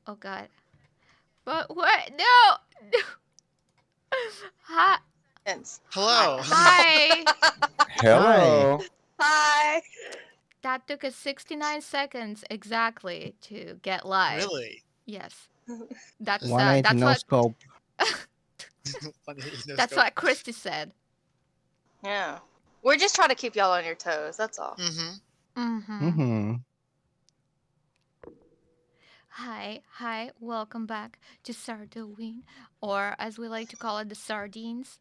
Oh God. But what? No. Hi. Hence. Hello. Hi. Hi. Hello. Hi. That took us 69 seconds exactly to get live. Really? Yes. That's 180 that's no what scope. that's what Christy said. Yeah. We're just trying to keep y'all on your toes. That's all. Mm-hmm. Mm-hmm. Mm-hmm. Hi, welcome back to Sardowiin, or as we like to call it, the sardines.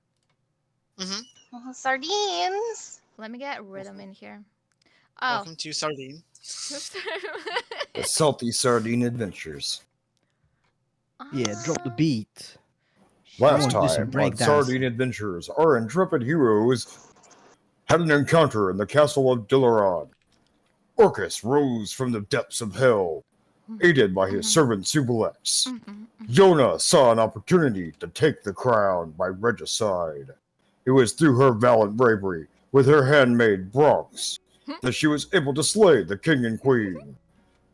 Mm-hmm. Oh, sardines. Let me get rhythm in here. Oh. Welcome to Sardowiin. The Salty Sardine Adventures. Yeah, drop the Ah, beat. Last want to do some time on breakdancing. Sardine Adventures, our intrepid heroes had an encounter in the castle of Dilaron. Orcus rose from the depths of hell, aided by his servant Subulex. Yona saw an opportunity to take the crown by regicide. It was through her valiant bravery, with her handmaid Bronx, that she was able to slay the king and queen.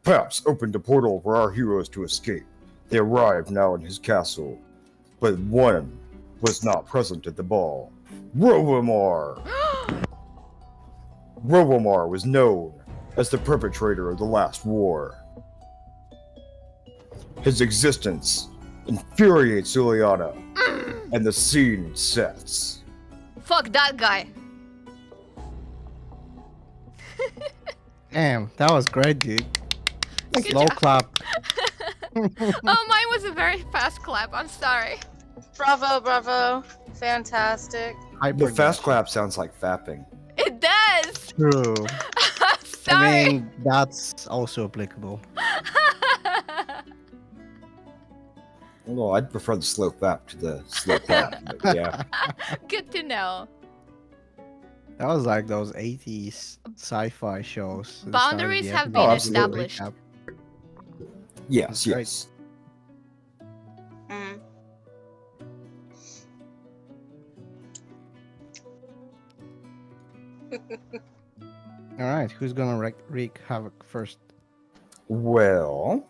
Paps opened a portal for our heroes to escape. They arrived now in his castle, but one was not present at the ball. Rovamar! Rovamar was known as the perpetrator of the last war. His existence infuriates Juliana, and the scene sets. Fuck that guy. Damn, that was great, dude. Good Slow job. clap. Oh, mine was a very fast clap. I'm sorry. Bravo, bravo. Fantastic. The fast clap sounds like fapping. It does. True. Sorry. I mean, that's also applicable. Although I'd prefer the slow fap to the slow clap. But yeah. Good to know. That was like those 80s sci-fi shows. at the start of Boundaries the have episode. been Oh, absolutely. established. Recap. Yes, Right. yes. Mm. All right, who's gonna wreak havoc first? Well,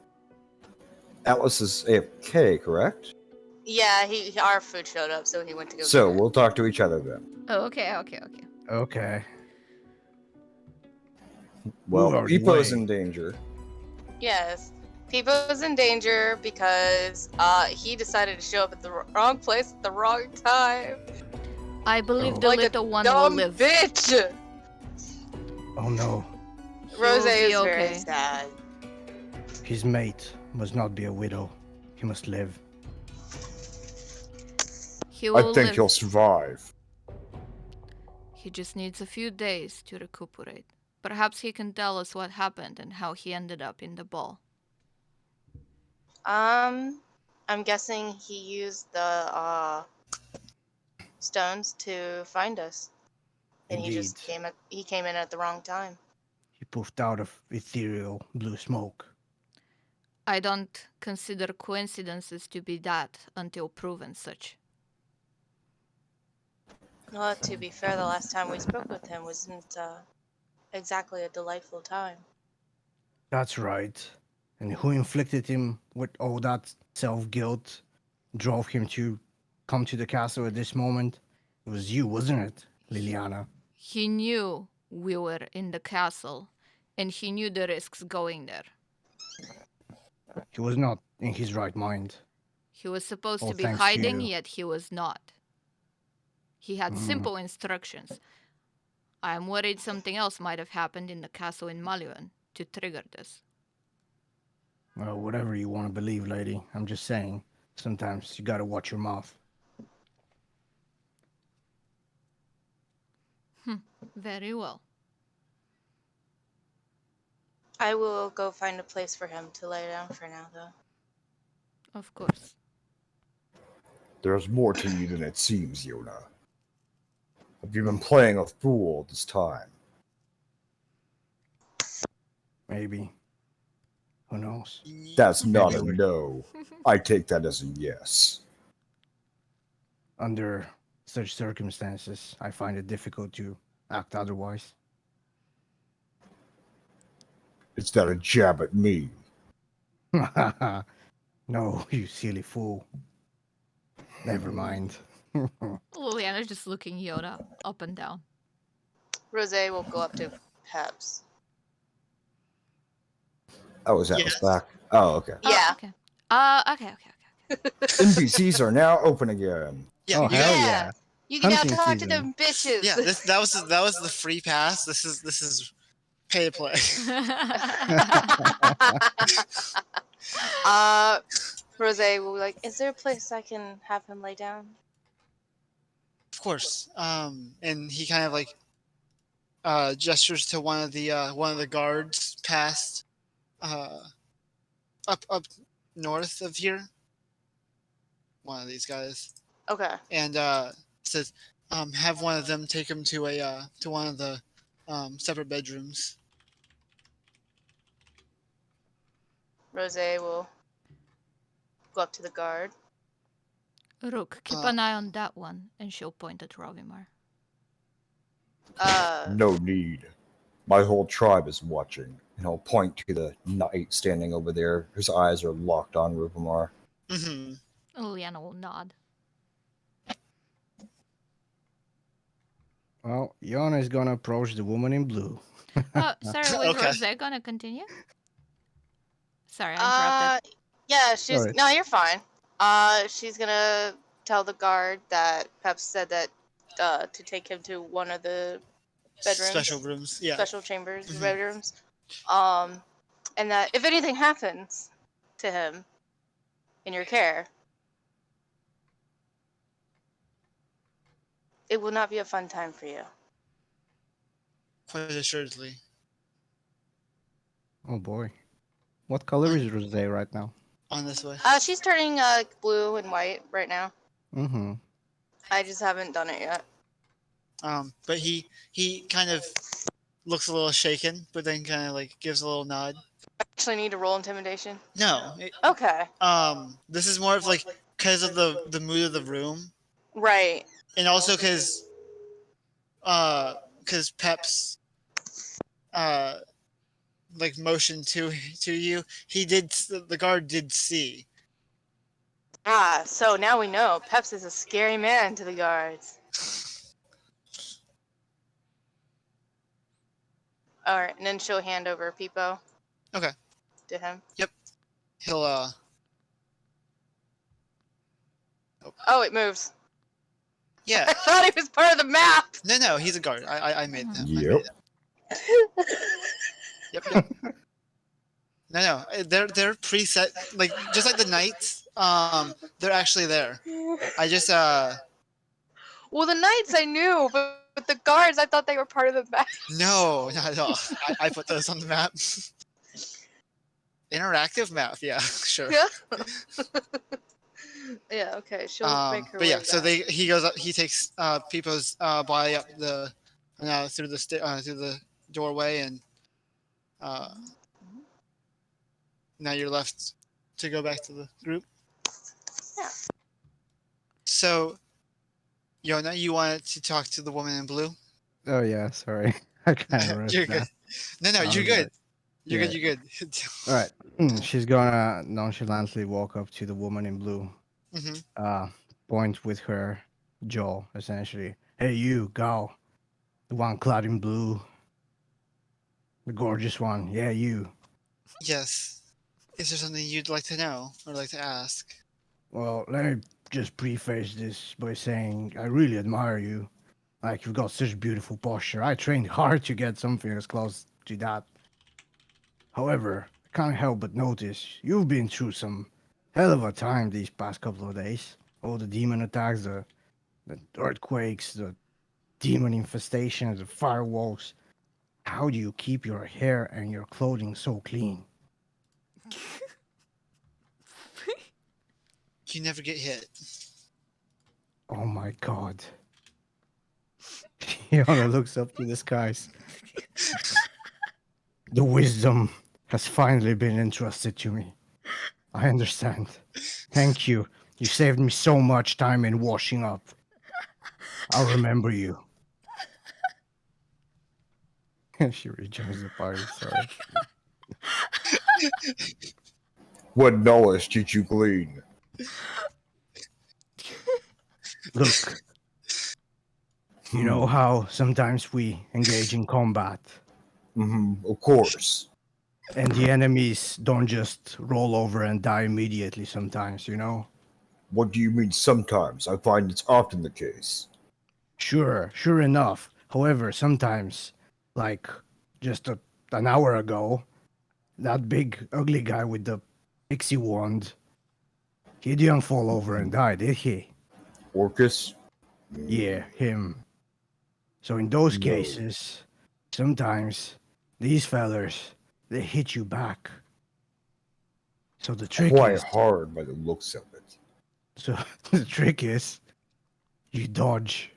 Atlas is AFK, correct? Yeah, our food showed up, so he went to go So get it. we'll talk to each other then. Oh, okay. Okay. Well, out of the Epo's way. in danger. Yes. Peepo's in danger because he decided to show up at the wrong place at the wrong time. I believe Oh. the Like a little one will Dumb live. bitch! Oh no, He will Rose be is very okay. sad. his mate must not be a widow. He must live. He I will think live. he'll survive. He just needs a few days to recuperate. Perhaps he can tell us what happened and how he ended up in the ball. I'm guessing he used the stones to find us. And he just Indeed. came in at the wrong time. He puffed out of ethereal blue smoke. I don't consider coincidences to be that until proven such. Well, to be fair, the last time we spoke with him wasn't exactly a delightful time. That's right. And who inflicted him with all that self-guilt, drove him to come to the castle at this moment? It was you, wasn't it, Liliana? He knew we were in the castle, and he knew the risks going there. He was not in his right mind. He was supposed All to be thanks to hiding, you. yet he was not. He had simple instructions. I am worried something else might have happened in the castle in Maluan to trigger this. Well, whatever you want to believe, lady. I'm just saying, sometimes you gotta watch your mouth. Very well. I will go find a place for him to lay down for now, though. Of course. There's more to you than it seems, Yona. Have you been playing a fool this time? Maybe. Who knows? That's not a Maybe. no. I take that as a yes. Under such circumstances, I find it difficult to act otherwise. Is that a jab at me? No, you silly fool. Never mind. Liliana's just looking Yoda up and down. Rose will go up to Peps. Oh, is that Yes. was back? Oh, okay. Yeah. Oh, okay. Okay. NPCs are now open again. Yeah, Oh, you hell got- yeah. You can now Hunting talk to season. them bitches. Yeah, that was the free pass. This is pay to play. Rose will be like, is there a place I can have him lay down? Of course. And he kind of like gestures to one of the guards past up north of here. One of these guys. Okay. And says, have one of them take him to one of the separate bedrooms. Rose will go up to the guard. Rook, keep an eye on that one, and she'll point at Rovimar. No need. My whole tribe is watching, and I'll point to the knight standing over there, whose eyes are locked on Rupamar. Mm-hmm. Liliana will nod. Well, Yana is gonna approach the woman in blue. Oh, sorry, was Okay. Rose gonna continue? Sorry, I interrupted. Yeah, she's Sorry. no, you're fine. She's gonna tell the guard that Pep said that to take him to one of the bedrooms, Special rooms. Yeah. special chambers, Mhm. bedrooms. And that if anything happens to him in your care, it will not be a fun time for you. Quite assuredly. Oh boy. What color is Rose right now? On this way. She's turning blue and white right now. Mm-hmm. I just haven't done it yet. But he kind of looks a little shaken, but then kind of like gives a little nod. Actually, need to roll intimidation. No. Okay. This is more of like because of the mood of the room, Right. and also because Pep's like motion to you, the guard did see. So now we know Peps is a scary man to the guards. Alright, and then she'll hand over Peepo. Okay. To him. He'll Oh, it moves. yeah. I thought he was part of the map! No, he's a guard. I made him. I made Yep. it. Yep. No, they're preset, like just like the knights. They're actually there. I just Well, the knights I knew, but the guards, I thought they were part of the map. no, not at all. I put those on the map. Interactive map, yeah, sure. Yeah. Yeah, okay. She'll make her But yeah, way so back. he goes up. He takes Peepo's body up through the doorway, and now you're left to go back to the group. Yeah. So, Yona, you wanted to talk to the woman in blue? Oh yeah, sorry. I kind of rushed You're good. that. No, you're good. You're Yeah. good. You're good. All right. She's gonna nonchalantly walk up to the woman in blue. hmm Point with her jaw, essentially. Hey, you, gal. The one clad in blue. The gorgeous one. Yeah, you. Yes. Is there something you'd like to know or like to ask? Well, let me just preface this by saying I really admire you. Like, you've got such beautiful posture. I trained hard to get something as close to that. However, I can't help but notice you've been through some hell of a time these past couple of days. All the demon attacks, the earthquakes, the demon infestations, the firewalks. How do you keep your hair and your clothing so clean? You never get hit. Oh my god. Yana looks up to the skies. The wisdom has finally been entrusted to me. I understand. Thank you. You saved me so much time in washing up. I'll remember you. She rejoins the party, sorry. What knowledge did you glean? Look, you know how sometimes we engage in combat, Of course. and the enemies don't just roll over and die immediately sometimes, What do you mean sometimes? I find it's often the case. Sure enough. However, sometimes, like just an hour ago, that big ugly guy with the pixie wand, he didn't fall over and die, did he? Orcus? Yeah, him. So in those No. cases, sometimes these fellers, they hit you back. So the trick Quite is, hard by the looks of it. so the trick is, you dodge.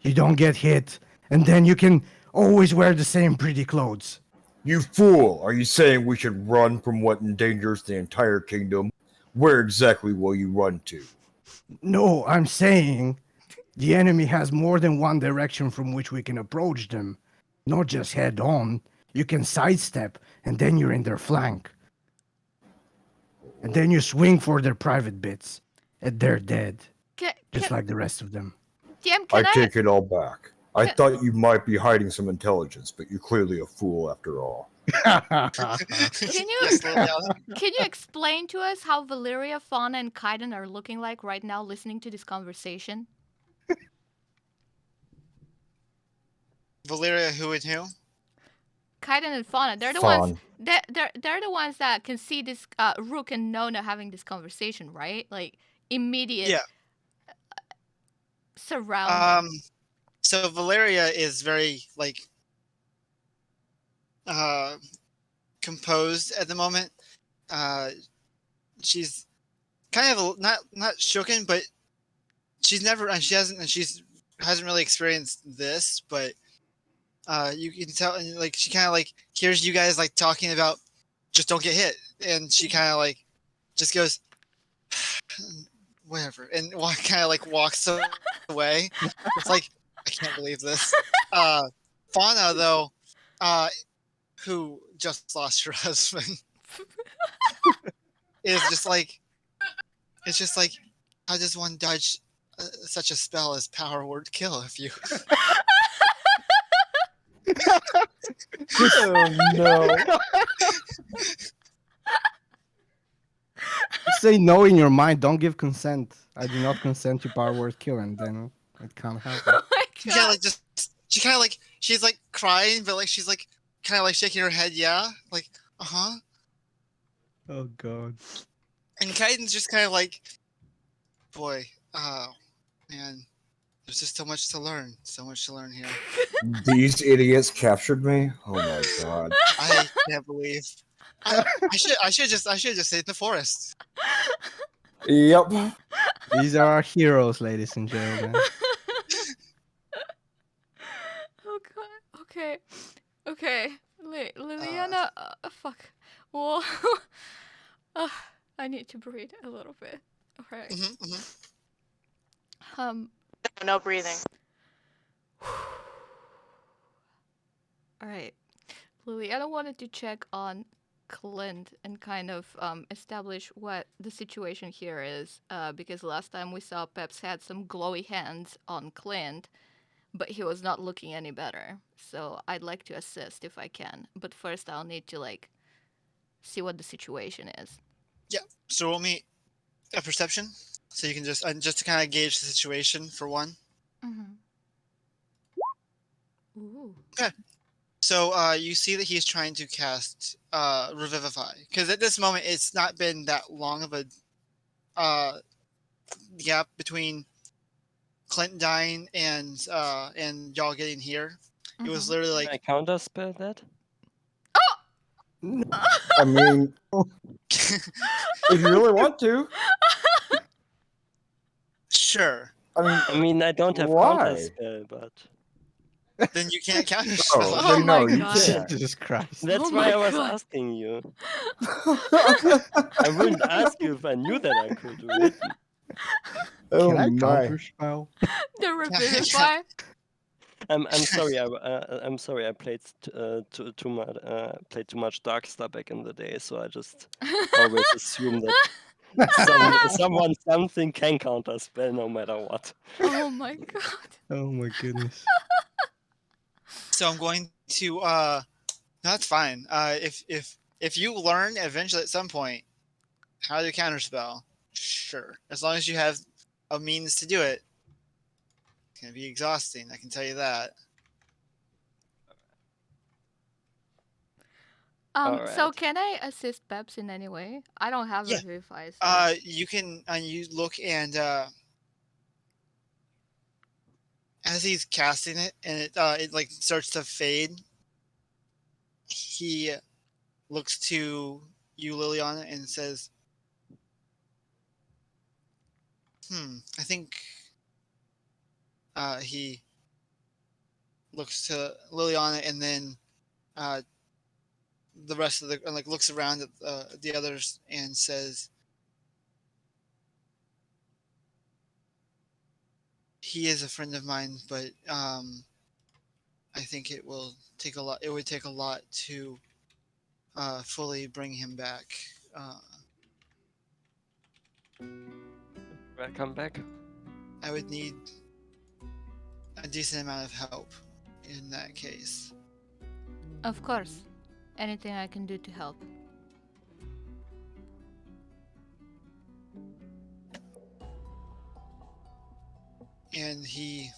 You don't get hit, and then you can always wear the same pretty clothes. You fool! Are you saying we should run from what endangers the entire kingdom? Where exactly will you run to? No, I'm saying the enemy has more than one direction from which we can approach them. Not just head on. You can sidestep, and then you're in their flank. And then you swing for their private bits, and they're dead, just like the rest of them. DM, I can I? take it all back. I Can- thought you might be hiding some intelligence, but you're clearly a fool after all. Can you Yes, Liliana. can you explain to us how Valeria, Fauna, and Kaiden are looking like right now, listening to this conversation? Valeria, who and who? Kaiden and Fauna, they're the ones. Fawn. They're the ones that can see this Rook and Nona having this conversation, right? Like immediate Yeah. surrounding. So Valeria is very composed at the moment. She's kind of not shooken, but she's never and she hasn't really experienced this, but you can tell, and like she kind of like hears you guys like talking about just don't get hit, and she kind of like just goes whatever, and kind of like walks away. It's like I can't believe this. Fauna though, who just lost her husband, is just like it's just like how does one dodge such a spell as power word kill if you Oh no. Say no in your mind. Don't give consent. I do not consent to power word kill, and then it can't happen. Oh my she kind of god! like she kind of like she's like crying, but like she's like kind of like shaking her head, yeah, like uh-huh. Oh god. And Kaiden's just kind of like, boy, oh man, there's just so much to learn here. These idiots captured me? Oh my god. I can't believe. I should just stayed in the forest. Yep. These are our heroes, ladies and gentlemen. Oh god. Okay. Liliana. Fuck. Well. I need to breathe a little bit. Okay. No breathing. All right. Liliana wanted to check on Clint and kind of establish what the situation here is, because last time we saw Peps had some glowy hands on Clint, but he was not looking any better. So I'd like to assist if I can, but first I'll need to like see what the situation is. Yeah. So roll me a perception, so you can just to kind of gauge the situation for one. Mm-hmm. Ooh. So you see that he's trying to cast Revivify, because at this moment it's not been that long of a gap between Clint dying and y'all getting here. It was literally Can I like counter spell that? I mean, if you really want to. sure. I mean, I don't have Why? counter spell, but Then you can't counter Oh, spell. Oh then my no, you God. can't. Jesus Christ. that's Oh why my I was God. asking you. I wouldn't ask you if I knew that I could do it. Oh Can I my. counter spell? The Revivify. I'm sorry. I'm sorry. I played too much Darkstar back in the day, so I just always assume that something can counter spell no matter what. Oh my god. Oh my goodness. So I'm going to no, that's fine. If you learn eventually at some point how to counterspell, sure. As long as you have a means to do it. It's gonna be exhausting, I can tell you that. So Alright. can I assist Peps in any way? I don't have Yeah. Revivify. So. You can you look and as he's casting it and it like starts to fade, he looks to you, Liliana, and says, I think he looks to Liliana and then the rest of the like looks around at the others and says, he is a friend of mine, but I think it will take a lot. It would take a lot to fully bring him back. Welcome back. I would need a decent amount of help in that case. Of course. Anything I can do to help. And he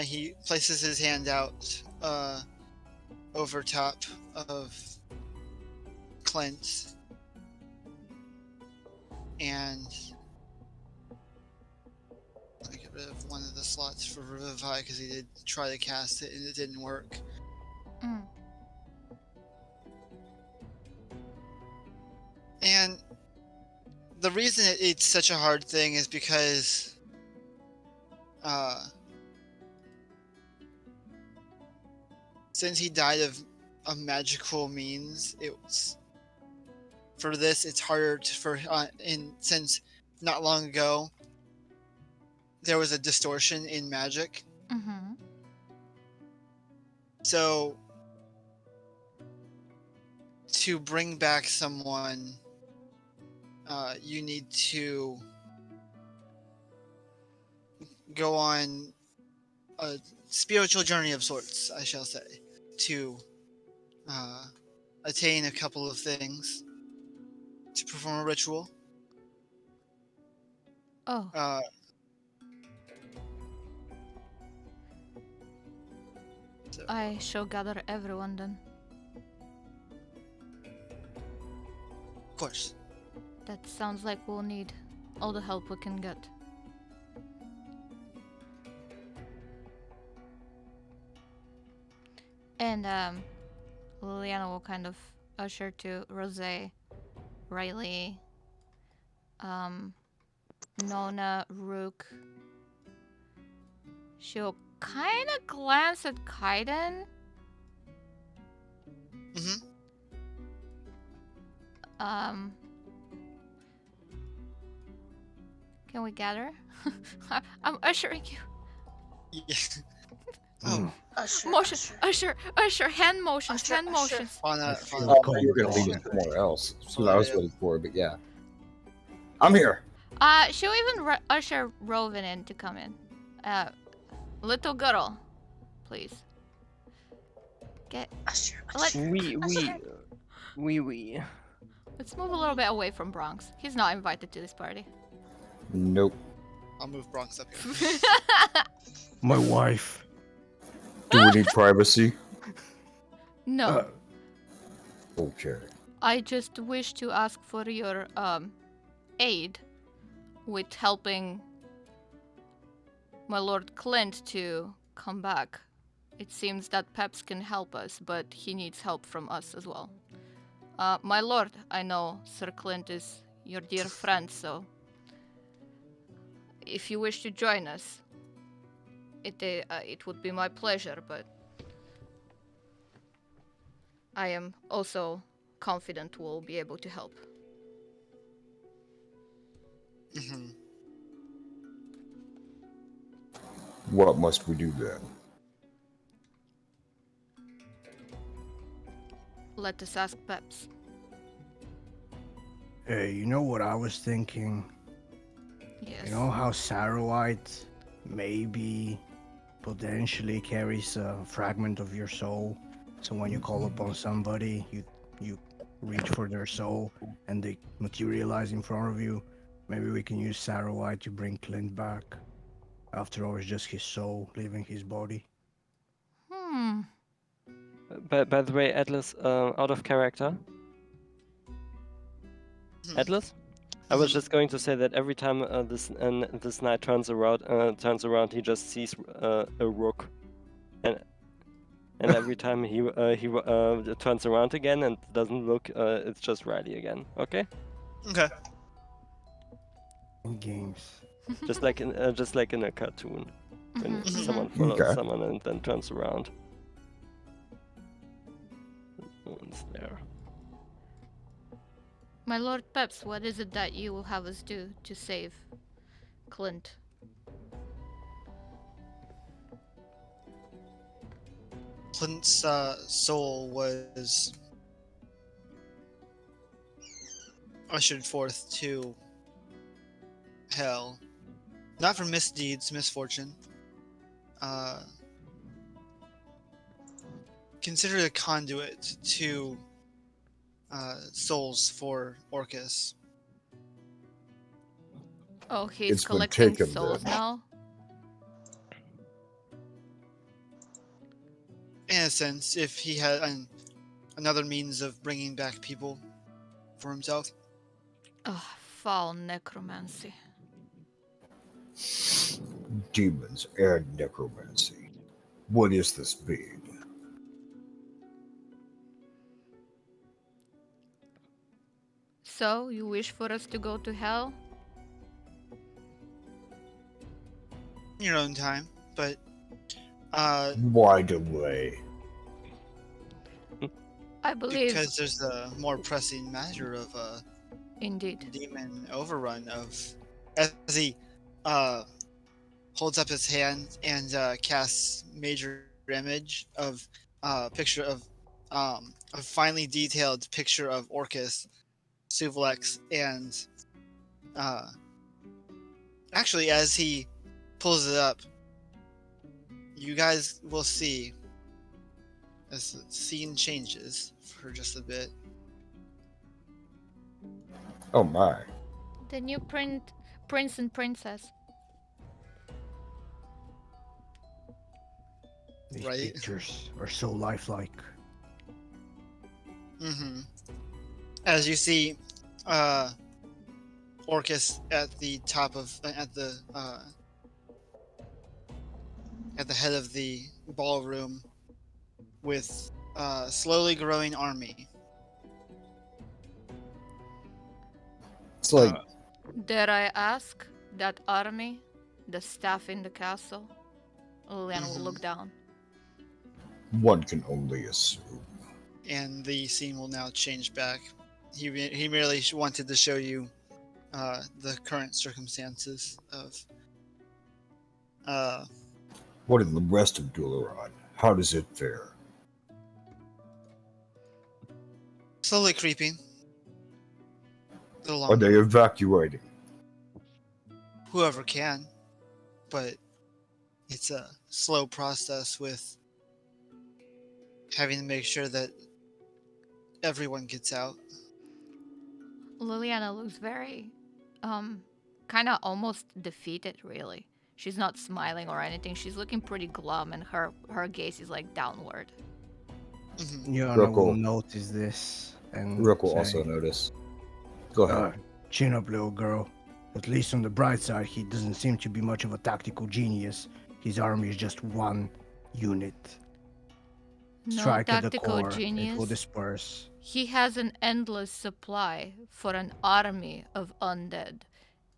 he places his hand out over top of Clint, and let me get rid of one of the slots for Revivify because he did try to cast it and it didn't work. Mm. And the reason it's such a hard thing is because since he died of a magical means, it's for this it's harder since not long ago there was a distortion in magic. Mm-hmm. So to bring back someone, you need to go on a spiritual journey of sorts, I shall say, to attain a couple of things, to perform a ritual. Oh. So, I shall gather everyone then. of course. That sounds like we'll need all the help we can get. And Liliana will kind of usher to Rose, Riley, Nona, Rook. She'll kind of glance at Kaiden. Mm-hmm. Can we gather? I'm ushering you. Yeah. Oh, Motion, usher, hand motions, Usher, hand usher. motions. Fauna. feel Oh, cold you were gonna lead motion. us somewhere else. That's what Oh, I was yeah. waiting for, but yeah. I'm here. She'll even usher Rovan in to come in. Little girl, please. Get. Usher, Let, usher. We. let's move a little bit away from Bronx. He's not invited to this party. Nope. I'll move Bronx up here. My wife. Do we need privacy? No, Okay. I just wish to ask for your aid with helping my Lord Clint to come back. It seems that Peps can help us, but he needs help from us as well. My lord, I know Sir Clint is your dear friend, so if you wish to join us, it would be my pleasure, but I am also confident we'll be able to help. Mm-hmm. What must we do then? Let us ask Peps. Hey, you know what I was thinking? Yes. You know how Sardowiin maybe potentially carries a fragment of your soul. So when you call upon somebody, you reach for their soul and they materialize in front of you. Maybe we can use Sardowiin to bring Clint back. After all, it's just his soul leaving his body. Hmm. By the way, Atlas, out of character. Mhm. Atlas? I was Mhm. just going to say that every time this knight turns around, he just sees a rook, and every time he turns around again and doesn't look, it's just Riley again. Okay, Okay. In games. just like in a cartoon, when Mhm, someone mhm. follows Okay. someone and then turns around. No one's there. My Lord Peps, what is it that you will have us do to save Clint? Clint's soul was ushered forth to hell, not for misdeeds, misfortune. Uh, Considered a conduit to souls for Orcus. Oh, he's It's been collecting taken souls then. now? In a sense, if he had another means of bringing back people for himself. Ugh, foul necromancy. Demons and necromancy. What is this being? So, you wish for us to go to hell? In your own time, but Why delay? I believe, because there's a more pressing matter of indeed. demon overrun of as he uh, holds up his hand and casts major image of picture of a finely detailed picture of Orcus, Suvlex, and uh, actually as he pulls it up, you guys will see as the scene changes for just a bit. Oh my. The new prince and princess. These Right? pictures are so lifelike. Mm-hmm. As you see, uh, Orcus at the top of at the head of the ballroom with a slowly growing army. It's like Uh, Dare I ask, that army, the staff in the castle? Liliana will look down. one can only assume. and the scene will now change back. He merely wanted to show you the current circumstances of uh, What in the rest of Dularan? How does it fare? slowly creeping Are along. they evacuating? Whoever can, but it's a slow process with having to make sure that everyone gets out. Liliana looks very, kind of almost defeated, really. She's not smiling or anything. She's looking pretty glum, and her gaze is like downward. Mhm. Yana will Rook notice this and will say, also notice. Go ahead. Chin up, little girl. At least on the bright side, he doesn't seem to be much of a tactical genius. His army is just one unit. No Strike at the tactical core, it will genius. disperse. He has an endless supply for an army of undead,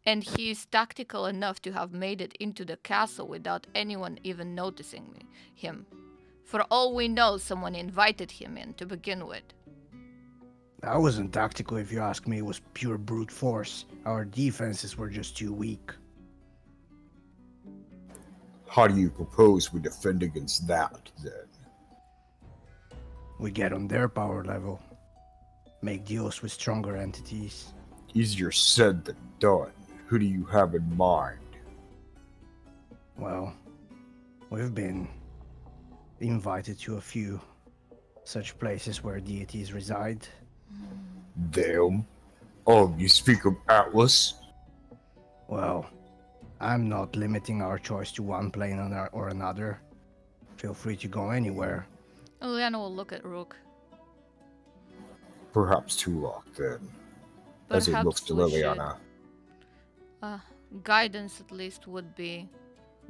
and he is tactical enough to have made it into the castle without anyone even noticing him. For all we know, someone invited him in to begin with. That wasn't tactical, if you ask me. It was pure brute force. Our defenses were just too weak. How do you propose we defend against that, then? We get on their power level. Make deals with stronger entities. Easier said than done. Who do you have in mind? Well, we've been invited to a few such places where deities reside. Them? Oh, you speak of Atlas? Well, I'm not limiting our choice to one plane or another. Feel free to go anywhere. Liliana will look at Rook. Perhaps Tulok, then. As he looks Perhaps to we should. Liliana. Guidance at least would be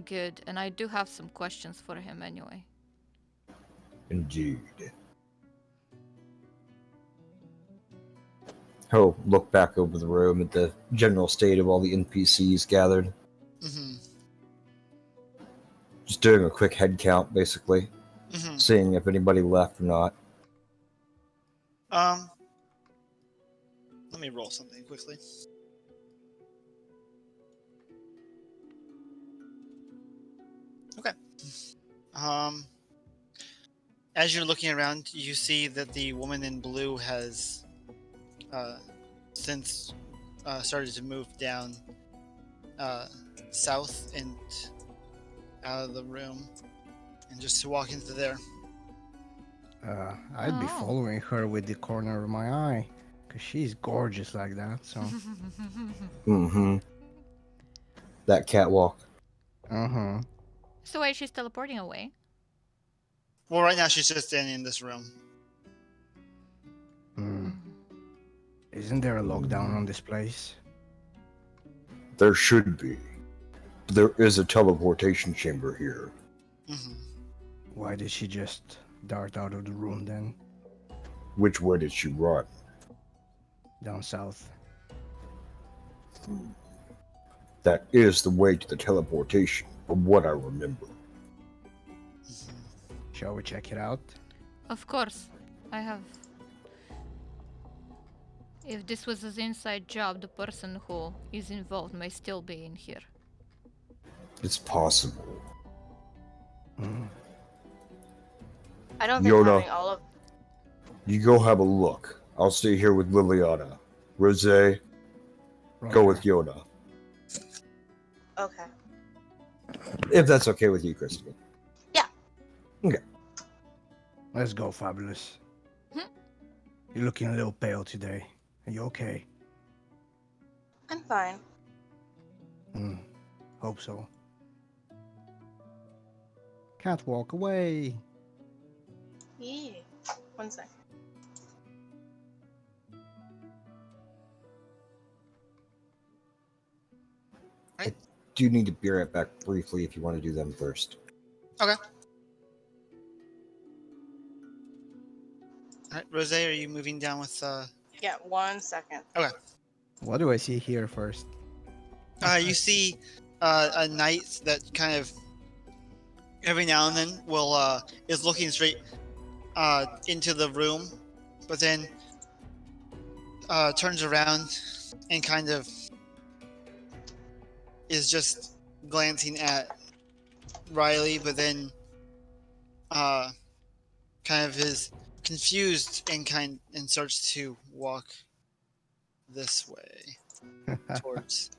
good, and I do have some questions for him anyway. Indeed. He'll look back over the room at the general state of all the NPCs gathered. Mm-hmm. Just doing a quick head count, basically. Mm-hmm. Seeing if anybody left or not. Let me roll something quickly. Okay. As you're looking around, you see that the woman in blue has since started to move down south and out of the room, and just to walk into there. I'd be Oh. following her with the corner of my eye, because she's gorgeous like that, so... Mm-hmm. That catwalk. Uh-huh. So wait, she's teleporting away? Well, right now she's just standing in this room. Hmm. Isn't there a lockdown on this place? There should be. But there is a teleportation chamber here. Mm-hmm. Why did she just dart out of the room then? Which way did she run? Down south. That is the way to the teleportation, from what I remember. Shall we check it out? Of course. I have. If this was an inside job, the person who is involved may still be in here. It's possible. Hmm. I don't think Yoda. having all of. You go have a look. I'll stay here with Liliana. Rose, go with Yoda. Okay. If that's okay with you, Crystal. Let's go, Fabulous. Hmm? You're looking a little pale today. Are you okay? I'm fine. Hope so. Can't walk away. Yeah. One sec. Do you need to be right back briefly if you want to do them first? Okay. Alright, Rose, are you moving down with Yeah, 1 second. What do I see here first? you see a knight that kind of every now and then will is looking straight into the room, but then turns around and kind of is just glancing at Riley, but then kind of is confused and starts to walk this way towards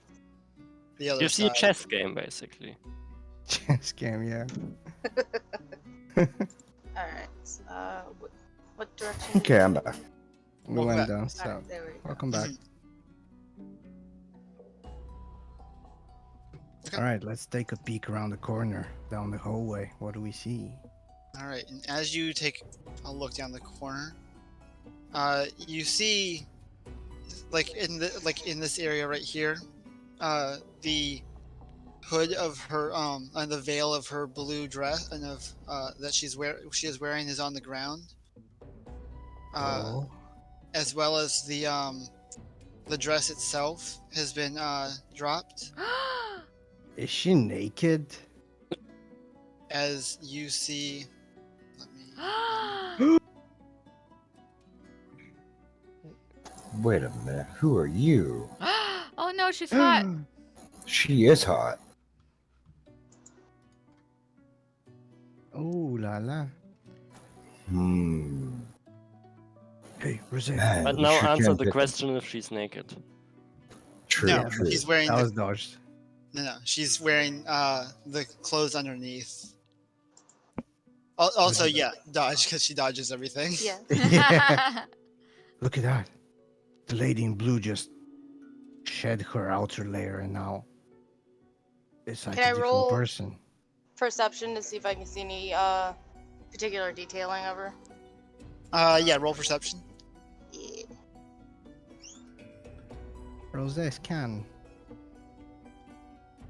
the other You see a side. chess game, basically. Chess game, yeah. Alright. What direction? Okay, I'm back. We Welcome went back. down south. Alright, there we go. Welcome back. Okay. Alright, let's take a peek around the corner, down the hallway. What do we see? All right, and as you take a look down the corner, you see, like in this area right here, the hood of her and the veil of her blue dress and of that she is wearing is on the ground, Oh. as well as the dress itself has been dropped. Is she naked? As you see, let me. Wait a minute. Who are you? Oh no, she's hot. She is hot. Oh la la. Hmm. Hey, Rosé. Man, But we now sure answer can the get them. question if she's naked. True, No, Yeah, true. she's wearing that the was dodged. no. She's wearing the clothes underneath. Also, Look yeah, dodge because she dodges everything. Yeah. Yeah. Look at that. The lady in blue just shed her outer layer and now it's like Can a I different roll person. perception to see if I can see any particular detailing of her? Yeah, roll perception. Yeah. Rosé scan.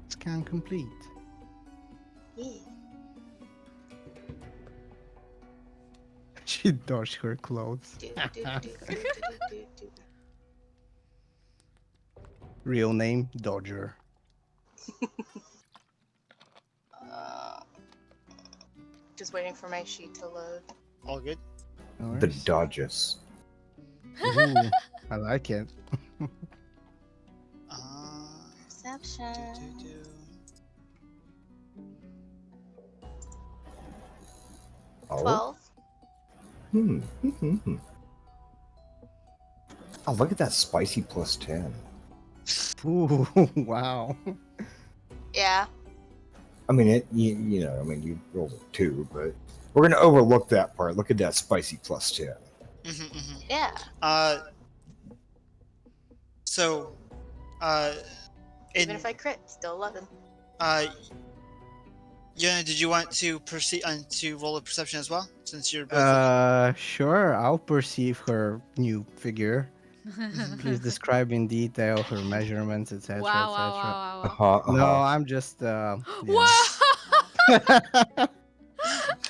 Scan complete. Yeah. She dodged her clothes. Do, do, do, do, do, do, do. Real name, Dodger. Uh, just waiting for my sheet to load. All good. No The worries. Dodges. Ooh, I like it. Uh, Perception. do. Oh. 12. Hmm. Oh, look at that spicy plus 10. Ooh, wow. Yeah. I mean, you know, I mean, you rolled a 2, but we're going to overlook that part. Look at that spicy plus 10. Yeah. So, Even in if I crit, still 11. Yona, did you want to proceed to roll a perception as well, since you're both? Sure, I'll perceive her new figure. Please describe in detail her measurements, etc., Wow, wow, etc. wow, wow, Uh-huh, No, uh-huh. I'm just, wow. yeah. I'm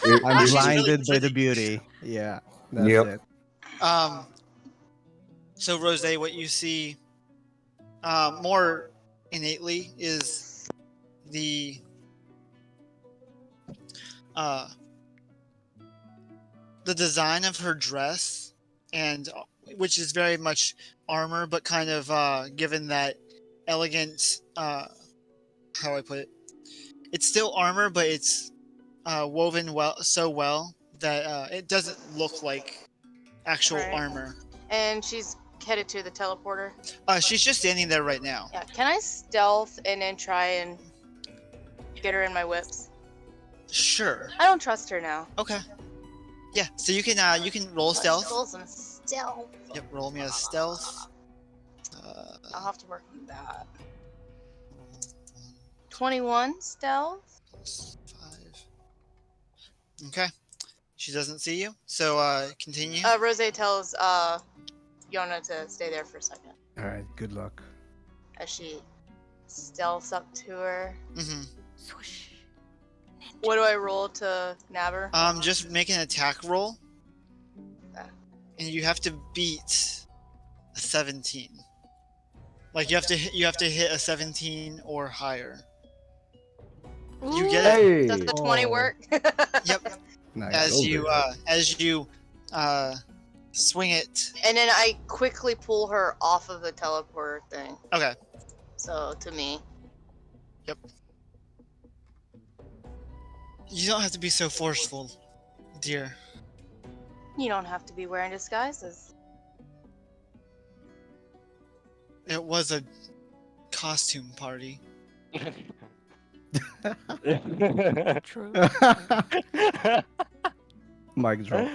Oh, It- she's really blinded by the pretty. beauty. Yeah, that's Yep. it. So Rose, what you see, more innately is the design of her dress, and which is very much armor, but kind of given that elegant. How do I put it? It's still armor, but it's woven well that it doesn't look like actual Right. armor. And she's headed to the teleporter. She's just standing there right now. Yeah. Can I stealth and then try and get her in my whips? Sure. I don't trust her now. Okay. Yeah. So you can roll Let's stealth. roll some stealth. Yep. Roll me a stealth. I'll have to work on that. 21 stealth. Plus 5. Okay. She doesn't see you. So continue. Rose tells Yona to stay there for a second All right, good luck. as she stealths up to her. Mm-hmm. Swoosh. What do I roll to nab her? Just make an attack roll, Okay. and you have to beat a 17. Like you have to hit a 17 or higher. You get it? Hey! Does the 20 Oh. work? Yep. Nice. As you swing it. And then I quickly pull her off of the teleporter thing. Okay. So to me. You don't have to be so forceful, dear. You don't have to be wearing disguises. It was a costume party. True. Mic drop.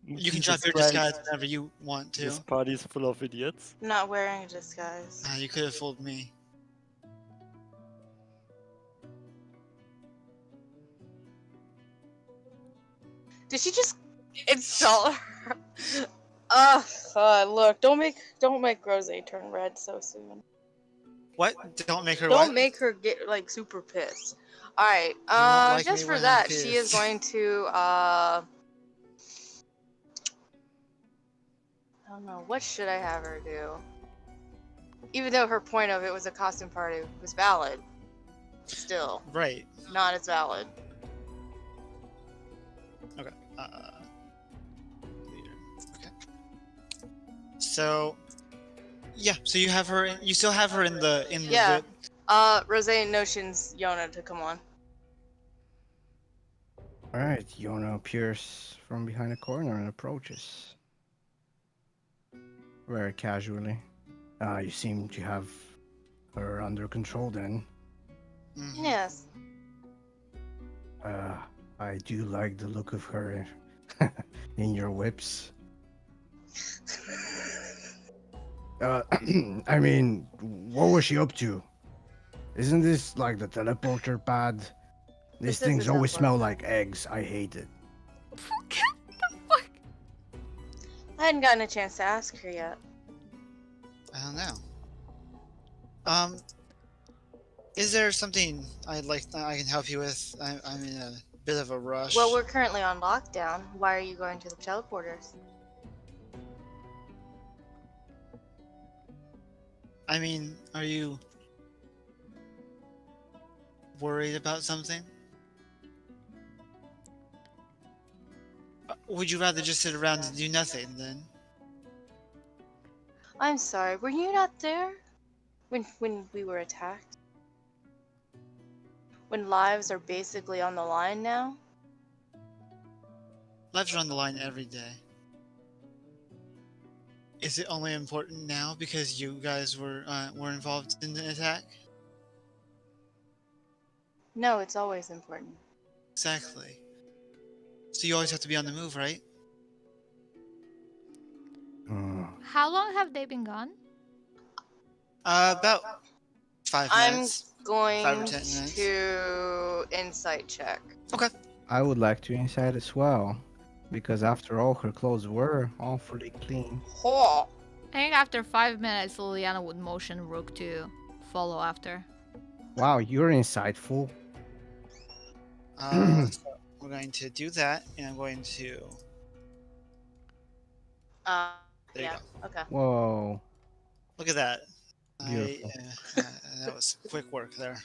You can drop Jesus your Christ, disguise whenever you want to. This party's full of idiots. I'm not wearing a disguise. You could have fooled me. Did she just install her? Look, don't make Rose turn red so soon. What? Don't make her Don't what? make her get like super pissed. All right. won't like Just me for when I'm that, she is pissed. going to I don't know, what should I have her do? Even though her point of it was a costume party was valid, still Right. not as valid. Okay. Leader. Okay. So, yeah. So you have her. You still have her in the Yeah. whip. Rose notions Yona to come on. Alright, Yona appears from behind a corner and approaches. Very casually. You seem to have her under control then. Mhm. Yes. I do like the look of her in your whips. I mean, what was she up to? Isn't this like the teleporter pad? These This is the things always smell teleporter like eggs. I hate it. What the fuck? I hadn't gotten a chance to ask her yet. I don't know. Is there something I can help you with? I'm in a bit of a rush. Well, we're currently on lockdown. Why are you going to the teleporters? I mean, are you worried about something? Would you rather just sit around and do nothing then? I'm sorry, were you not there? When we were attacked? When lives are basically on the line now? Lives are on the line every day. Is it only important now because you guys were involved in the attack? No, it's always important. Exactly. So you always have to be on the move, right? How long have they been gone? About 5 I'm minutes. 5 or going 10 minutes. to insight check. Okay. I would like to inside as well, because after all, her clothes were awfully clean. Oh, I think after 5 minutes, Liliana would motion Rook to follow after. Wow, you're insightful. So we're going to do that, and I'm going to. There you yeah, go. okay. Whoa, Look at that. beautiful. That was quick work there.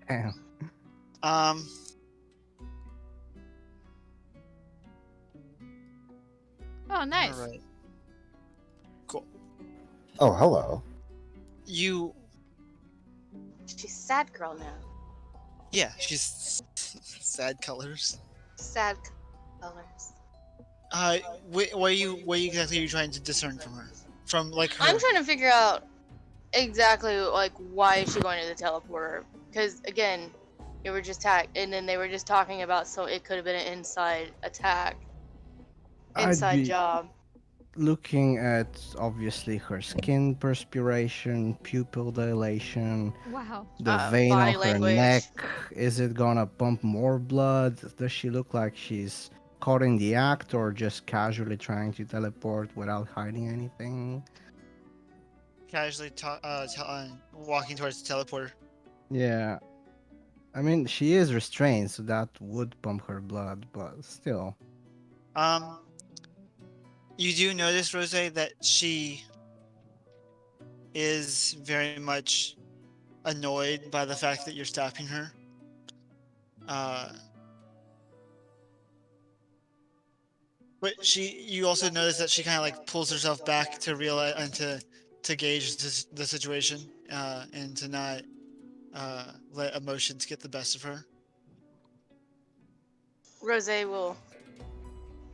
Damn. Um. Oh, nice. All right. Cool. Oh, hello. You. She's sad girl now. Yeah, she's sad colors. Sad colors. What exactly are you trying to discern from her? From like her. I'm trying to figure out exactly like why is she going to the teleporter? Because again, they were just attacked, and then they were just talking about so it could have been an inside attack, I'd inside be job. looking at obviously her skin perspiration, pupil dilation, Wow. the vein on Body her language. neck. Is it gonna pump more blood? Does she look like she's caught in the act or just casually trying to teleport without hiding anything? Casually walking towards the teleporter. Yeah. I mean, she is restrained, so that would pump her blood, but still. You do notice, Rose, that she is very much annoyed by the fact that you're stopping her. But you also notice that she kind of like pulls herself back to realize and to gauge the situation, and to not let emotions get the best of her. Rose will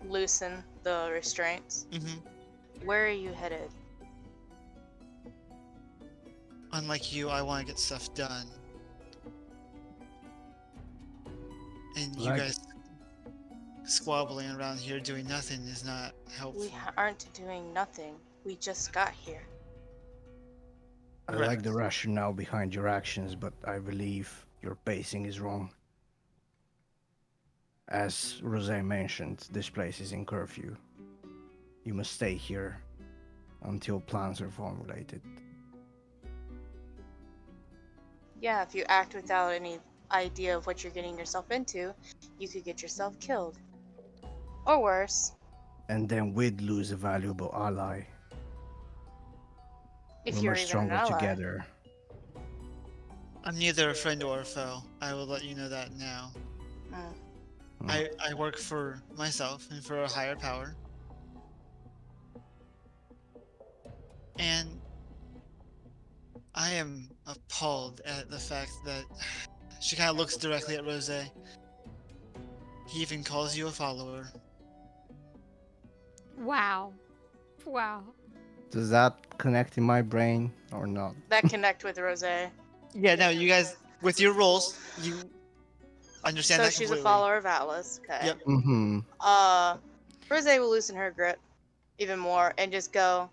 loosen the restraints. Mm-hmm. Where are you headed? Unlike you, I want to get stuff done. And you Like- guys squabbling around here doing nothing is not helpful. We aren't doing nothing. We just got here. I Right. like the rationale behind your actions, but I believe your pacing is wrong. As Rosé mentioned, this place is in curfew. You must stay here until plans are formulated. Yeah, if you act without any idea of what you're getting yourself into, you could get yourself killed. Or worse, And then we'd lose a valuable ally. if We're you're much even an stronger ally. together. I'm neither a friend or a foe. I will let you know that now. Mm. I work for myself and for a higher power. And I am appalled at the fact that she kind of looks directly at Rose. He even calls you a follower. Wow. Wow. Does that connect in my brain or not? That connect with Rose. Yeah, no, you guys, with your roles, you understand So that she's completely. a follower of Atlas. Okay. Yep. Mm-hmm. Rose will loosen her grip even more and just go,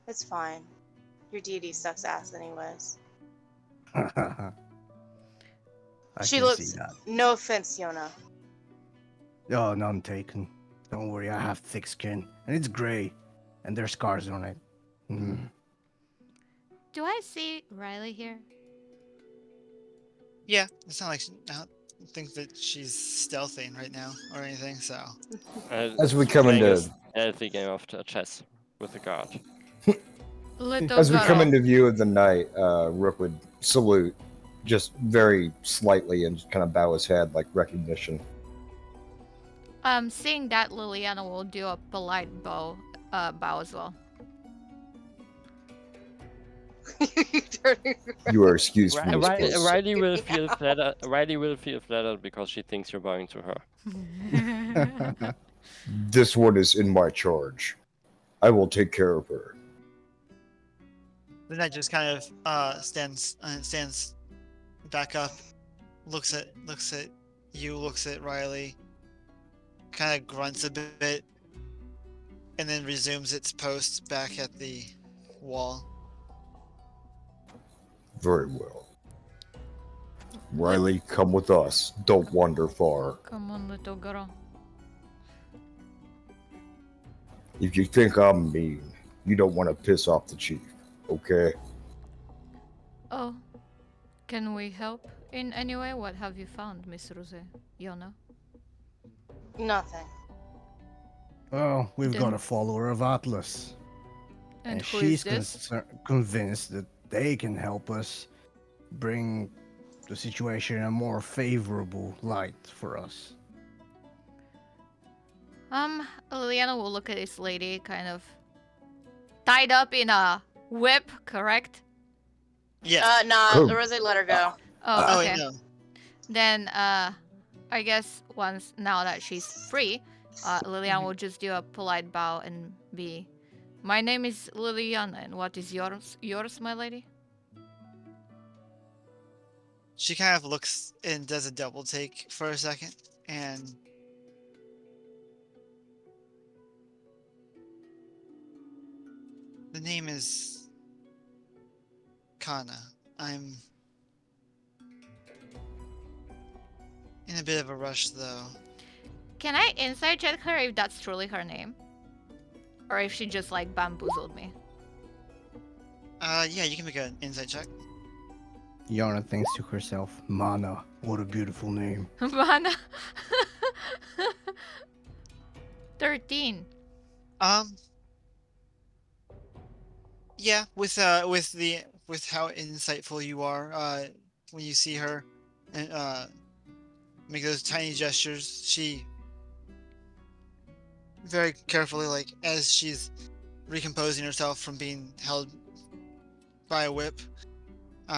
"It's fine. Your deity sucks ass anyways." I She can looks. see that. No offense, Yona. Oh, none taken. Don't worry, I have thick skin, and it's gray, and there's scars on it. Mm. Do I see Riley here? Yeah, it's not like I don't think that she's stealthing right now or anything. So As we come playing a into stealthy game of chess with the guard. Little as we come girl. into view of the night, Rook would salute, just very slightly, and just kind of bow his head like recognition. Seeing that, Liliana will do a polite bow as well. You are excused from this Riley, place. Riley will feel flattered. Riley will feel flattered because she thinks you're bowing to her. This one is in my charge. I will take care of her. the knight just kind of stands back up, looks at you, looks at Riley, kind of grunts a bit, and then resumes its post back at the wall. Very well. Riley, come with us. Don't wander far. Come on, little girl. If you think I'm mean, you don't want to piss off the chief, okay? Oh, can we help in any way? What have you found, Miss Rose? Yona? Nothing. Well, we've got Then- a follower of Atlas, And and who she's is this? convinced that they can help us bring the situation in a more favorable light for us. Liliana will look at this lady, kind of tied up in a whip, correct? Yeah. Nah, Cool. Rose let her go. Oh, Oh okay. wait, no. Then, I guess now that she's free, Liliana will just do a polite bow and be, "My name is Liliana, and what is yours, my lady?" She kind of looks and does a double take for a second, and the name is Kana. I'm in a bit of a rush, though. Can I insight check her if that's truly her name? Or if she just, like, bamboozled me? Yeah, you can make an insight check. Yana thinks to herself, Mana, what a beautiful name. Mana. 13. Yeah, with how insightful you are, when you see her and make those tiny gestures, she very carefully, like as she's recomposing herself from being held by a whip,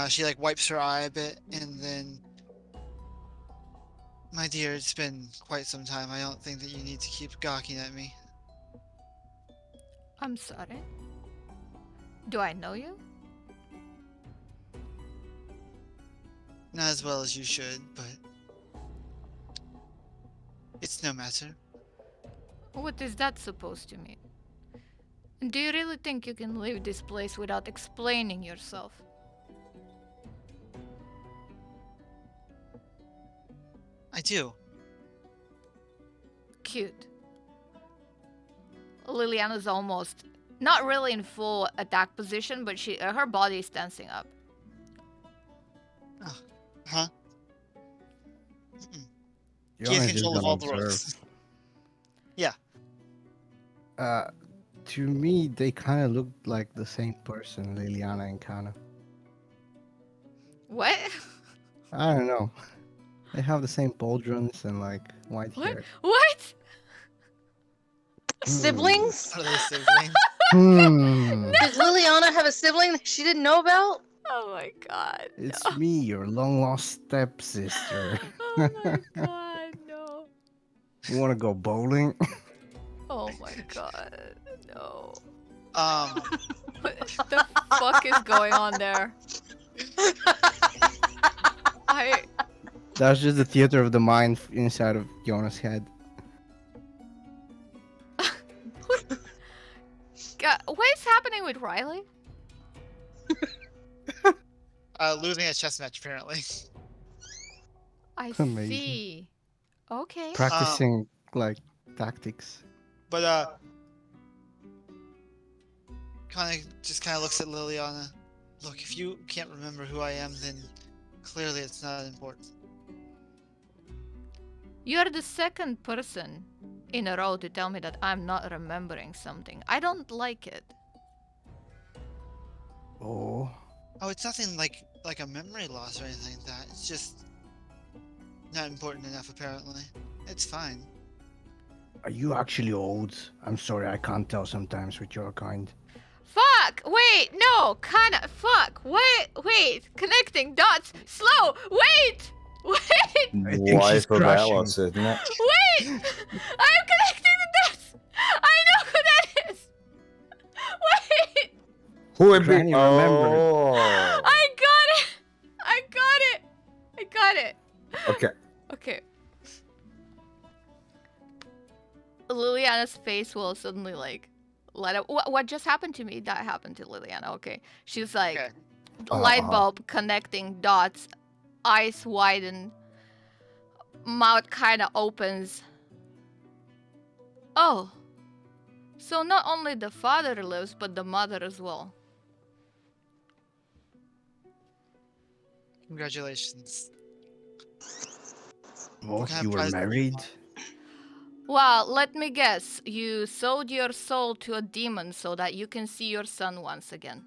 she like wipes her eye a bit, and then, "My dear, it's been quite some time. I don't think that you need to keep gawking at me." I'm sorry. Do I know you? Not as well as you should, but it's no matter. What is that supposed to mean? Do you really think you can leave this place without explaining yourself? I do. Cute. Liliana's almost not really in full attack position, but her body is tensing up. Huh? Mm-mm. He Yana has is just control of gonna all the observe. ropes. Yeah. To me, they kind of look like the same person, Liliana and Kana. What? I don't know. They have the same pauldrons and like white What? hair. What? Siblings? Are they siblings? Hmm. Does Liliana have a sibling that she didn't know about? Oh my god. It's No. me, your long lost stepsister. Oh my god, no. You want to go bowling? Oh my god, no. Um, What the fuck is going on there? I That's just the theater of the mind inside of Jonas' head. God, what is happening with Riley? losing a chess match apparently. I Amazing. see. Okay. Practicing like tactics. But kind of looks at Liliana. Look, if you can't remember who I am, then clearly it's not important. You're the second person in a row to tell me that I'm not remembering something. I don't like it. Oh, Oh, it's nothing like a memory loss or anything like that. It's just not important enough apparently. It's fine. are you actually old? I'm sorry, I can't tell sometimes with your kind. Fuck! Wait, no, kinda. Fuck! Wait! Connecting dots. Slow. Wait. I think she's Life of crashing. Alice, isn't it? Wait! I'm connecting the dots. I know who that is. Wait! Who would be? Granny remembered. Oh. I got it. Okay. Okay. Liliana's face will suddenly like light up. What just happened to me? That happened to Liliana. Okay. She's like Okay. light bulb connecting dots, eyes widen, mouth kind of opens. Oh. So not only the father lives, but the mother as well. Congratulations. What, kind of you were prize do you married? want? Well, let me guess. You sold your soul to a demon so that you can see your son once again.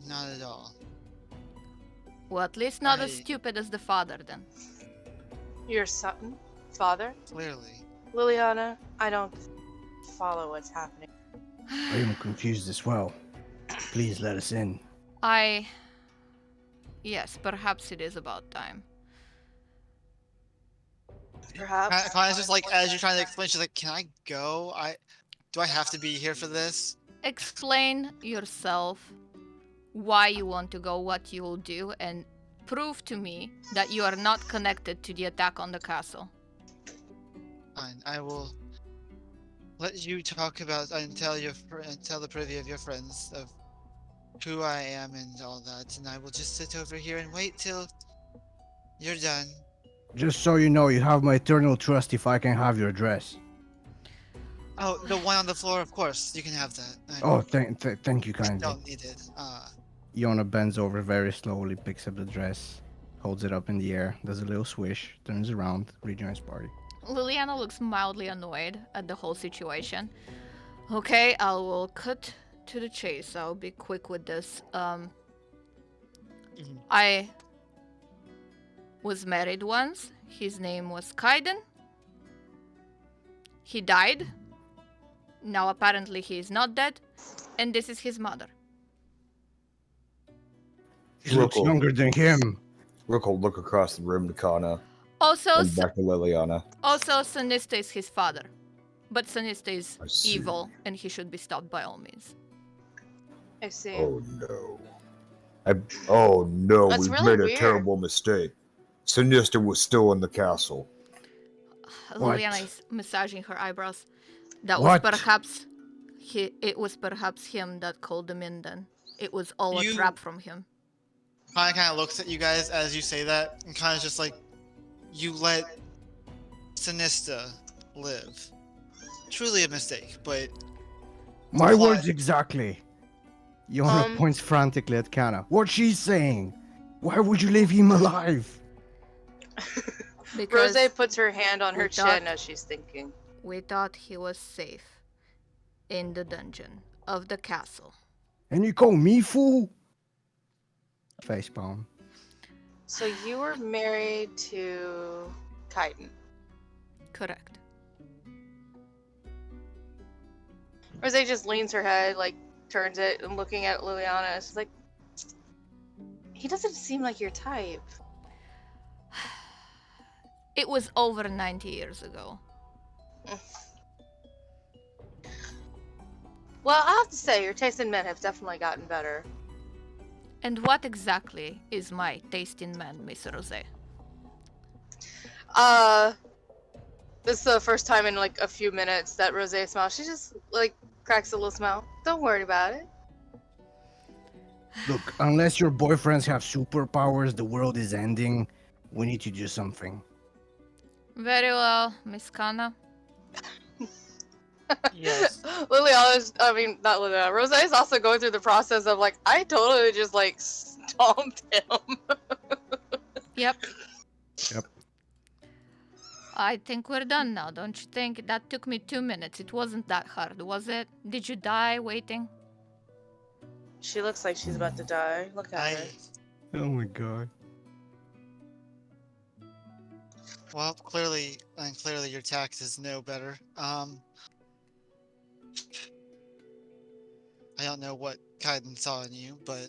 Not at all. Well, at least not as I- stupid as the father then. Your son? Father? Clearly. Liliana, I don't follow what's happening. I am confused as well. Please let us in. Yes, perhaps it is about time. Perhaps. Connor's just like, as you're trying to explain, she's like, can I go? Do I have to be here for this? Explain yourself why you want to go, what you will do, and prove to me that you are not connected to the attack on the castle. Fine, I will let you talk about and tell the privy of your friends of who I am and all that, and I will just sit over here and wait till you're done. Just so you know, you have my eternal trust if I can have your dress. Oh, the one on the floor, of course, you can have that. Oh, thank you I kindly. don't need it. Yona bends over very slowly, picks up the dress, holds it up in the air, does a little swish, turns around, rejoins party. Liliana looks mildly annoyed at the whole situation. Okay, I will cut to the chase. I'll be quick with this. I was married once. His name was Kaiden. He died. Now apparently he is not dead. And this is his mother. She looks Look, younger than him. Look across the room to Kana Also, and back to Liliana. Sinista is his father. But Sinista is I see. evil and he should be stopped by all means. I see. Oh no. Oh no, That's we've really made a weird. terrible mistake. Sinister was still in the castle. What? Liliana is massaging her eyebrows. That What? was perhaps it was perhaps him that called them in then. It was all a You- trap from him. Connor kind of looks at you guys as you say that, and kind of just like, you let Sinista live. Truly a mistake, but My What? words exactly. Yona Um, points frantically at Kana. What's she saying? Why would you leave him alive? Because Rose puts her hand on her we thought- chin as she's thinking. we thought he was safe in the dungeon of the castle. And you call me fool? Facepalm. So you were married to Kaiden. Correct. Rose just leans her head like turns it and looking at Liliana. She's like, he doesn't seem like your type. It was over 90 years ago. Well, I have to say, your taste in men have definitely gotten better. And what exactly is my taste in men, Miss Rose? This is the first time in like a few minutes that Rose smiles. She just like cracks a little smile. Don't worry about it. Look, unless your boyfriends have superpowers, the world is ending. We need to do something. Very well, Miss Kana. Yes. Liliana's, I mean, not Liliana. Rose is also going through the process of like, I totally just like stomped him. Yep. Yep. I think we're done now, don't you think? That took me 2 minutes. It wasn't that hard, was it? Did you die waiting? She looks like she's about to die. Look at her. Oh my god. Well, clearly your taxes know better. I don't know what Kaiden saw in you, but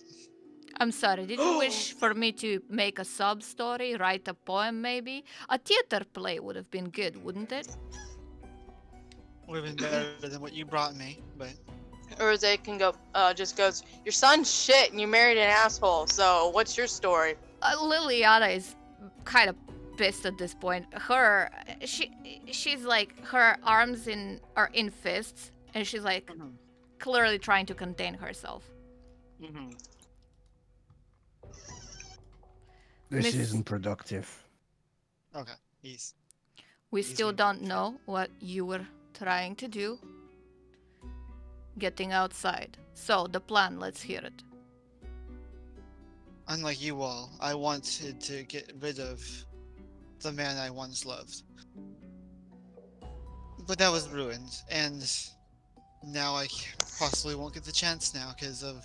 I'm sorry, did you wish for me to make a sub story, write a poem maybe? A theater play would have been good, wouldn't it? would have been better than what you brought me. But Rose can go, just goes, your son's shit and you married an asshole, so what's your story? Liliana is kind of pissed at this point. She's like, her arms are in fists, and she's like clearly trying to contain herself. This Miss- isn't productive. okay, he's We He's still gonna- don't know what you were trying to do. Getting outside. So, the plan, let's hear it. unlike you all. I wanted to get rid of the man I once loved, but that was ruined, and now I possibly won't get the chance now because of.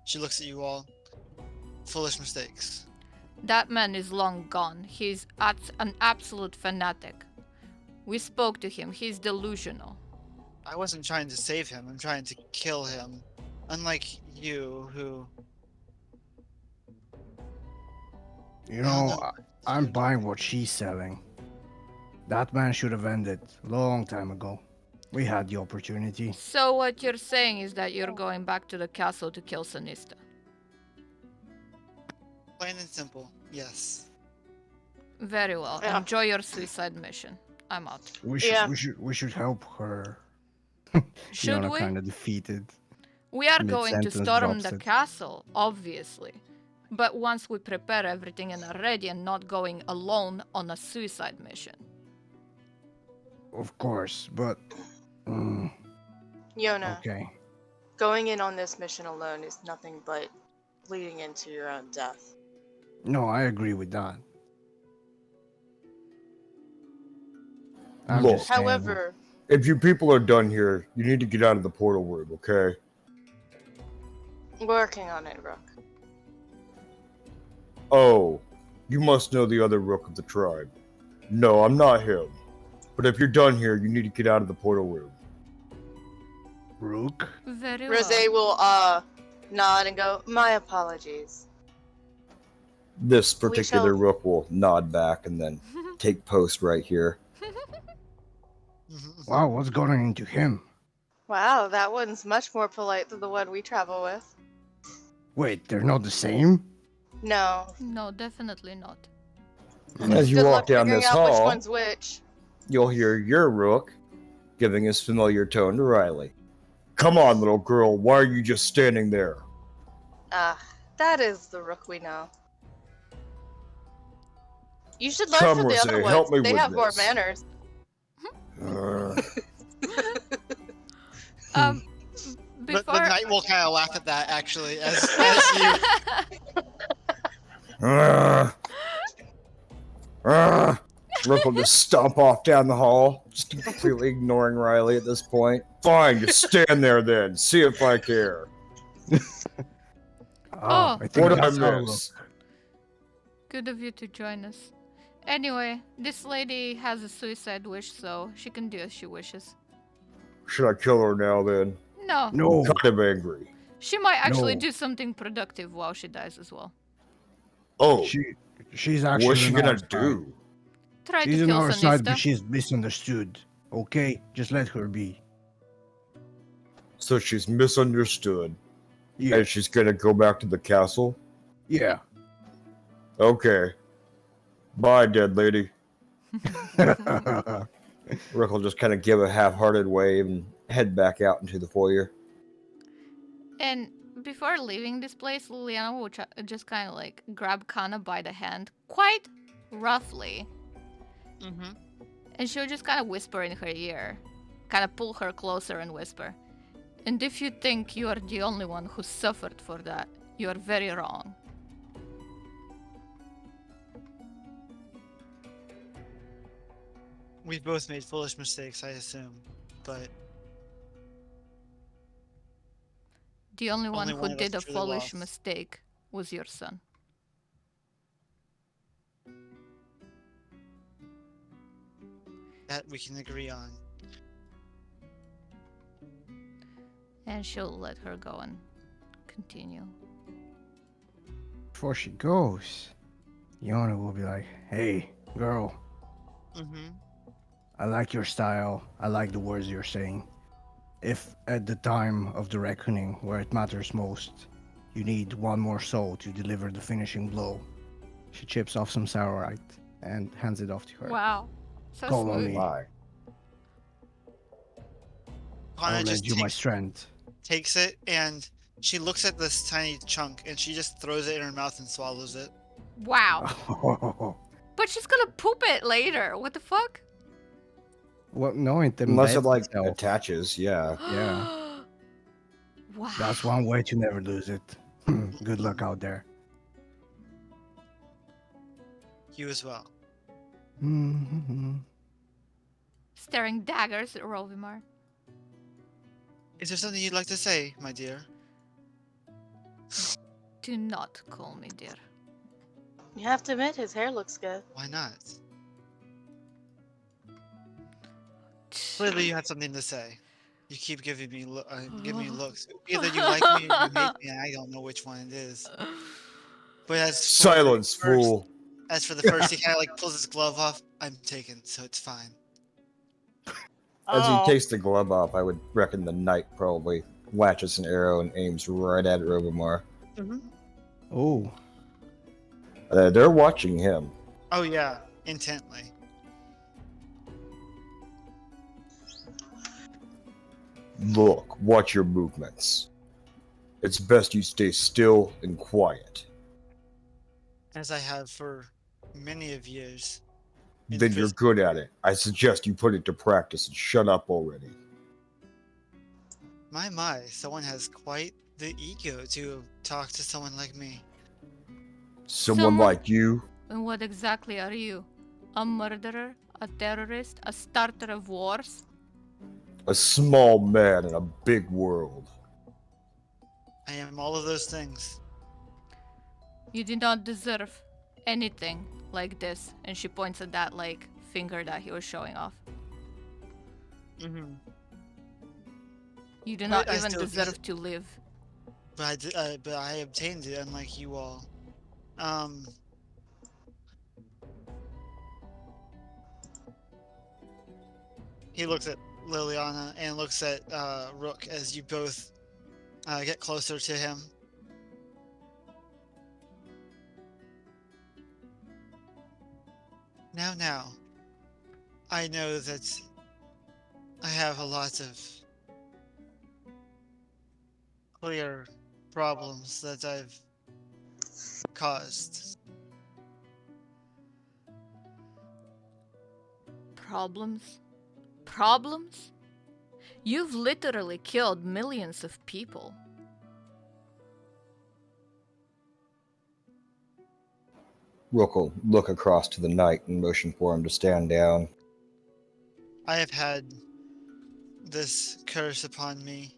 She looks at you all. Foolish mistakes. That man is long gone. He's an absolute fanatic. We spoke to him. He's delusional. I wasn't trying to save him. I'm trying to kill him. Unlike you, who. You I don't know, know. I'm buying what she's selling. That man should have ended long time ago. We had the opportunity. So, what you're saying is that you're going back to the castle to kill Sinista. Plain and simple, yes. Very well. Yeah. Enjoy your suicide mission. I'm out. We should Yeah. we should help her. Should Yana we? kind of defeated. We are going to Mid-sentence storm drops the it. castle, obviously. But once we prepare everything and are ready and not going alone on a suicide mission. Of course, but Yona, okay. going in on this mission alone is nothing but bleeding into your own death. No, I agree with that. I'm Look. just saying, However, If you people are done here, you need to get out of the portal room, okay? working on it, Rook. Oh, you must know the other Rook of the tribe. No, I'm not him. But if you're done here, you need to get out of the portal room. Rook. Very Rose well. will nod and go, my apologies. This particular shall- Rook will nod back and then take post right here. Wow, what's going into him? Wow, that one's much more polite than the one we travel with. Wait, they're not the same? No. No, definitely not. As you Good walk luck down figuring this out which hall, one's which. you'll hear your Rook giving his familiar tone to Riley. Come on, little girl, why are you just standing there? Ah, that is the Rook we know. You should learn Come, from the Rose, other help ones. me They with have more this. manners. Um, The before. knight will kind of laugh at that, actually, as you. Rook will just stomp off down the hall, just completely ignoring Riley at this point. Fine, just stand there then. See if I care. Oh. I think What did I that's our Rook. miss? Good of you to join us. Anyway, this lady has a suicide wish, so she can do as she wishes. Should I kill her now then? No. No, Kind of angry. She might actually No. do something productive while she dies as well. Oh, she's actually what's she on gonna our side. do? Try She's to on kill our side, but Sonista. she's misunderstood. Okay, just let her be. So she's misunderstood, Yeah, and she's gonna go back to the castle? yeah. Okay. Bye, dead lady. Rick will just kind of give a half-hearted wave and head back out into the foyer. And before leaving this place, Liliana will just kind of like grab Kana by the hand, quite roughly, Mm-hmm. and she'll just kind of whisper in her ear, kind of pull her closer and whisper. And if you think you are the only one who suffered for that, you are very wrong. We've both made foolish mistakes, I assume, but The only one Only who one of us did a truly foolish lost. mistake was your son. that we can agree on. And she'll let her go and continue. Before she goes, Yona will be like, "Hey, girl, Mm-hmm. I like your style. I like the words you're saying. If at the time of the reckoning, where it matters most, you need one more soul to deliver the finishing blow," she chips off some sourite and hands it off to her. Wow. So Call on smooth. me. My. I'll Kana lend just you my strength. takes it and she looks at this tiny chunk and she just throws it in her mouth and swallows it. Wow. But she's gonna poop it later. What the fuck? Well, no, it Unless it embeds like itself. attaches, yeah. Yeah. Wow. That's one way to never lose it. Good luck out there. You as well. Mm-hmm. Staring daggers at Rovimar. Is there something you'd like to say, my dear? Do not call me dear. You have to admit, his hair looks good. Why not? Clearly, you have something to say. You keep giving me looks. Either you like me or you hate me, and I don't know which one it is. But Silence, fool. As for the first, he kind of like pulls his glove off. I'm taken, so it's fine. As he Oh. takes the glove off, I would reckon the knight probably latches an arrow and aims right at Robomar. Mm-hmm. Oh, They're watching him. Oh yeah, intently. Look, watch your movements. It's best you stay still and quiet. As I have for many of years. Then you're good at it. I suggest you put it to practice and shut up already. My, someone has quite the ego to talk to someone like me. Someone Someone- like you? And what exactly are you? A murderer? A terrorist? A starter of wars? A small man in a big world. I am all of those things. You do not deserve anything like this. And she points at that, like, finger that he was showing off. Mm-hmm. You do But not I even still deserve to live. But I obtained it, unlike you all. He looks at Liliana and looks at Rook as you both get closer to him. Now, I know that I have a lot of clear problems that I've caused. Problems? Problems? You've literally killed millions of people. Rook will look across to the knight and motion for him to stand down. I have had this curse upon me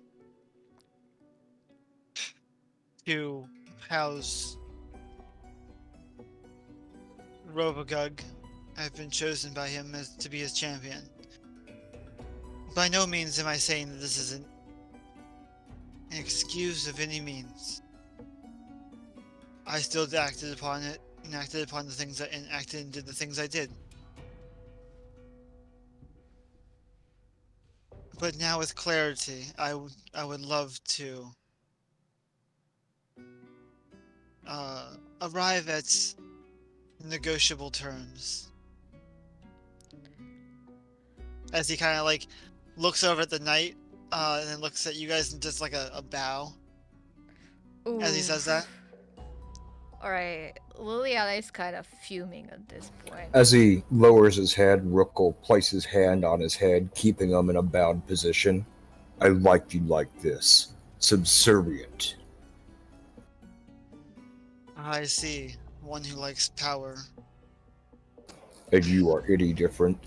to house Robogug. I've been chosen by him to be his champion. By no means am I saying that this isn't excuse of any means. I still acted upon it, and acted upon the things and acted and did the things I did. But now with clarity, I would love to arrive at negotiable terms. As he kind of like looks over at the knight, and then looks at you guys and does like a bow as he says that. Alright, Liliana is kind of fuming at this point. As he lowers his head, Rook will place his hand on his head, keeping him in a bowed position. I like you like this. Subservient. I see. One who likes power. And you are any different.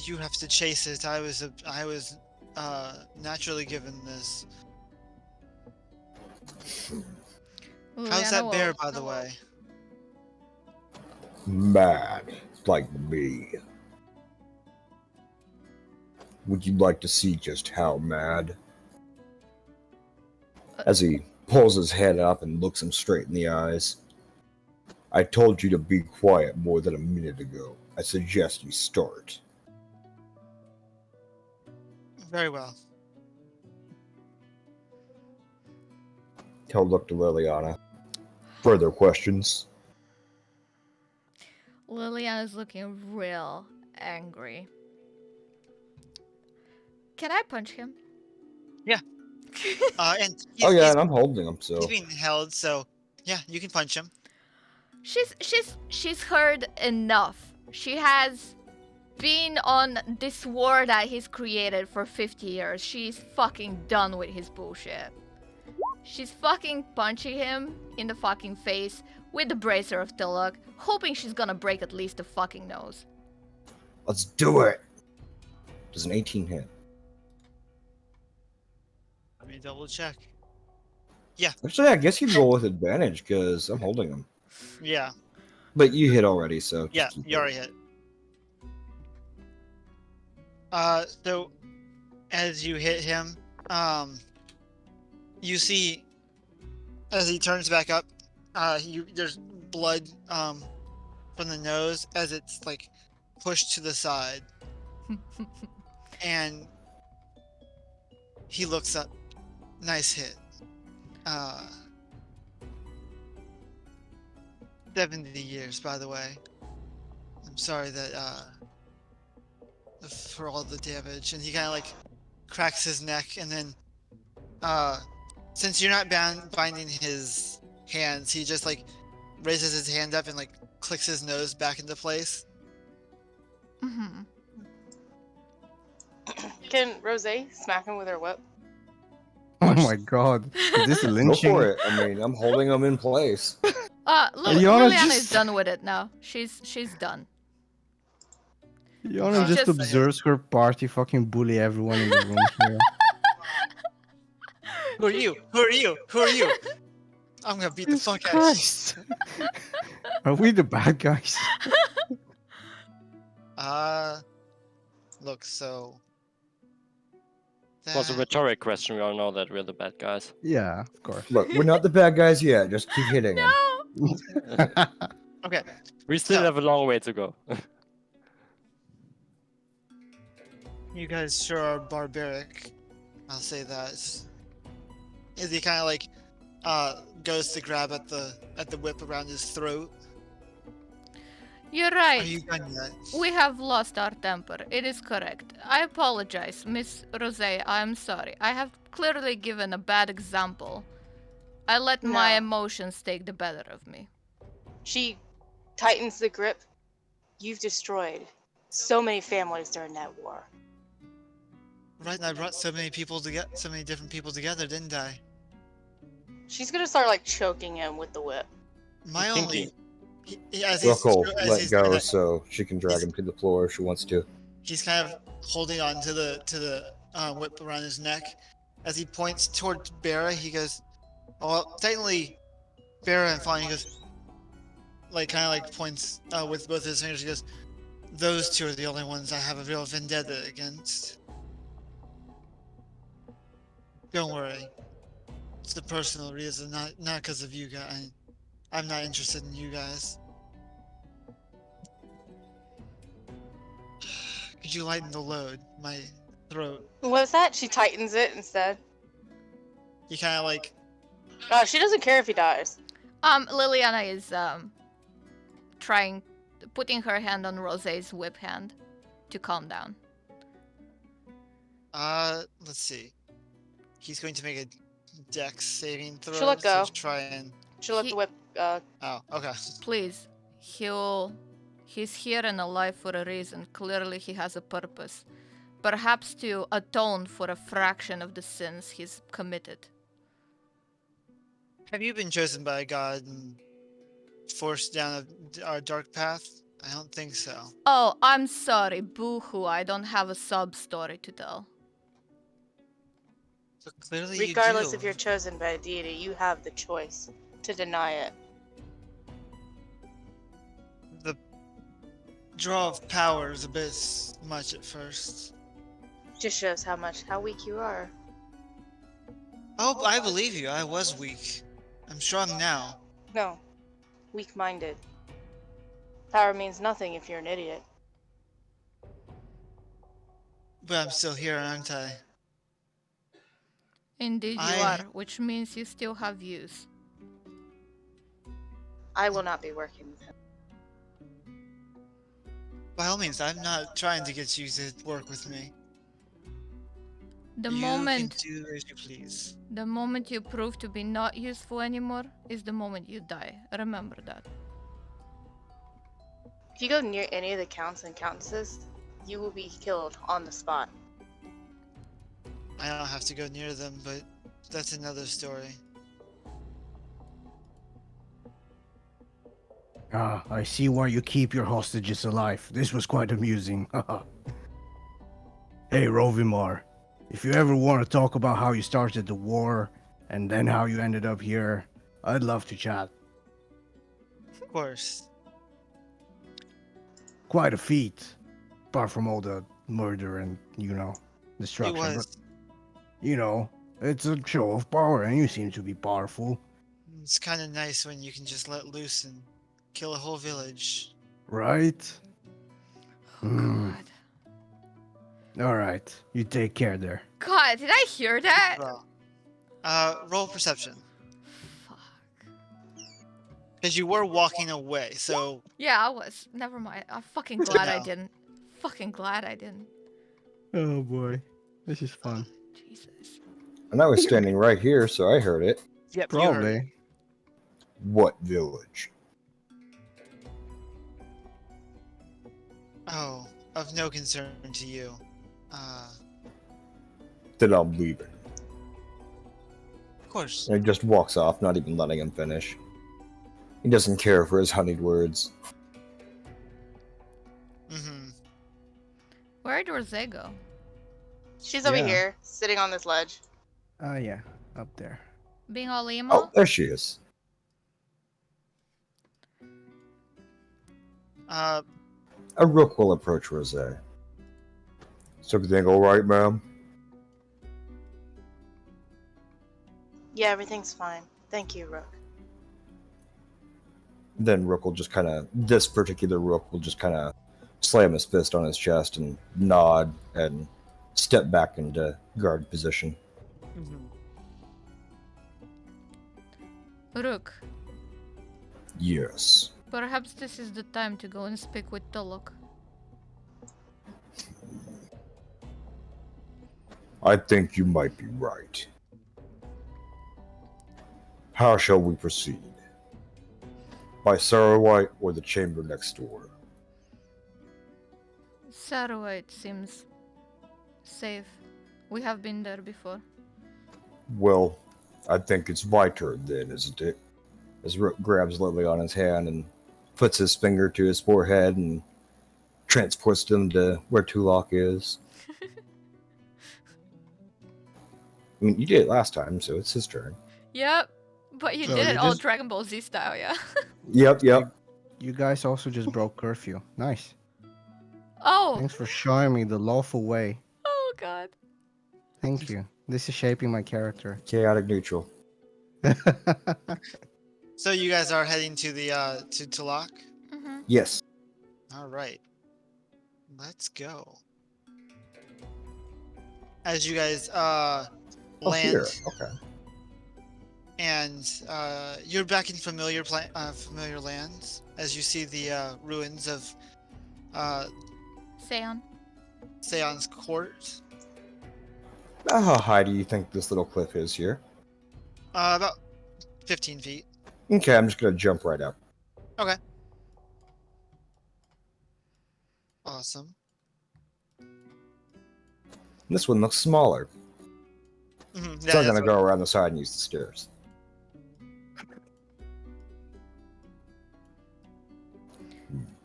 You have to chase it. I was naturally given this. How's that bear, by the way? Mad. Like me. Would you like to see just how mad? As he pulls his head up and looks him straight in the eyes. I told you to be quiet more than a minute ago. I suggest you start. Very well. He'll look to Liliana. Further questions? Liliana's looking real angry. Can I punch him? And And I'm holding him, so... he's being held, so yeah, you can punch him. She's heard enough. She has been on this war that he's created for 50 years. She's fucking done with his bullshit. She's fucking punching him in the fucking face with the bracer of Tilok, hoping she's gonna break at least the fucking nose. Let's do it! Does an 18 hit? Let me double check. Actually, I guess you'd roll with advantage, because I'm holding him. Yeah, But you hit already, so... yeah, just keep you already hit. So as you hit him, you see as he turns back up, there's blood from the nose as it's like pushed to the side, and he looks up. Nice hit. 70 years, by the way. I'm sorry that for all the damage. And he kind of like cracks his neck, and then since you're not binding his hands, he just like raises his hand up and like clicks his nose back into place. Mm-hmm. Can Rose smack him with her whip? Oh my god. Is this a Go lynching? for it. I mean, I'm holding him in place. Liliana Liliana is just- done with it now. She's done. Yana just Just- observes her party fucking bully everyone in the room here. Who are you? Who are you? Who are you? I'm gonna beat the Jesus fuck out of you. Christ. Are we the bad guys? Look, so It was a that- rhetoric question. We all know that we're the bad guys. Yeah, of course. Look, we're not the bad guys yet. Just keep hitting him. okay. We still So- have a long way to go. You guys sure are barbaric. I'll say that. As he kind of like goes to grab at the whip around his throat. You're Are right. you done yet? We have lost our temper. It is correct. I apologize, Miss Rose. I'm sorry. I have clearly given a bad example. I let my No. emotions take the better of me. She tightens the grip. You've destroyed so many families during that war. Right, and I brought so many people together, so many different people together, didn't I? She's gonna start like choking him with the whip. My Kinky. only. As he's, Ruckle, as let he's go kinda- so she can drag him to the floor if she wants to. he's kind of holding on to the whip around his neck. As he points towards Bera, he goes, "Well, technically, Bera and Fawn." He goes, like kind of like points with both his fingers. He goes, "Those two are the only ones I have a real vendetta against." Don't worry. It's a personal reason, not because of you guys. I'm not interested in you guys. Could you lighten the load? My throat. What's that? She tightens it instead. You kind of like. She doesn't care if he dies. Liliana is putting her hand on Rosé's whip hand to calm down. Let's see. He's going to make a dex saving throw. She'll let go. To try and. She'll let the whip. Oh, okay. Please, he's here and alive for a reason. Clearly he has a purpose. Perhaps to atone for a fraction of the sins he's committed. Have you been chosen by a god and forced down our dark path? I don't think so. Oh, I'm sorry. Boo-hoo, I don't have a sub-story to tell. But clearly Regardless you do. if you're chosen by a deity, you have the choice to deny it. The draw of power is a bit much at first. Just shows how weak you are. Oh, I believe you. I was weak. I'm strong now. No. Weak-minded. Power means nothing if you're an idiot. But I'm still here, aren't I? Indeed you are, which means you still have views. I will not be working with him. By all means, I'm not trying to get you to work with me. The You moment can do as you please. the moment you prove to be not useful anymore is the moment you die. Remember that. If you go near any of the counts and countesses, you will be killed on the spot. I don't have to go near them, but that's another story. Ah, I see why you keep your hostages alive. This was quite amusing. Hey, Rovimar. If you ever want to talk about how you started the war and then how you ended up here, I'd love to chat. Of course. Quite a feat, apart from all the murder and, It destruction. was. But, it's a show of power and you seem to be powerful, It's kind of nice when you can just let loose and kill a whole village. right? Oh, Hmm. God. Alright, you take care there. God, did I hear that? Well, roll perception. Fuck. Because you were walking away, so Yeah, I was. Never mind. I'm fucking So glad I now. didn't. Fucking glad I didn't. Oh boy, this is fun. Jesus. And I was standing right here, so I heard it. yep, you heard it. Probably. What village? Oh, of no concern to you. Then I'm leaving. Of course. And he just walks off, not even letting him finish. He doesn't care for his honeyed words. Mm-hmm. Where did Rosé go? She's over Yeah. here, sitting on this ledge. Yeah, up there. Being all emo? Oh, there she is. Uh, A rook will approach Rose. Is everything alright, ma'am? Yeah, everything's fine. Thank you, Rook. Then Rook will just kind of, this particular Rook will just kind of slam his fist on his chest and nod and step back into guard position. Rook, Yes. perhaps this is the time to go and speak with Tolok. I think you might be right. How shall we proceed? By Sardowiin or the chamber next door? Sardowiin seems safe. We have been there before. Well, I think it's my turn then, isn't it? As Rook grabs Lily on his hand and puts his finger to his forehead and transports him to where Tulok is. I mean, you did it last time, so it's his turn. Yep, but you So did you it all just- Dragon Ball Z style, yeah? Yep. You guys also just broke curfew. Nice. Oh! Thanks for showing me the lawful way. Oh god. Thank you. This is shaping my character. Chaotic neutral. So you guys are heading to the to lock. Mm-hmm. Yes. All right, let's go. As you guys Oh, land here. Okay. and you're back in familiar familiar lands as you see the ruins of Seon. Seon's court. How high do you think this little cliff is here? About 15 feet. Okay, I'm just gonna jump right up. Okay. Awesome. This one looks smaller. Mhm, So I'm that's gonna what- go around the side and use the stairs.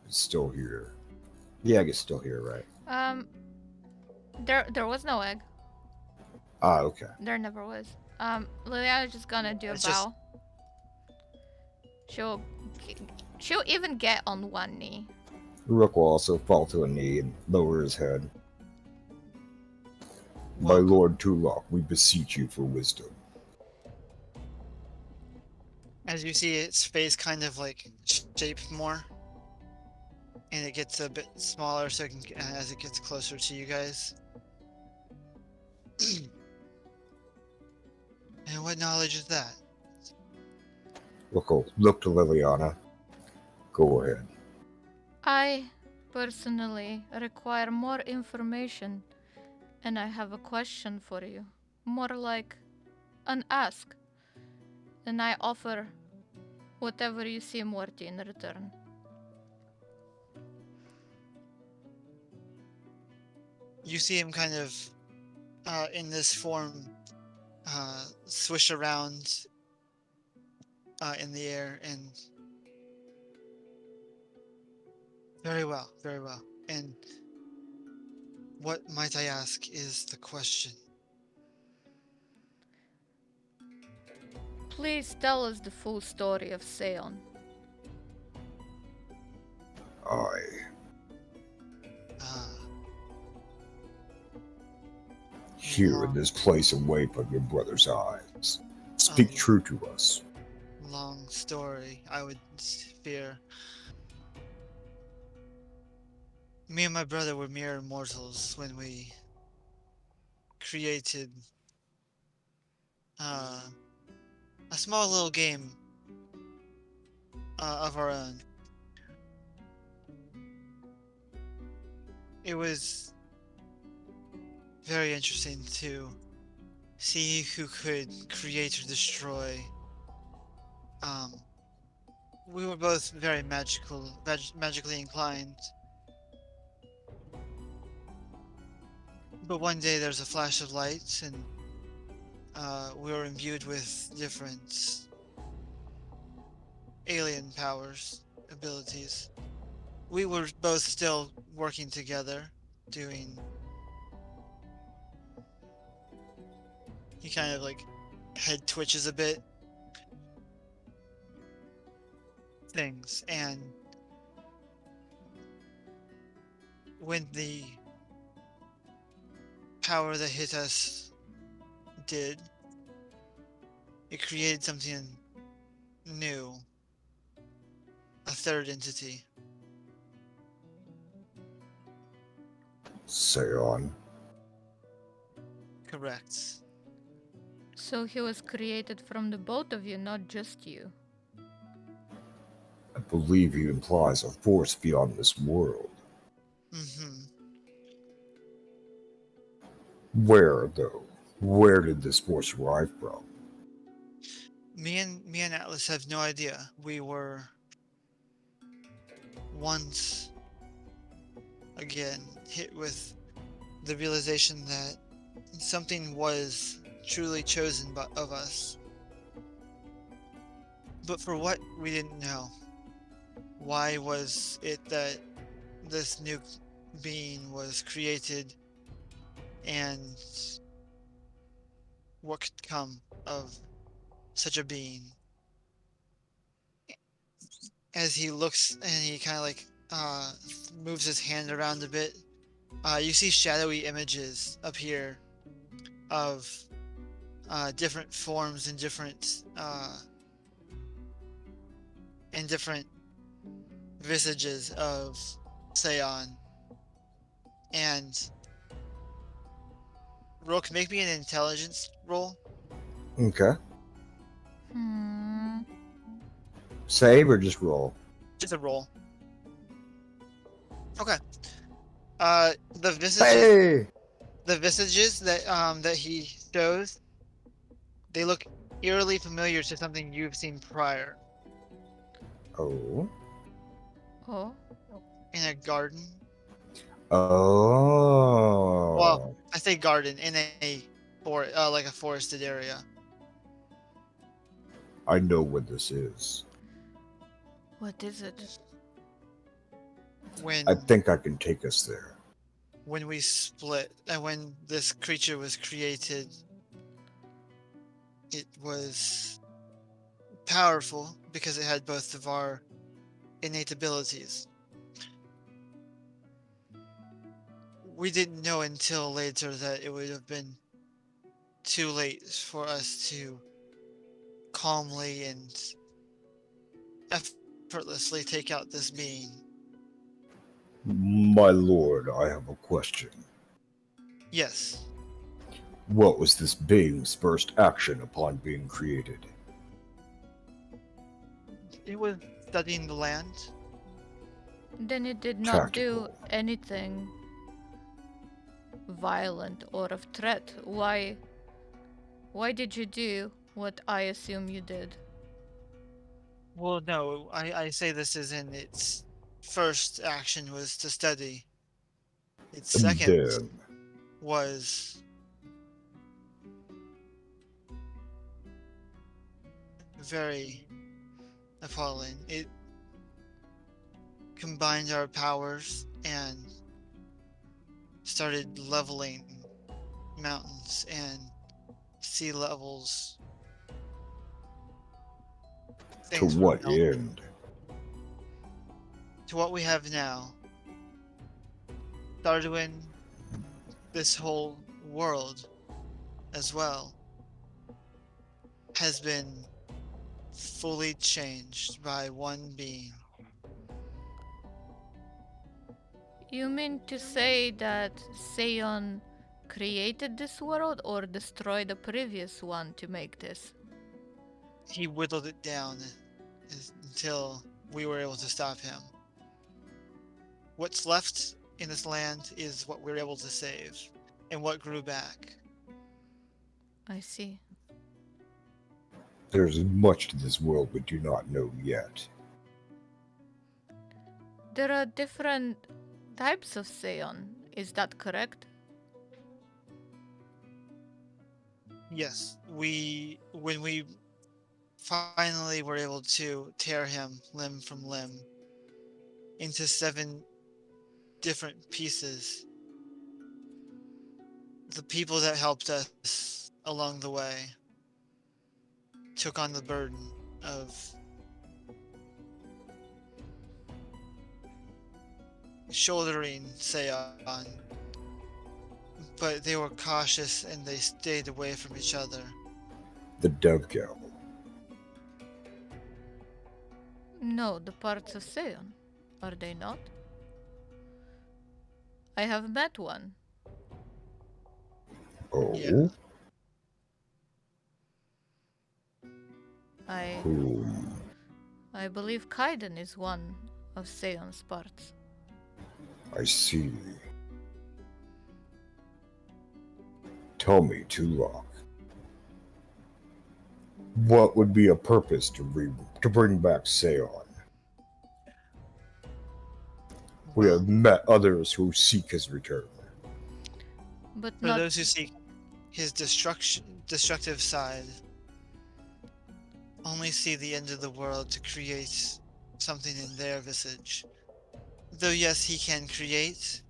It's still here. The egg is still here, right? There was no egg. Ah, okay. There never was. Liliana's just gonna do a It's just- bow. She'll she'll even get on one knee. Rook will also fall to a knee and lower his head. My Well, lord Tulok, we beseech you for wisdom. as you see its face kind of like shape more, and it gets a bit smaller so it can, as it gets closer to you guys. And what knowledge is that? Rook will look to Liliana. Go ahead. I personally require more information, and I have a question for you. More like an ask. And I offer whatever you seem worthy in return. You see him kind of in this form swish around in the air and very well, very well. And what might I ask is the question. Please tell us the full story of Seon. I Ah, here in this place away from your brother's eyes. Speak Oh. true to us. long story, I would fear. Me and my brother were mere mortals when we created a small little game of our own. It was very interesting to see who could create or destroy. We were both very magically inclined. But one day there's a flash of light, and we were imbued with different alien powers, abilities. We were both still working together, doing. He kind of like head twitches a bit. Things, and when the power that hit us did, it created something new, a third entity. Say on. Correct. So he was created from the both of you, not just you. I believe he implies a force beyond this world. Mm-hmm. Where, though? Where did this force arrive from? Me and Atlas have no idea. We were once again hit with the realization that something was truly chosen of us. But for what, we didn't know. Why was it that this new being was created, and what could come of such a being? As he looks and he kind of like moves his hand around a bit, you see shadowy images appear of different forms and different visages of Seon. And Rook, make me an intelligence roll. Okay. Hmm. Save or just roll? Just a roll. Okay. The visages, Hey! that he shows, they look eerily familiar to something you've seen prior Oh. Oh. in a garden. Oh. Well, I say garden in like a forested area. I know what this is. What is it? When I think I can take us there. when we split and when this creature was created, it was powerful because it had both of our innate abilities. We didn't know until later that it would have been too late for us to calmly and effortlessly take out this being. My lord, I have a question. Yes, What was this being's first action upon being created? it was studying the land. Then it did not do Tactical. anything violent or of threat. Why did you do what I assume you did? Well, no, I say this is in its first action was to study. Its And second then, was very appalling. It combined our powers and started leveling mountains and sea levels. to Things were what melting end? to what we have now. Sardowiin, this whole world as well, has been fully changed by one being. You mean to say that Seon created this world or destroyed the previous one to make this? He whittled it down until we were able to stop him. What's left in this land is what we're able to save and what grew back. I see. There's much to this world we do not know yet. There are different types of Seon, is that correct? Yes, when we finally were able to tear him limb from limb into 7 different pieces, the people that helped us along the way took on the burden of shouldering Seon, but they were cautious and they stayed away from each other. The Devgal. No, the parts of Seon. Are they not? I have met one. Oh? Yeah. Whom? I believe Kaiden is one of Seon's parts. I see. Tell me, Tulok. What would be a purpose to bring back Seon? We Well, have met others who seek his return. But for not those who seek his destructive side, only see the end of the world to create something in their visage. Though yes, he can create,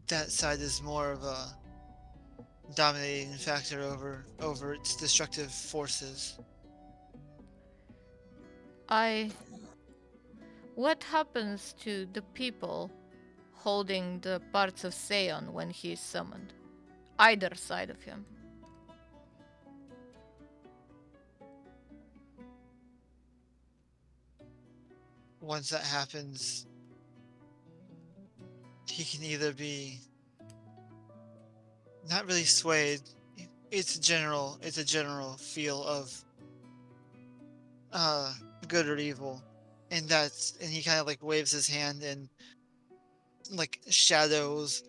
that side is more of a dominating factor over its destructive forces. What happens to the people holding the parts of Seon when he is summoned? Either side of him. once that happens, he can either be not really swayed. It's a general feel of uh good or evil. And he kind of like waves his hand and like shadows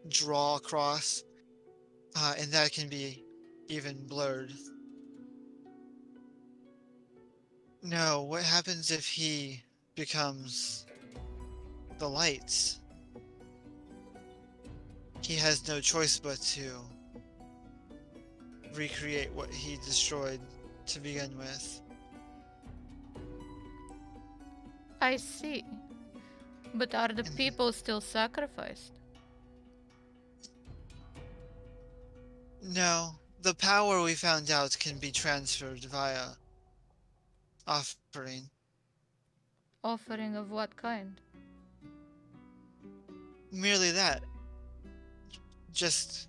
draw across, and that can be even blurred. No, what happens if he becomes the lights? He has no choice but to recreate what he destroyed to begin with. I see. But are the And people still sacrificed? no, the power we found out can be transferred via offering. Offering of what kind? Merely that. Just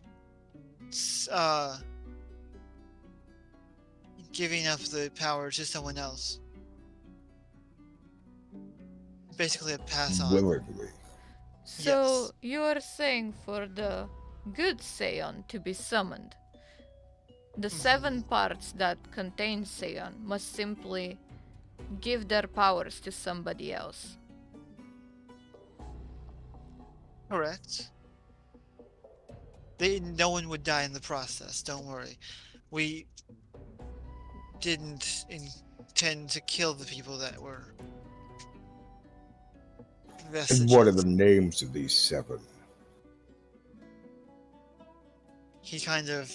uh giving up the power to someone else. Basically a pass on. Willingly. So Yes. you are saying for the good Seon to be summoned, the 7 parts that contain Seon must simply give their powers to somebody else. Correct. No one would die in the process, don't worry. We didn't intend to kill the people that were And what are the vestiges. names of these 7? He kind of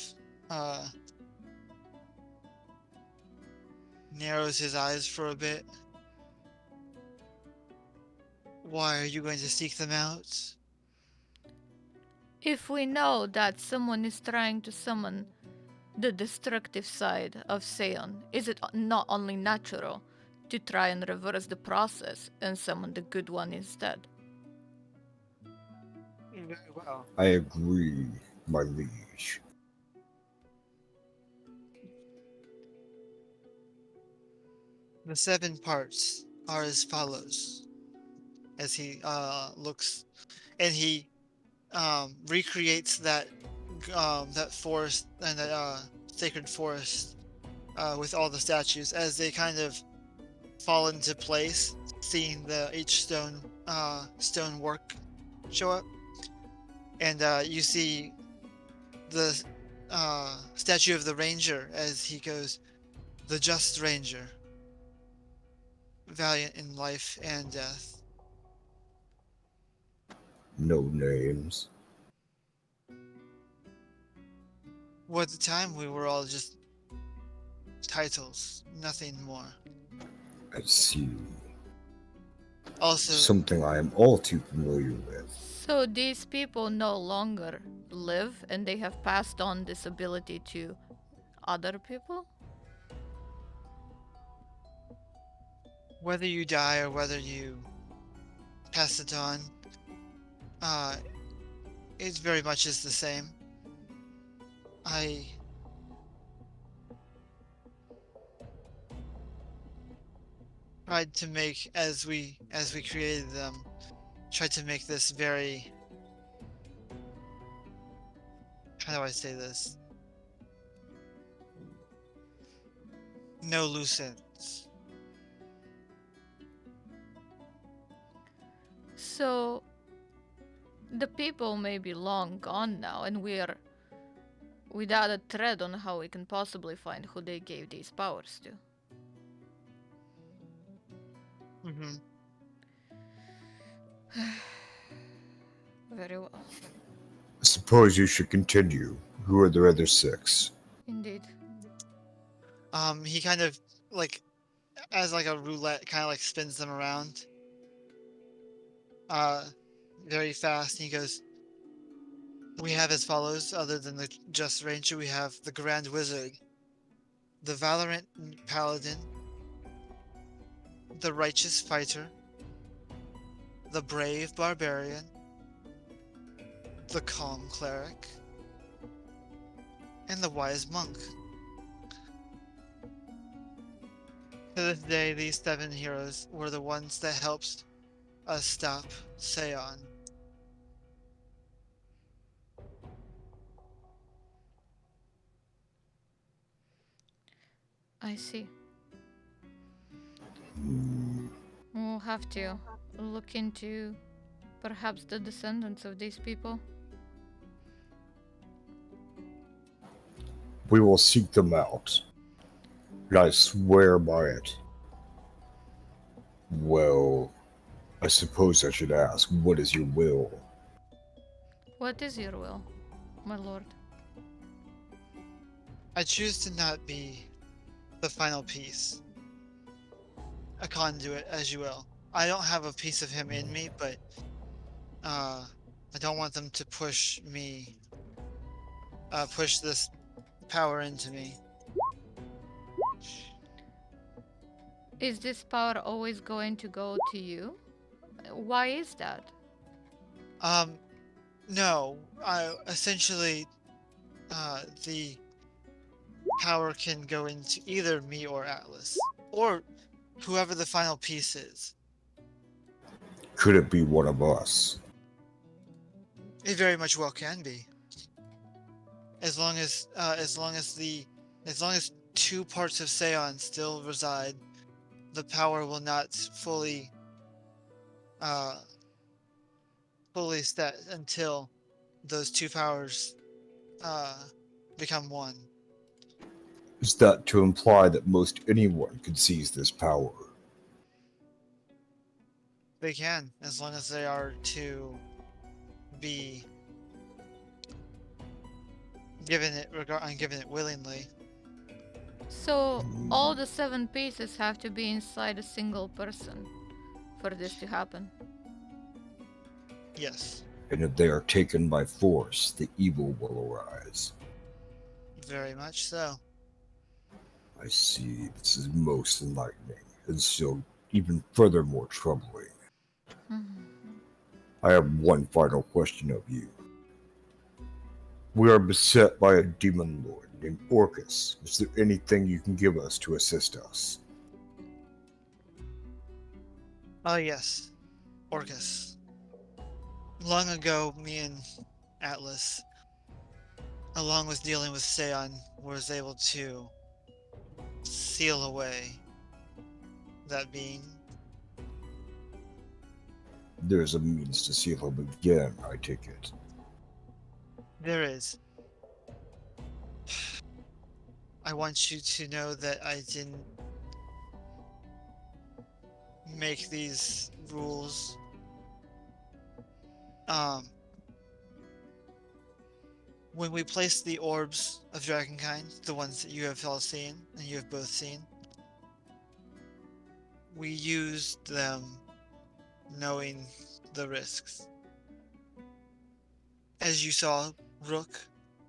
narrows his eyes for a bit. Why are you going to seek them out? If we know that someone is trying to summon the destructive side of Seon, is it not only natural to try and reverse the process and summon the good one instead? Very well. I agree, my liege. The 7 parts are as follows. As he looks, and he recreates that forest and that sacred forest with all the statues as they kind of fall into place, seeing each stone work show up, and you see the statue of the ranger as he goes, the just ranger, valiant in life and death. No names. Well, at the time we were all just titles, nothing more. I see. Also, Something I am all too familiar with. So these people no longer live and they have passed on this ability to other people? whether you die or whether you pass it on, uh, it very much is the same. I tried to make, as we created them, tried to make this very, how do I say this? No loose ends. So the people may be long gone now, and we are without a thread on how we can possibly find who they gave these powers to. Mm-hmm. Very well. I suppose you should continue. Who are the other 6? Indeed. He kind of like, as like a roulette, kind of like spins them around. Very fast. And he goes, we have as follows, other than the Just Ranger, we have the Grand Wizard, the Valorant Paladin, the Righteous Fighter, the Brave Barbarian, the Calm Cleric, and the Wise Monk. To this day, these 7 heroes were the ones that helped us stop Seon. I see. Hmm. We'll have to look into perhaps the descendants of these people. We will seek them out. And I swear by it. Well, I suppose I should ask, what is your will? What is your will, my lord? I choose to not be the final piece. A conduit, as you will. I don't have a piece of him in me, but I don't want them to push me, push this power into me. Is this power always going to go to you? Why is that? No. Essentially, the power can go into either me or Atlas, or whoever the final piece is. Could it be one of us? It very much well can be. As long as two parts of Seon still reside, the power will not fully set until those two powers become one. Is that to imply that most anyone could seize this power? They can, as long as they are to be given it willingly. So all the 7 pieces have to be inside a single person for this to happen. Yes, And if they are taken by force, the evil will arise. very much so. I see. This is most enlightening, and still even furthermore troubling. I have one final question of you. We are beset by a demon lord named Orcus. Is there anything you can give us to assist us? Oh yes, Orcus. Long ago, me and Atlas, along with dealing with Seon, was able to seal away that being. There's a means to seal him again, I take it. There is. I want you to know that I didn't make these rules. When we placed the orbs of Dragonkind, the ones that you have all seen, and you have both seen, we used them knowing the risks. As you saw, Rook,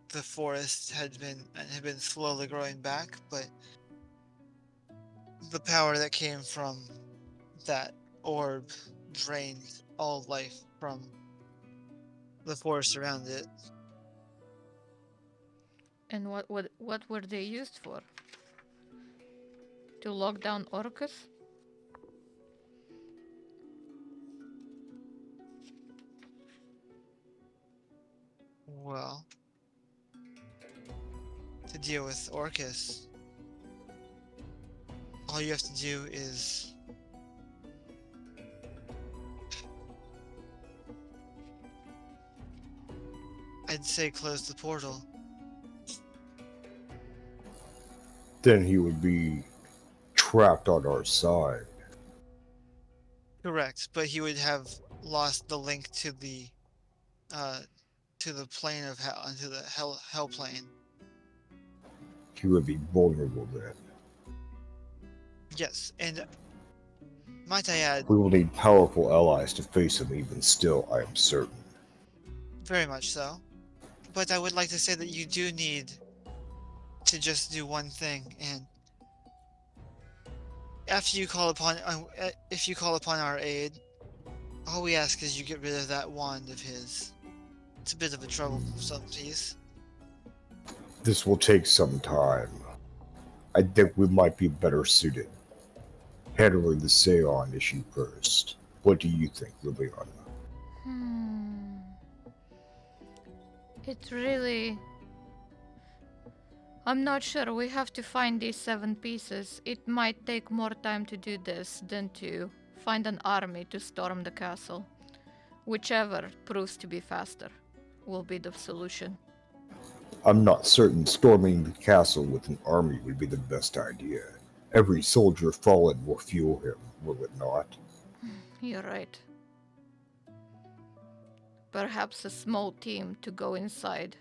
the forest had been slowly growing back, but the power that came from that orb drained all life from the forest around it. And what were they used for? To lock down Orcus? Well, to deal with Orcus, all you have to do is I'd say close the portal. Then he would be trapped on our side. Correct, but he would have lost the link to the plane of hell, into the hell plane. He would be vulnerable then. Yes, and might I add, We will need powerful allies to face him even still, I am certain. very much so. But I would like to say that you do need to just do one thing, and after you call upon, if you call upon our aid, all we ask is you get rid of that wand of his. It's a bit of a troublesome piece. This will take some time. I think we might be better suited. handling the Seon issue first. What do you think, Liliana? It really... I'm not sure. We have to find these 7 pieces. It might take more time to do this than to find an army to storm the castle. Whichever proves to be faster will be the solution. I'm not certain storming the castle with an army would be the best idea. Every soldier fallen will fuel him, will it not? You're right. Perhaps a small team to go inside.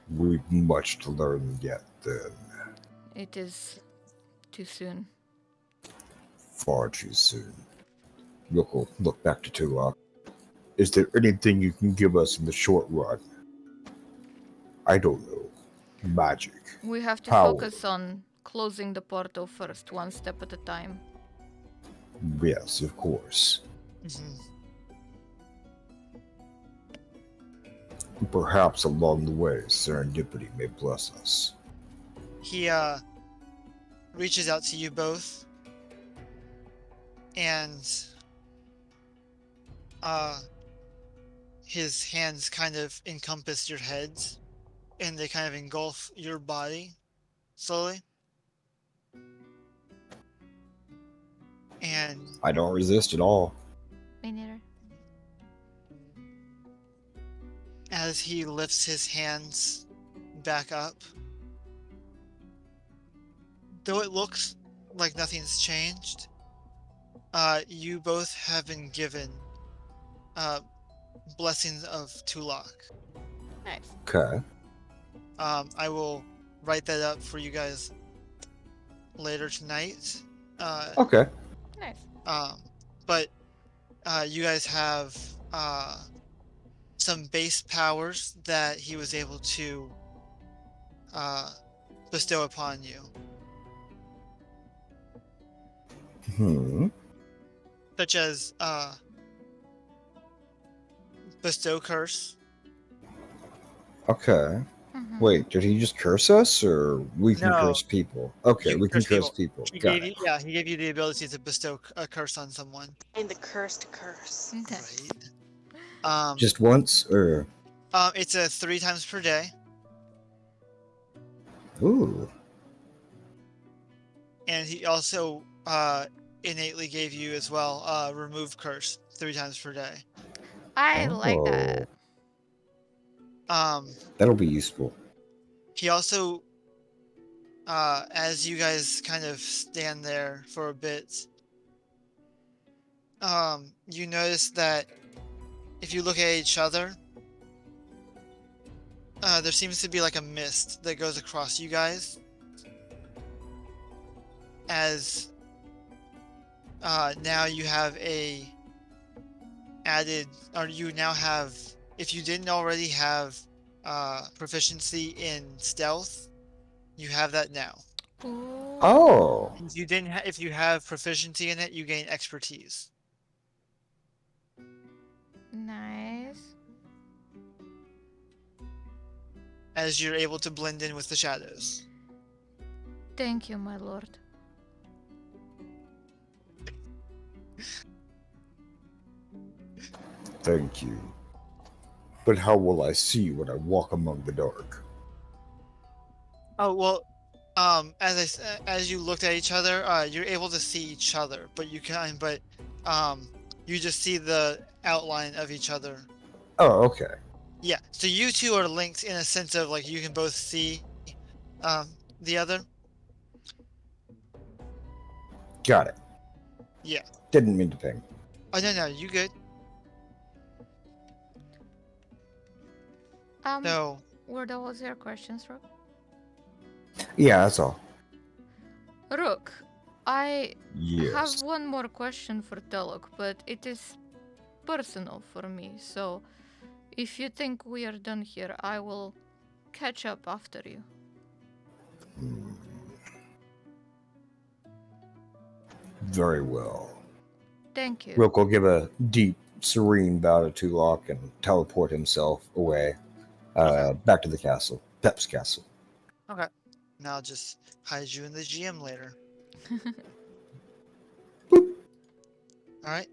We've much to learn yet, then. It is too soon. Far too soon. Look back to Tulak. Is there anything you can give us in the short run? I don't know. Magic. We have to Power. focus on closing the portal first, one step at a time. Yes, of course. Mhm. Perhaps along the way, serendipity may bless us. He reaches out to you both, and his hands kind of encompass your heads, and they kind of engulf your body slowly. And I don't resist at all. Me neither. as he lifts his hands back up, though it looks like nothing's changed, you both have been given blessings of Tulak. Nice. Okay. I will write that up for you guys later tonight. Okay. Nice. But you guys have some base powers that he was able to bestow upon you, such as bestow curse. Okay. Mhm. Wait, did he just curse us, or we can No. curse people? Okay, You we can curse people. people. He Got gave it. you, yeah, he gave you the ability to bestow a curse on someone. And the cursed curse. Okay. Right. Just once, or It's a 3 times per day, ooh, and he also innately gave you as well remove curse 3 times per day. I like that. That'll be useful. He also, as you guys kind of stand there for a bit, you notice that if you look at each other, there seems to be like a mist that goes across you guys, as now you have a added, or you now have, if you didn't already have proficiency in stealth, you have that now. Ooh. Oh, If you didn't, if you have proficiency in it, you gain expertise. Nice. As you're able to blend in with the shadows. Thank you, my lord. thank you. But how will I see when I walk among the dark? Oh well, as you looked at each other, you're able to see each other, but you just see the outline of each other. Oh, okay. Yeah, so you two are linked in a sense of like you can both see the other. Got it. Yeah. Didn't mean to ping. Oh no, you good. No. Were those your questions, Rook? Yeah, that's all. Rook, I Yes. have one more question for Telok, but it is personal for me, so if you think we are done here, I will catch up after you. Very well. Thank you. Rook will give a deep, serene bow to Tulok and teleport himself away, back to the castle, Pep's castle. Okay. Now I'll just hide you in the GM later. All right.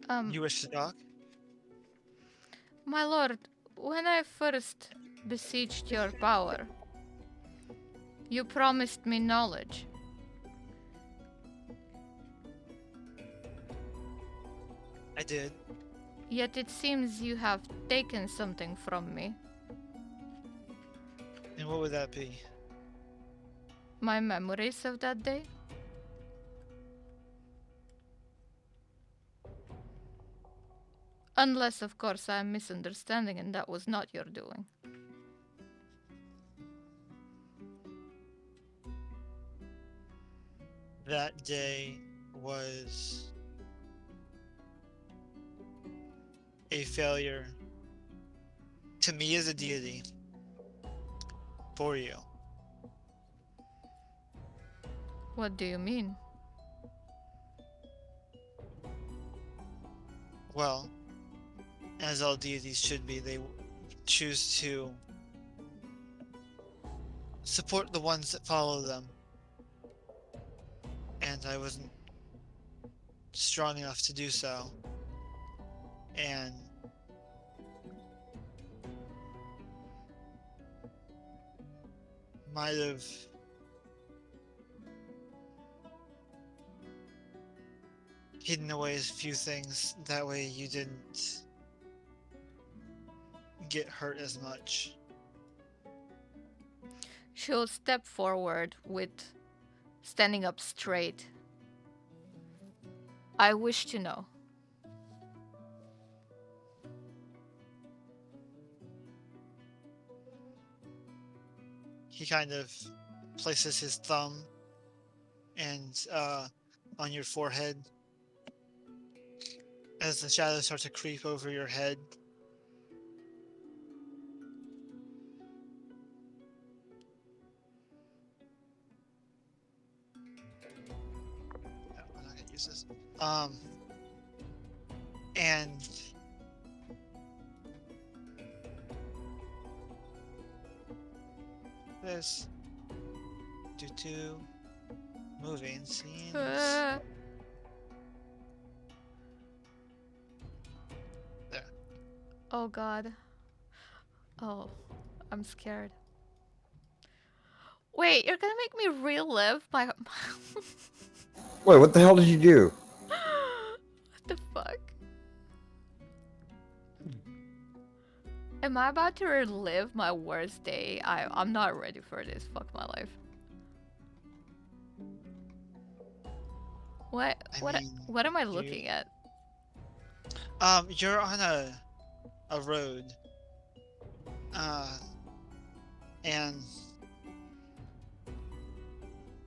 Um, You wish to talk? my lord, when I first beseeched your power, you promised me knowledge. I did. Yet it seems you have taken something from me. And what would that be? My memories of that day? Unless, of course, I am misunderstanding and that was not your doing. That day was a failure to me as a deity. For you. What do you mean? Well, as all deities should be, they choose to support the ones that follow them. And I wasn't strong enough to do so. And might have hidden away a few things. That way you didn't get hurt as much. She'll step forward with standing up straight. I wish to know. He kind of places his thumb and on your forehead as the shadows start to creep over your head. No, I'm not gonna use this. And this due to moving scenes. There. Oh god. Oh, I'm scared. Wait, you're gonna make me relive my... Wait, what the hell did you do? What the fuck? Am I about to relive my worst day? I'm not ready for this. Fuck my life. What am I looking at? You're on a road. And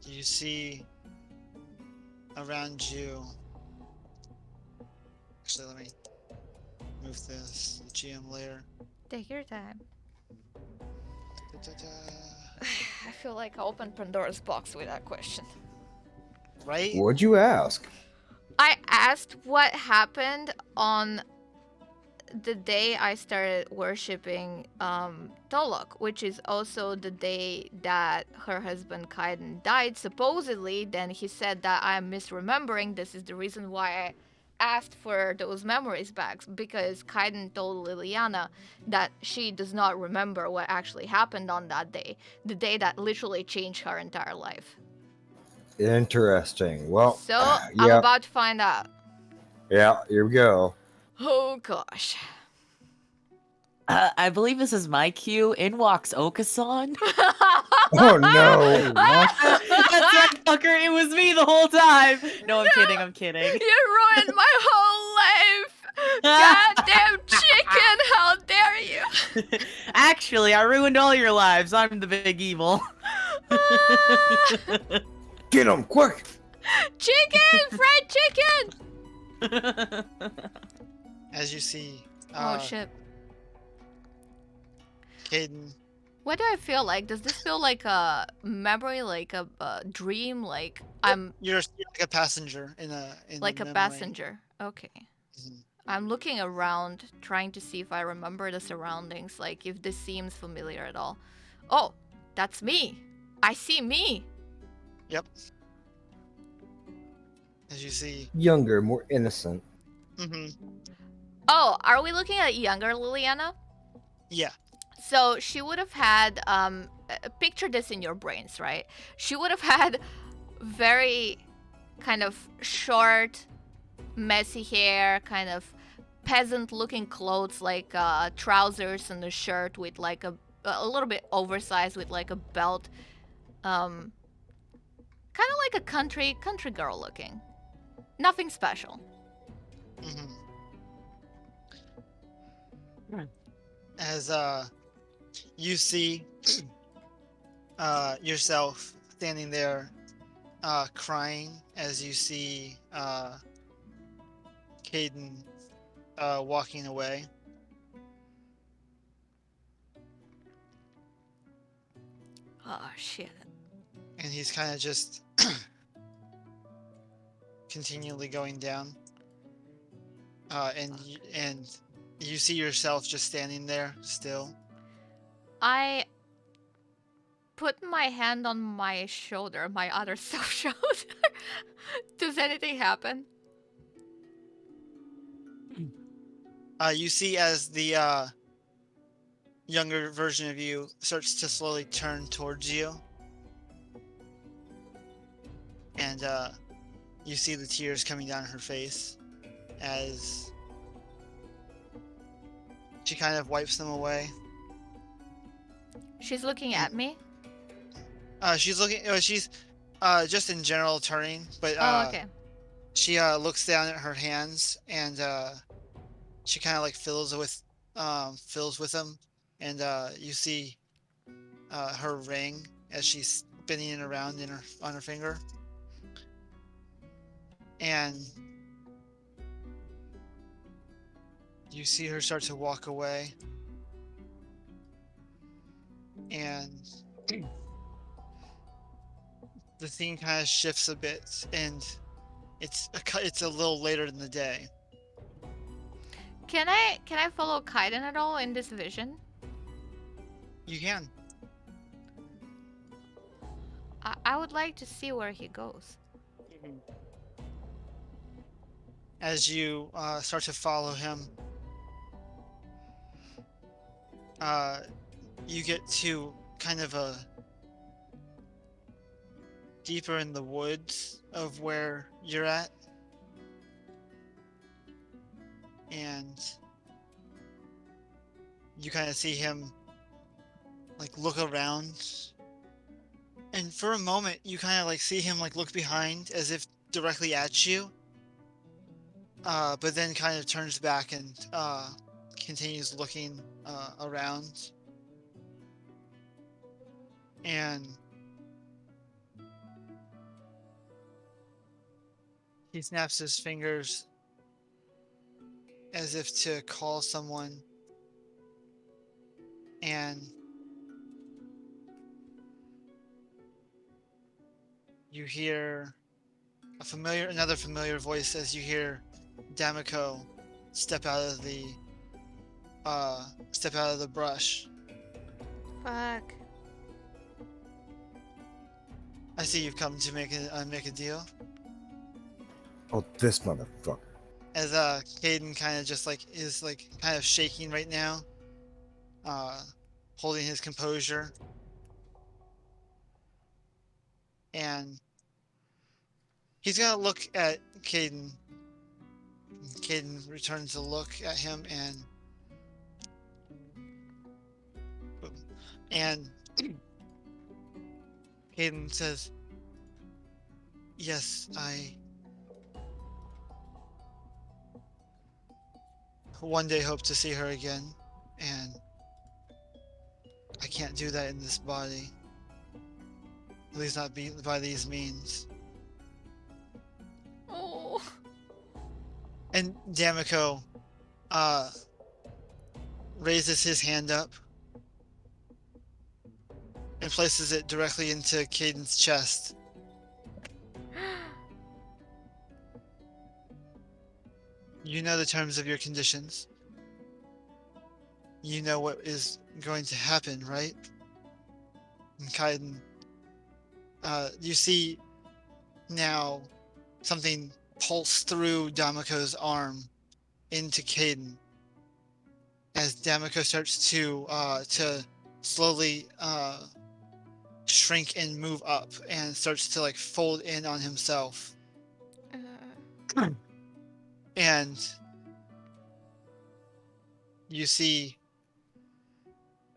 you see around you. Actually, let me move this to the GM layer. Take your time. Da-da-da. I feel like I opened Pandora's box with that question. Right? What'd you ask? I asked what happened on the day I started worshipping Tolok, which is also the day that her husband Kaiden died, supposedly. Then he said that I'm misremembering. This is the reason why I asked for those memories back, because Kaiden told Liliana that she does not remember what actually happened on that day, the day that literally changed her entire life. Interesting. Well, So I'm yeah, about to find out. here we go. Oh gosh. I believe this is my cue. In walks Okasan. Oh no! Hey, what? That's right, fucker. It was me the whole time. No, I'm kidding. I'm kidding. You ruined my whole life! Goddamn chicken! How dare you! Actually, I ruined all your lives. I'm the big evil. Get him quick! Chicken! Fried chicken! As you see, Oh shit. Caden. What do I feel like? Does this feel like a memory, like a dream? Like I'm You're like a passenger in like a memory. passenger. Okay. Mhm. I'm looking around, trying to see if I remember the surroundings, like if this seems familiar at all. Oh, that's me. I see me. Yep. as you see. Younger, more innocent. Hmm. Oh, are we looking at younger Liliana? Yeah. So she would have had picture this in your brains, right? She would have had very kind of short, messy hair, kind of peasant-looking clothes, like trousers and a shirt with like a little bit oversized with like a belt, kind of like a country girl looking. Nothing special. Hmm. As you see yourself standing there crying as you see Caden walking away. Oh shit. And he's kind of just continually going down. And you see yourself just standing there still. I put my hand on my shoulder, my other self shoulder. Does anything happen? You see as the younger version of you starts to slowly turn towards you. And you see the tears coming down her face as she kind of wipes them away. She's looking at me. She's looking. She's just in general turning, but Oh, okay. she looks down at her hands and she kind of like fills with them, and you see her ring as she's spinning it around on her finger, and you see her start to walk away, and the scene kind of shifts a bit, and it's a little later in the day. Can I follow Kaiden at all in this vision? You can. I would like to see where he goes. As you start to follow him, you get to kind of a deeper in the woods of where you're at, and you kind of see him like look around, and for a moment you kind of like see him like look behind as if directly at you, but then kind of turns back and continues looking around, and he snaps his fingers as if to call someone, and you hear another familiar voice as you hear D'Amico step out of the brush. Fuck. I see you've come to make a deal. Oh, this motherfucker. As Caden kind of just like is like kind of shaking right now, holding his composure, and he's gonna look at Caden. Caden returns to look at him, and Caden says, "Yes, I one day hope to see her again, and I can't do that in this body. At least not by these means." Oh. And D'Amico raises his hand up and places it directly into Caden's chest. You know the terms of your conditions. You know what is going to happen, right? And Kaiden, you see now something pulse through Damako's arm into Caden as Damako starts to slowly shrink and move up and starts to like fold in on himself. And you see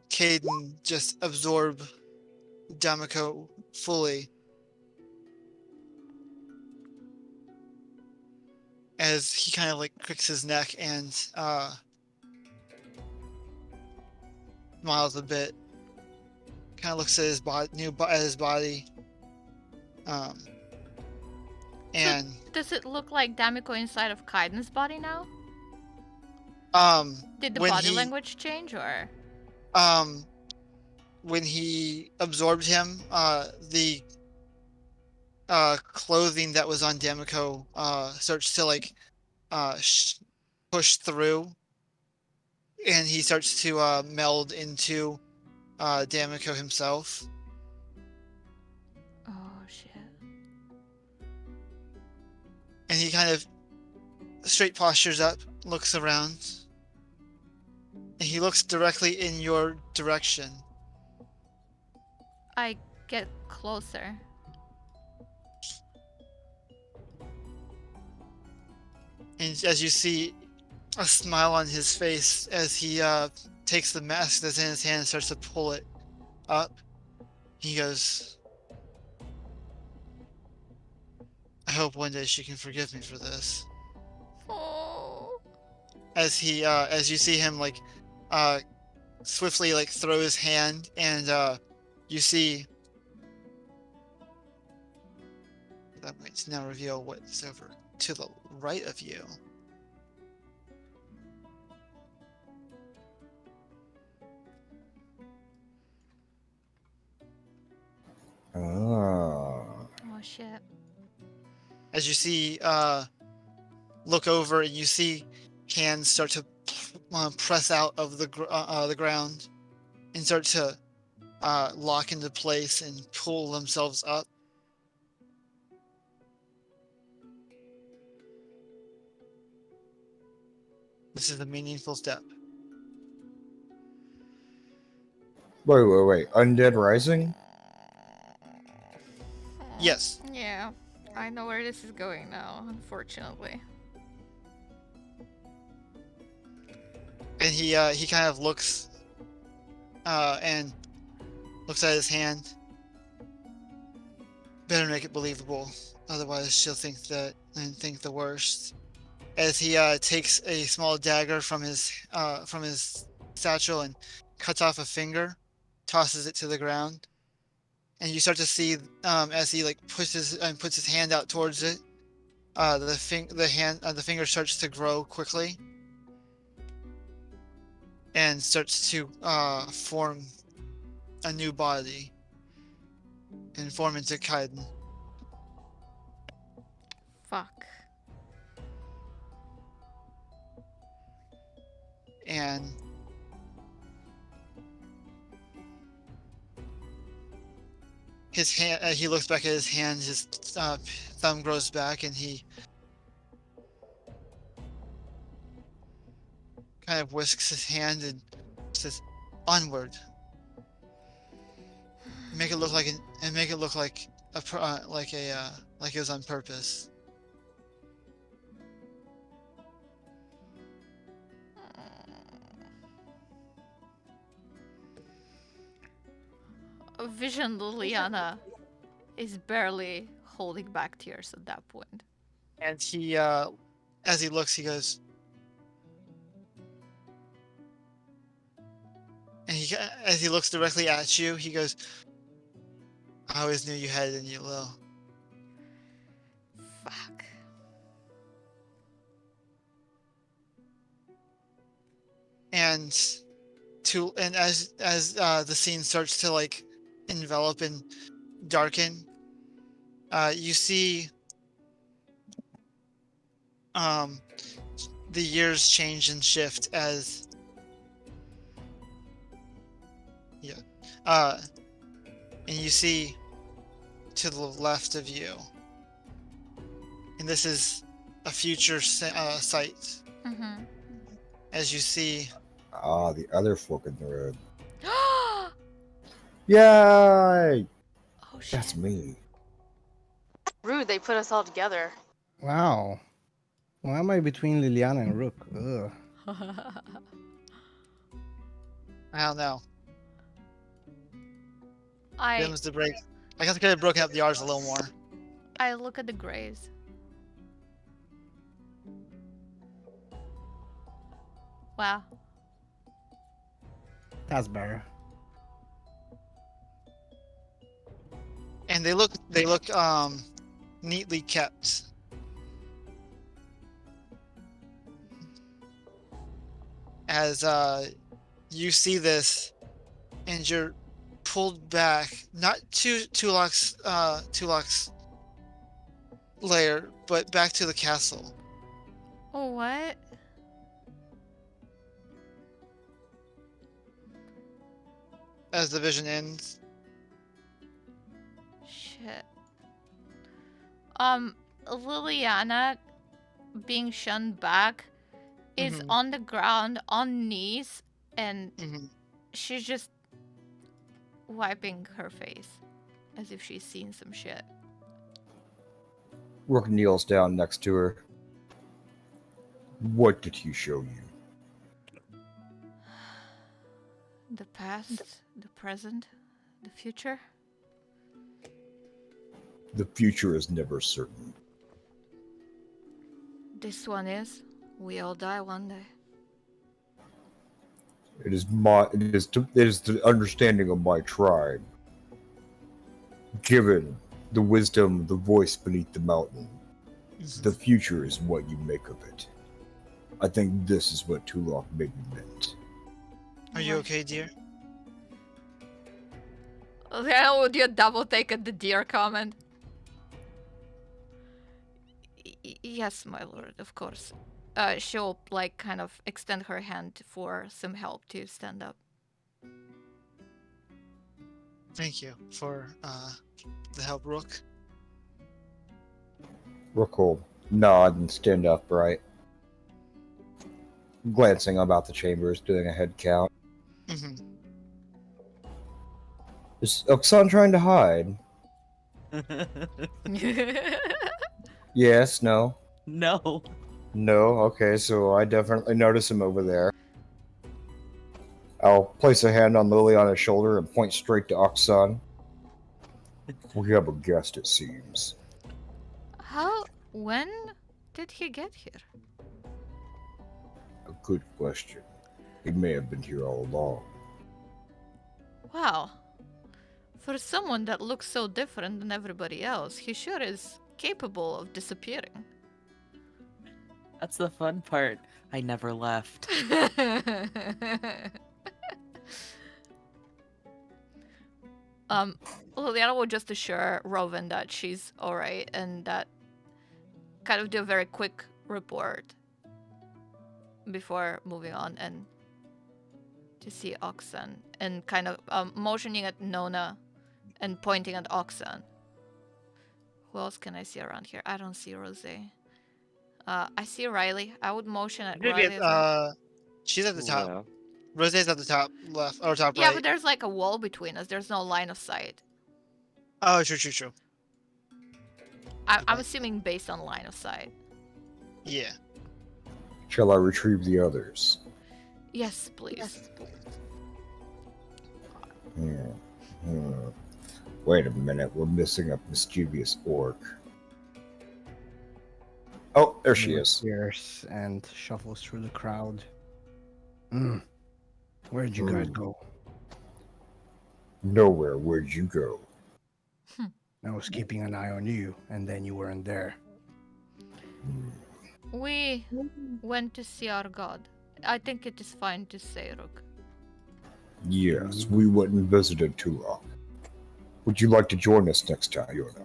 Caden just absorb Damako fully as he kind of like cricks his neck and smiles a bit. Kind of looks at his body, and Does it look like Damiko inside of Kaiden's body now? Did the when body he language change, or? When he absorbed him, the clothing that was on Damiko starts to like push through, and he starts to meld into Damiko himself. Oh shit. And he kind of straight postures up, looks around, and he looks directly in your direction. I get closer. And as you see a smile on his face as he takes the mask that's in his hand and starts to pull it up, he goes, I hope one day she can forgive me for this. Oh. As you see him like swiftly like throw his hand, and you see that might now reveal what's over to the right of you. Ah. Oh shit. As you see, look over and you see hands start to press out of the ground and start to lock into place and pull themselves up. This is a meaningful step. Wait. Undead Rising? Yes. Yeah, I know where this is going now, unfortunately. And he kind of looks and looks at his hand. Better make it believable, otherwise she'll think the worst. As he takes a small dagger from his satchel and cuts off a finger, tosses it to the ground, and you start to see as he like puts his hand out towards it, the finger starts to grow quickly and starts to form a new body and form into Kaiden. Fuck. And his hand, he looks back at his hand, his thumb grows back, and he kind of whisks his hand and says, "Onward." Make it look like like it was on purpose. Vision Liliana is barely holding back tears at that point. And he, as he looks, he goes, and as he looks directly at you, he goes, "I always knew you had it in you, Lil." Fuck. And as the scene starts to like envelop and darken, you see the years change and shift as and you see to the left of you, and this is a future sight Mm-hmm. as you see. Ah, the other fork in the road. Oh Yay! shit. That's me. Rude, they put us all together. Wow. Why am I between Liliana and Rook? Ugh. I don't know. I Them's the break. I guess I could have broken up the R's a little more. look at the grays. Wow. That's better. And they look neatly kept. As you see this, and you're pulled back, not to Tulok's lair, but back to the castle. Oh, what? As the vision ends. Shit. Liliana being shunned back is Mhm. on the ground on knees and Mhm. she's just wiping her face as if she's seen some shit. Rook kneels down next to her. What did he show you? The past, the present, the future. The future is never certain. This one is. We all die one day. It is the understanding of my tribe. Given the wisdom, the voice beneath the mountain, the future is what you make of it. I think this is what Tulok maybe meant. Are you okay, dear? How would you double take at the deer comment? Yes, my lord, of course. She'll like kind of extend her hand for some help to stand up. Thank you for the help, Rook. Rook will nod and stand upright, glancing about the chambers, doing a head count. Mm-hmm. Is Oxan trying to hide? Yes, no. No. No, okay, so I definitely notice him over there. I'll place a hand on Liliana's shoulder and point straight to Oxan. We have a guest, it seems. When did he get here? A good question. He may have been here all along. Wow. For someone that looks so different than everybody else, he sure is capable of disappearing. That's the fun part. I never left. Liliana will just assure Rowan that she's alright and that kind of do a very quick report before moving on and to see Oxen and kind of motioning at Nona and pointing at Oxen. Who else can I see around here? I don't see Rose. I see Riley. I would motion at Maybe Riley as well. she's at the top. Yeah. Rose's at the top left or top Yeah, right. but there's like a wall between us. There's no line of sight. Oh, true. I'm assuming based on line of sight. Yeah. Shall I retrieve the others? Yes, please. Wait a minute, we're missing a mischievous orc. Oh, there she is. Appears and shuffles through the crowd. Where'd you guys go? Nowhere, where'd you go? I was keeping an eye on you, and then you weren't there. We went to see our god. I think it is fine to say, Rook. Yes, we went and visited Tulok. Would you like to join us next time, Yona?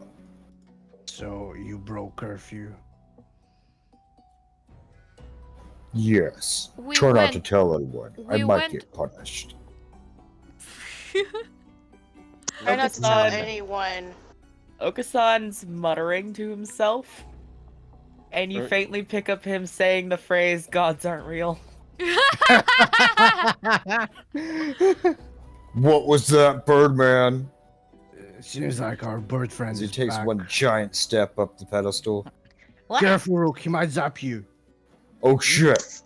So you broke curfew. Yes. We Try not to went- tell anyone. I we might went- get punished. Try not to tell Okasan. anyone. Okasan's muttering to himself. And you Er- faintly pick up him saying the phrase, "Gods aren't real." What was that, Birdman? Seems like our bird friend As he is takes back. one giant step up the pedestal. What? Careful, Rook. He might zap you. Oh shit!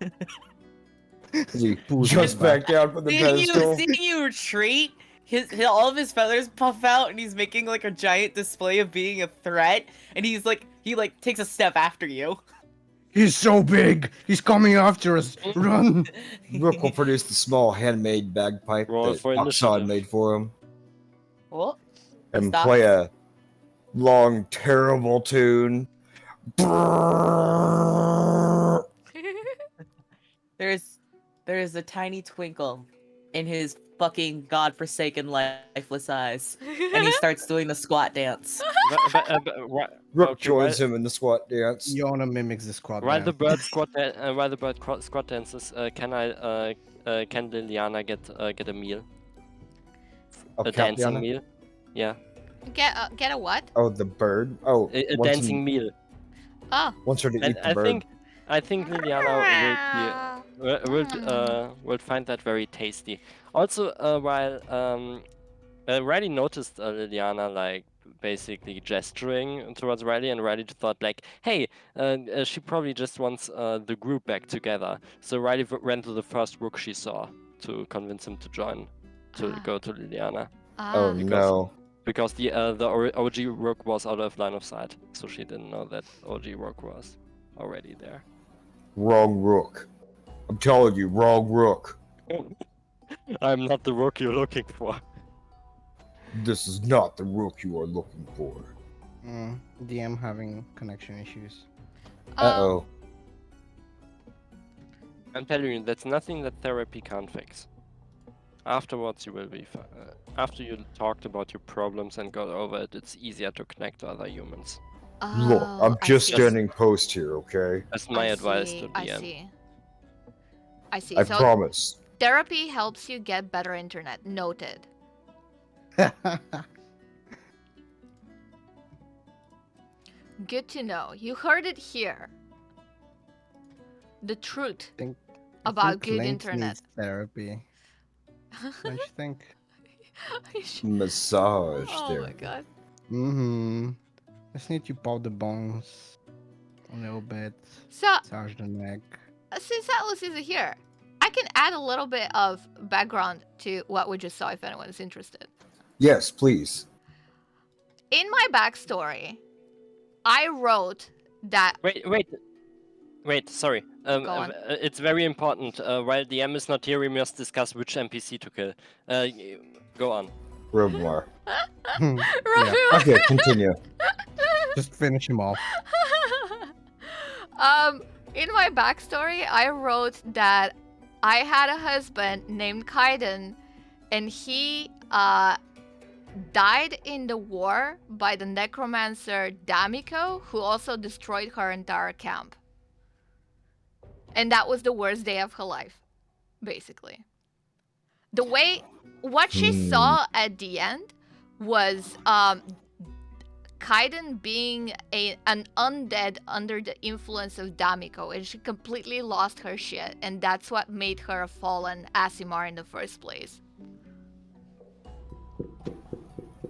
As he Pulls jumps him back down from the pedestal. Seeing you retreat, all of his feathers puff out, and he's making like a giant display of being a threat. And he takes a step after you. He's so big. He's coming after us. Run. Rook will produce the small handmade bagpipe Roll that for Oxon initiative. made for him, What? and Stop. play a long, terrible tune. There's a tiny twinkle in his fucking godforsaken lifeless eyes, and he starts doing the squat dance. Rook Okay, joins him in the squat dance. Yona mimics the squad. While the dance. bird squat dances, can Liliana get a meal? Of A dancing Capiana? meal? Yeah, Get a what? Oh, the bird. Oh, a wants dancing meal. Oh. Wants her to And eat the bird. I think Liliana will find that very tasty. Also, while Riley noticed Liliana like basically gesturing towards Riley, and Riley thought like, hey, she probably just wants the group back together. So Riley ran to the first rook she saw to convince him to join, to go to Liliana. Oh no. Because the OG rook was out of line of sight, so she didn't know that OG rook was already there. Wrong rook. I'm telling you, wrong rook. I'm not the rook you're looking for. This is not the rook you are looking for. DM having connection issues. Uh-oh. I'm telling you, that's nothing that therapy can't fix. Afterwards, you will be fine. After you talked about your problems and got over it, it's easier to connect to other humans. Look, I'm Oh, I just see. standing post here, okay? That's my advice see, to I DM. see. I see. I So promise. therapy helps you get better internet. Noted. Good to know. You heard it here. The truth I about think good Clint internet. needs therapy. Don't you think? Massage Oh there. my god. Mm-hmm. Just need to pop the bones a little bit. So, Massage the neck. since Atlas isn't here, I can add a little bit of background to what we just saw if anyone is interested. Yes, please. In my backstory, I wrote that. Wait, sorry. Go on. It's very important. While DM is not here, we must discuss which NPC to kill. Go on. Roblar. Yeah, Okay, continue. just finish him off. In my backstory, I wrote that I had a husband named Kaiden, and he died in the war by the necromancer Damiko, who also destroyed her entire camp. And that was the worst day of her life, basically. What she saw at the end was Kaiden being an undead under the influence of Damiko, and she completely lost her shit, and that's what made her a fallen Aasimar in the first place.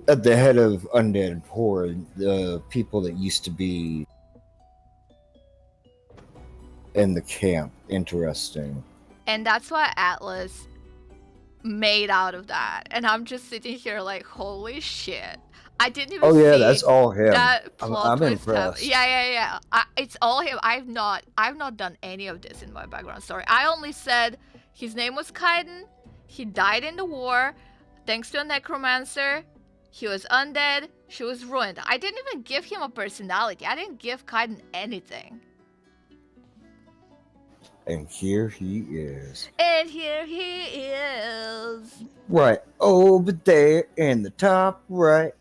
At the head of Undead Horde, the people that used to be in the camp. Interesting. And that's what Atlas made out of that. And I'm just sitting here like, holy shit. I didn't even Oh yeah, see that's all him. that plot I'm twist happen. impressed. Yeah. It's all him. I've not done any of this in my background story. I only said his name was Kaiden. He died in the war, thanks to a necromancer. He was undead. She was ruined. I didn't even give him a personality. I didn't give Kaiden anything. And here he is. And here he is. Right over there in the top right.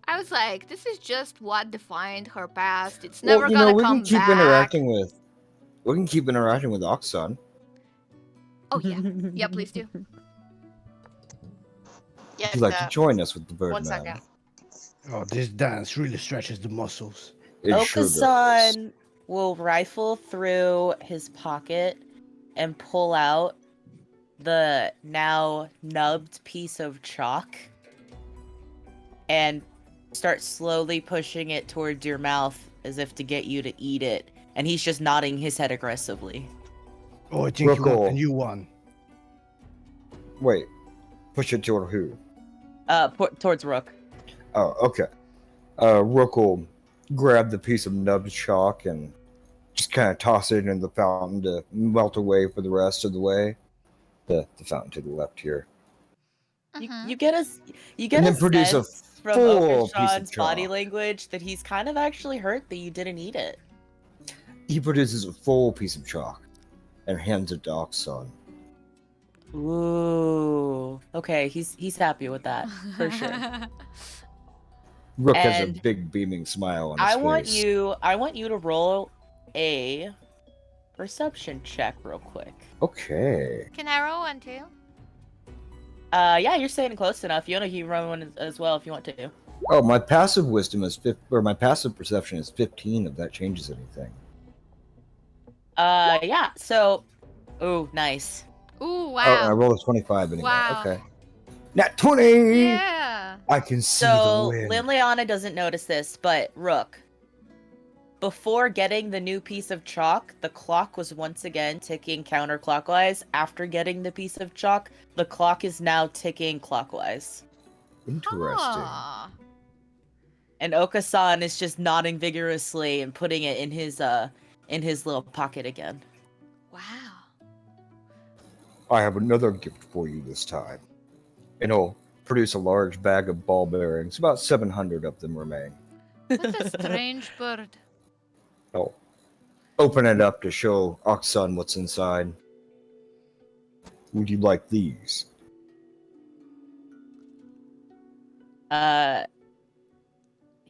I was like, this is just what defined her past. It's never Well, you gonna know, we come can keep back. interacting with. We can keep interacting with Oxon. Oh yeah, yeah, please do. Yes, If you'd like to join us with the Birdman. 1 second. Oh, this dance really stretches the muscles. It sure does. Okasan will rifle through his pocket and pull out the now nubbed piece of chalk and start slowly pushing it towards your mouth as if to get you to eat it. And he's just nodding his head aggressively. Oh, I think you want Ruckle. a new one. Wait, push it toward who? Towards Rook. Oh, okay. Rook will grab the piece of nubbed chalk and just kind of toss it into the fountain to melt away for the rest of the way. The fountain to the left here. You get a And then produce a sense from full piece of Okashan's body chalk. language that he's kind of actually hurt that you didn't eat it. He produces a full piece of chalk and hands it to Oxon. Ooh. Okay, he's happy with that for sure. Rook has a And big beaming smile on his I face. want you to roll a perception check real quick. Okay. Can I roll one too? Yeah, you're staying close enough. You want to keep running one as well if you want to. Oh, my passive wisdom is my passive perception is 15 if that changes anything. Yeah. So, ooh, nice. Ooh, Oh, and I wow. rolled a 25 anyway. Wow. Okay. Nat 20! Yeah. I can see So the wind. Liliana doesn't notice this, but Rook, before getting the new piece of chalk, the clock was once again ticking counterclockwise. After getting the piece of chalk, the clock is now ticking clockwise. Interesting. Ah. And Okasan is just nodding vigorously and putting it in his little pocket again. Wow. I have another gift for you this time. And he'll produce a large bag of ball bearings. About 700 of them remain. What a strange bird. He'll open it up to show Oxon what's inside. Would you like these?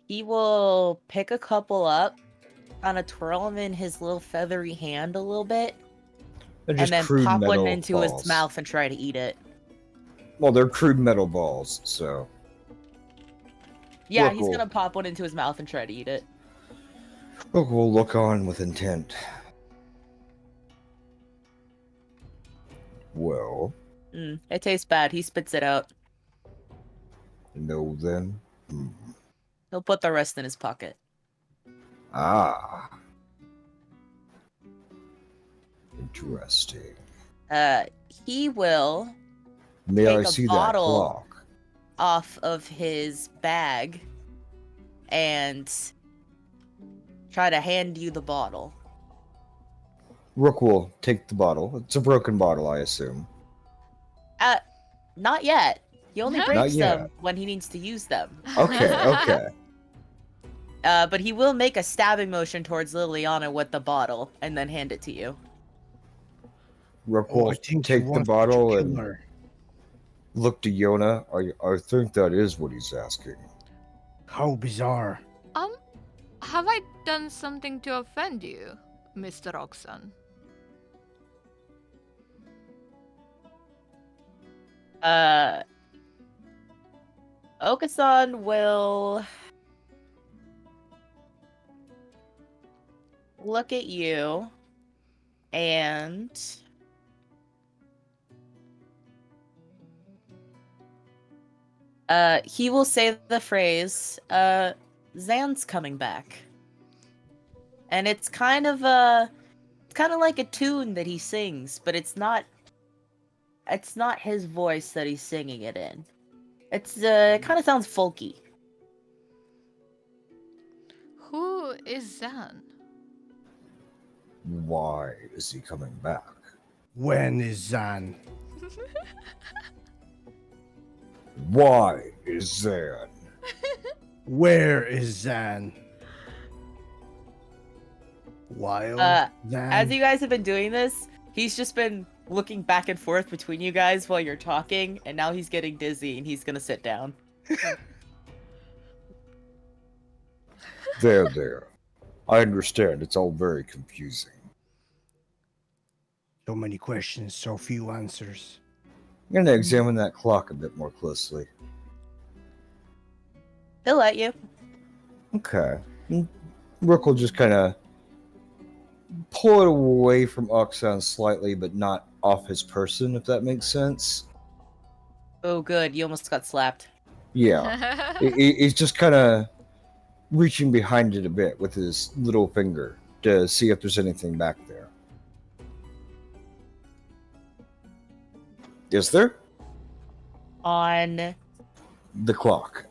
He will pick a couple up, kind of twirl them in his little feathery hand a little bit, They're and just then crude pop one metal into balls. his mouth and try to eat it. Well, they're crude metal balls, so Yeah, Rook he's will- gonna pop one into his mouth and try to eat it. Rook will look on with intent. Well, It tastes bad. He spits it out. no then. He'll put the rest in his pocket. Ah. Interesting. He will May I take a see that bottle clock? off of his bag and try to hand you the bottle. Rook will take the bottle. It's a broken bottle, I assume. Not yet. He only Not breaks them yet. when he needs to use them. Okay, okay. But he will make a stabbing motion towards Liliana with the bottle and then hand it to you. Rook Oh, will I think take he the wants bottle to and kill her. look to Yona. I think that is what he's asking. How bizarre. Have I done something to offend you, Mr. Oxon? Okasan will look at you and he will say the phrase, Zan's coming back. And it's kind of like a tune that he sings, but it's not his voice that he's singing it in. It's it kind of sounds folky. Who is Zan? Why is he coming back? When is Zan? Why is Zan? Where is Zan? While Zan? As you guys have been doing this, he's just been looking back and forth between you guys while you're talking, and now he's getting dizzy and he's gonna sit down. There. I understand. It's all very confusing. So many questions, so few answers. I'm going to examine that clock a bit more closely. He'll let you. Okay. Rook will just kind of pull it away from Oxon slightly, but not off his person, if that makes sense. Oh, good. You almost got slapped. Yeah. He's just kind of reaching behind it a bit with his little finger to see if there's anything back there. Is there? On, The clock.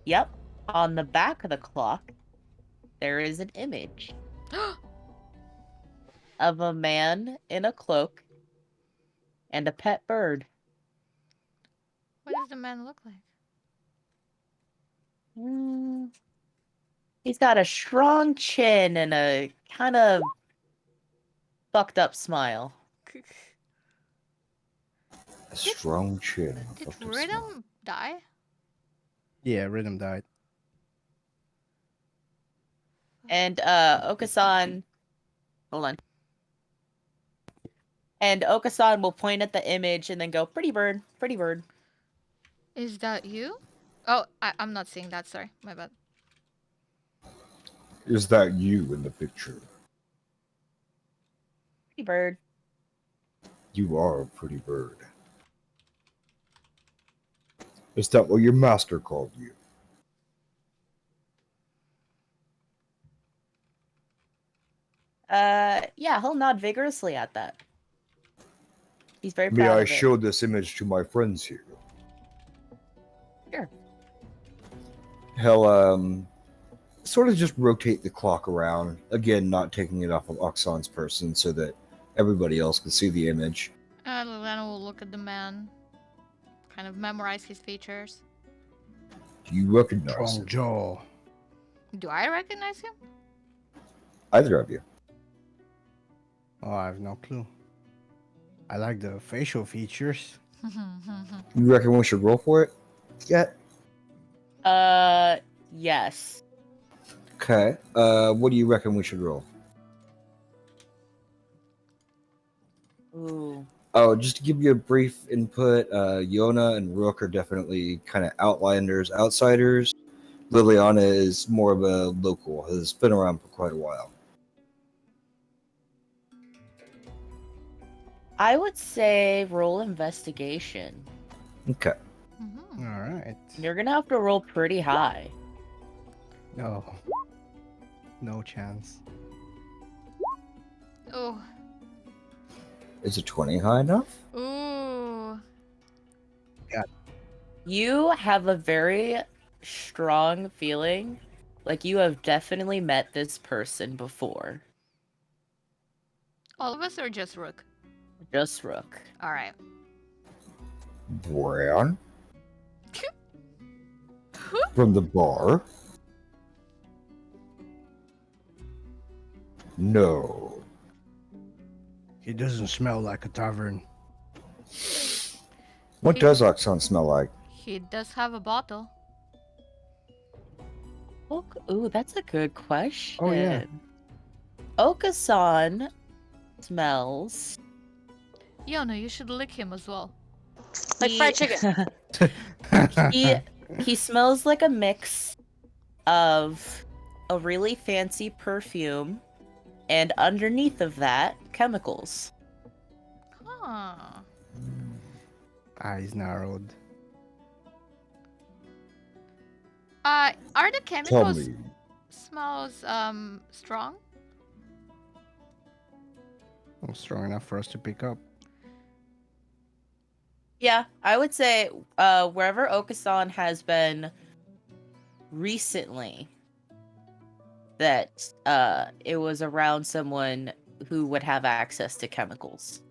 yep, on the back of the clock, there is an image of a man in a cloak and a pet bird. What does the man look like? Mm, he's got a strong chin and a kind of fucked up smile. A strong chin. Did Fucked up smile. Rhythm die? Yeah, Rhythm died. And Okasan, hold on. And Okasan will point at the image and then go, "Pretty bird, pretty bird." Is that you? Oh, I'm not seeing that. Sorry, my bad. Is that you in the picture? Pretty bird. You are a pretty bird. Is that what your master called you? Yeah, he'll nod vigorously at that. He's very May proud I of it. show this image to my friends here? Sure. He'll sort of just rotate the clock around, again not taking it off of Oxon's person so that everybody else can see the image. Liliana will look at the man, kind of memorize his features. Do you recognize Strong him? jaw. Do I recognize him? Either of you. Oh, I have no clue. I like the facial features. You reckon we should roll for it? Yet? Yes. Okay. What do you reckon we should roll? Ooh. Oh, just to give you a brief input, Yona and Rook are definitely kind of outlanders, outsiders. Liliana is more of a local, has been around for quite a while. I would say roll investigation. Okay. Mhm. All right. You're gonna have to roll pretty high. No. No chance. Oh. Is a 20 high enough? Ooh. You have a very strong feeling like you have definitely met this person before. All of us or just Rook? Just Rook. All right. Bran? From the bar? No. It doesn't smell like a tavern. What does Oxon smell like? He does have a bottle. Ooh, that's a good question. Oh, yeah. Okasan smells Yona, you should lick him as well. Like fried chicken. he smells like a mix of a really fancy perfume and underneath of that, chemicals. Huh. Eyes narrowed. Are the Tell chemicals me. smells strong? Strong enough for us to pick up. Yeah, I would say wherever Okasan has been recently, that it was around someone who would have access to chemicals.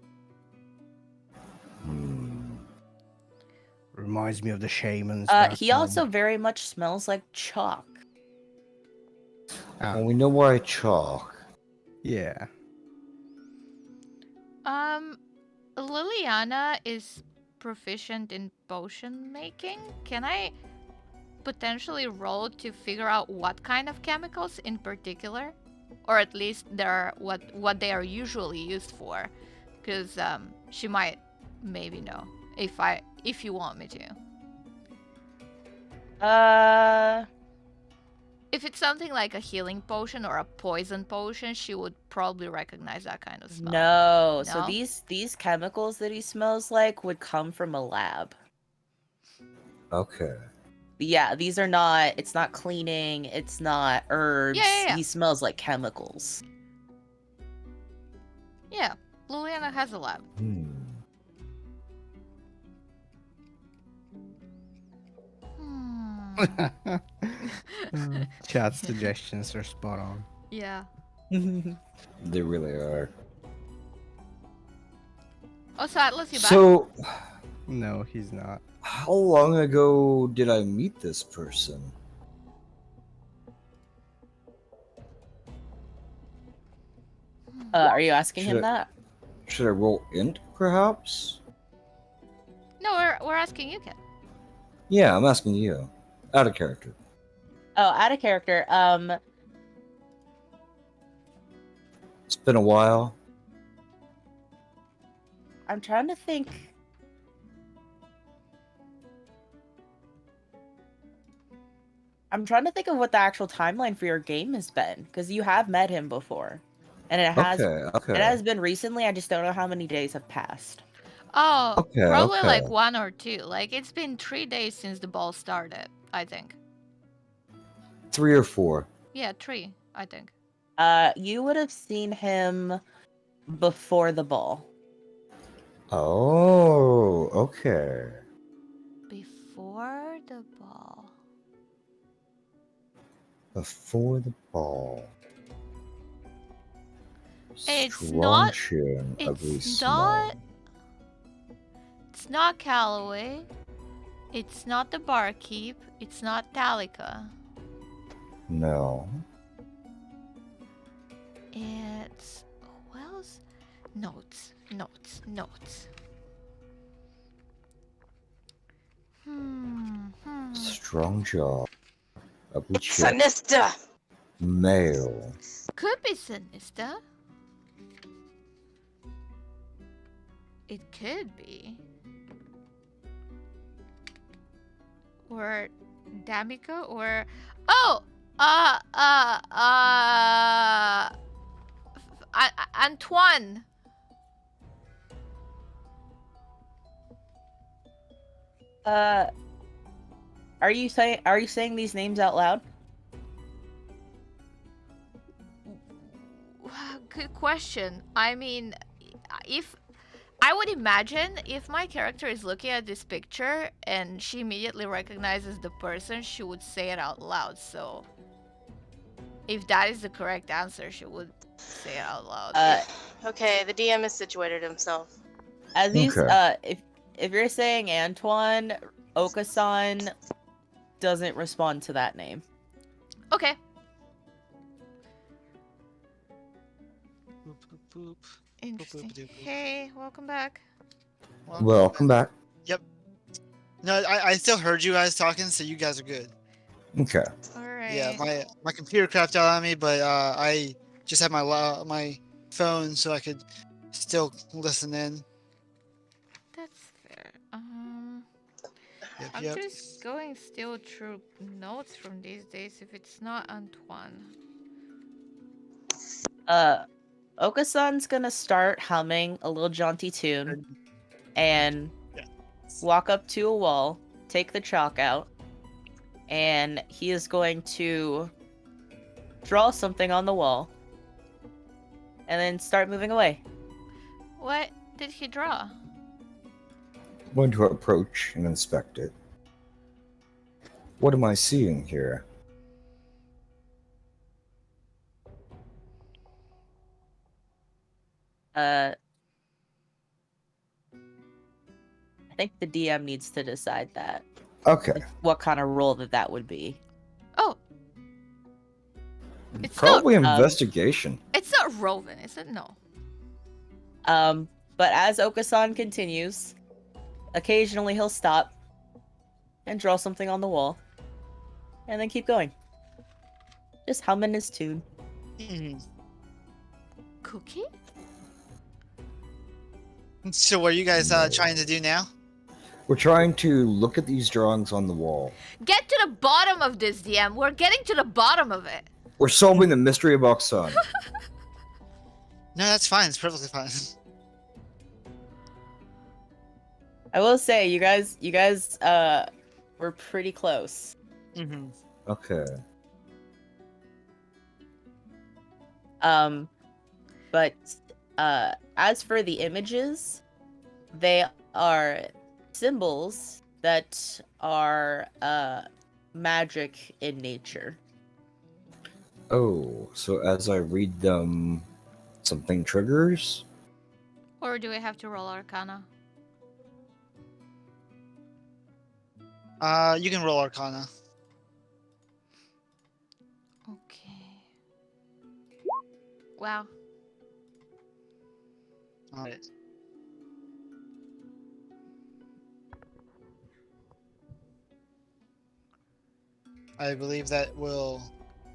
Reminds me of the shamans. back He home. also very much smells like chalk. Ah, Well, we know why chalk. yeah. Liliana is proficient in potion making. Can I potentially roll to figure out what kind of chemicals in particular, or at least what they are usually used for? Because she might maybe know if you want me to. If it's something like a healing potion or a poison potion, she would probably recognize that kind of smell. No. So No? these chemicals that he smells like would come from a lab. Okay. Yeah, these are not. It's not cleaning. It's not herbs. Yeah. He smells like chemicals. Yeah, Liliana has a lab. Hmm. Chat suggestions are spot on. Yeah. They really are. Oh, so Atlas, you back? So, No, he's not. how long ago did I meet this person? Are you asking him Should I- that? Should I roll int, perhaps? No, we're asking you, Ken. Yeah, I'm asking you. Out of character. Oh, out of character. It's been a while. I'm trying to think. I'm trying to think of what the actual timeline for your game has been, because you have met him before, and it has Okay. it has been recently. I just don't know how many days have passed. Oh, Okay, probably like okay. 1 or 2. Like, it's been 3 days since the ball started, I think. 3 or 4. Yeah, 3, I think. You would have seen him before the ball. Oh, okay. Before the ball. Before the ball. It's Strong not- chin, ugly It's smile. not. It's not Calloway. It's not the barkeep. It's not Talica. No. It's. Who else? Notes. Strong jaw. Ugly It's chin. Sinister. Male. Could be Sinister. It could be. Or Damika, or Antoine. Are you saying these names out loud? Good question. I mean, if I would imagine if my character is looking at this picture and she immediately recognizes the person, she would say it out loud. So, if that is the correct answer, she would say it out loud. Okay, the DM has situated himself. As you Okay. if you're saying Antoine, Okasan doesn't respond to that name. Okay. Boop, boop, boop. Interesting. Boop-boop-doop. Hey, welcome back. Welcome back. No, I still heard you guys talking, so you guys are good. Okay. All right. Yeah, my computer crapped out on me, but I just had my phone so I could still listen in. That's fair. Yep, I'm yep. just going still through notes from these days. If it's not Antoine. Okasan's gonna start humming a little jaunty tune and Yeah. walk up to a wall, take the chalk out, and he is going to draw something on the wall and then start moving away. What did he draw? Going to approach and inspect it. What am I seeing here? I think the DM needs to decide that. Okay. What kind of role that would be. Oh, it's Probably not, investigation. It's not Roven, is it? No. But as Okasan continues, occasionally he'll stop and draw something on the wall, and then keep going. Just humming his tune. Mhm. Cookie? So what are you guys trying to do now? We're trying to look at these drawings on the wall. Get to the bottom of this, DM. We're getting to the bottom of it. We're solving the mystery of Oxon. No, that's fine. It's perfectly fine. I will say, you guys, were pretty close. Mm-hmm. Okay. But as for the images, they are symbols that are magic in nature. Oh, so as I read them, something triggers? Or do we have to roll Arcana? You can roll Arcana. Okay. Wow. All right. I believe that will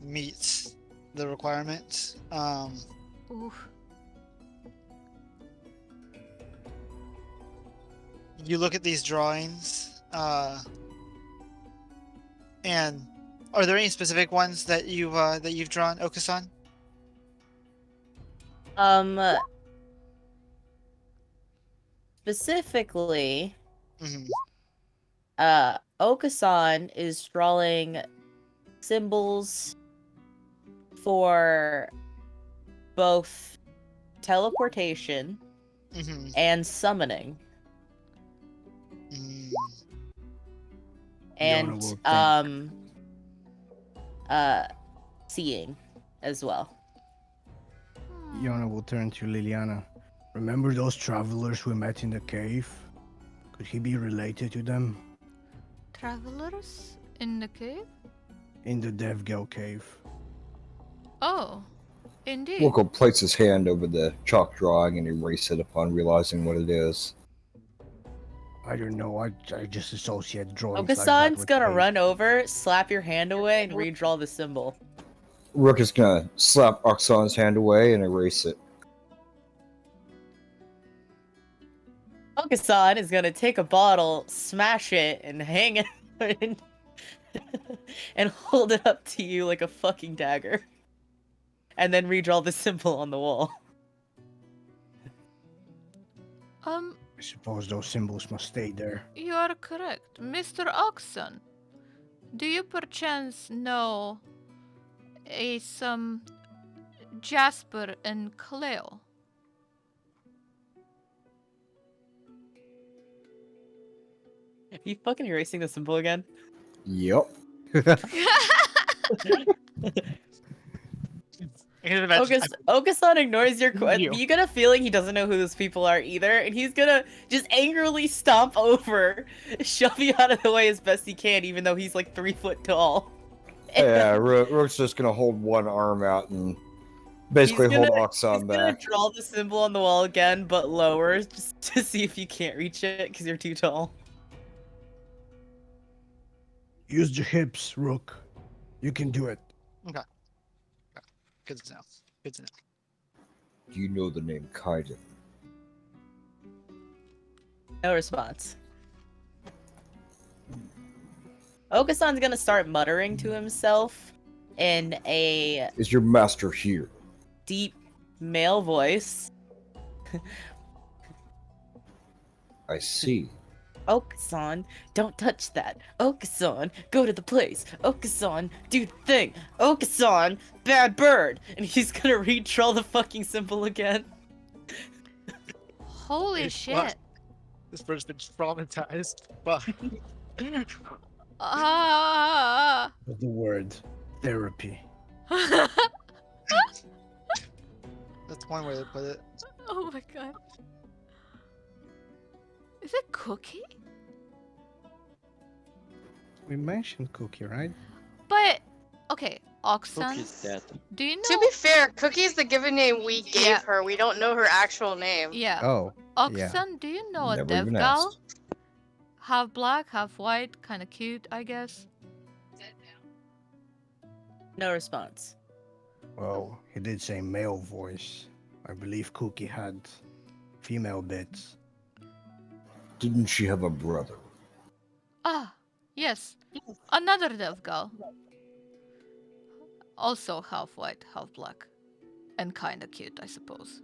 meet the requirement. Oof. You look at these drawings, and are there any specific ones that you've drawn, Okasan? Specifically, Mm-hmm. Okasan is drawing symbols for both teleportation Mm-hmm. and summoning. Mm. And will think. seeing as well. Yona will turn to Liliana. Remember those travelers we met in the cave? Could he be related to them? Travelers in the cave? In the Devgel cave. Oh, indeed. Wilco places his hand over the chalk drawing and erases it upon realizing what it is. I don't know, I just associate drawings like that Okasan's with gonna cave. run over, slap your hand away, and redraw the symbol. Rook is gonna slap Oxon's hand away and erase it. Okasan is gonna take a bottle, smash it, and hang it and hold it up to you like a fucking dagger. And then redraw the symbol on the wall. I suppose those symbols must stay there. You are correct. Mr. Oxon, do you perchance know some Jasper and Cleo? Are you fucking erasing the symbol again? Yep. I can imagine. Okasan ignores your question. You. You get a feeling he doesn't know who those people are either, and he's gonna just angrily stomp over, shove you out of the way as best he can, even though he's like 3 foot tall. Yeah, Rook's just gonna hold one arm out and basically He's hold gonna- Oxon He's gonna back. draw the symbol on the wall again, but lower, just to see if you can't reach it because you're too tall. Use your hips, Rook. You can do it. Good to know. Good to know. Do you know the name Kaiden? No response. Okasan's gonna start muttering to himself in a Is your master here? deep male voice. I see. Okasan, don't touch that. Okasan, go to the place. Okasan, do the thing. Okasan, bad bird. And he's gonna redraw the fucking symbol again. Holy Hey, shit. what? This bird's been traumatized. But Ah. But the word therapy. that's one way to put it. Oh my god. Is it Cookie? We mentioned Cookie, right? But okay, Oxon. Cookie's dead. Do you know? To be fair, Cookie's the given name we gave Yeah. her. We don't know her actual name. Yeah. Oh, Oxon, yeah. do you know a Never dev even gal? asked. Half black, half white, kind of cute, I guess. No response. Well, he did say male voice. I believe Cookie had female bits. Didn't she have a brother? Ah, yes. Another dev girl. Also half white, half black. And kinda cute, I suppose.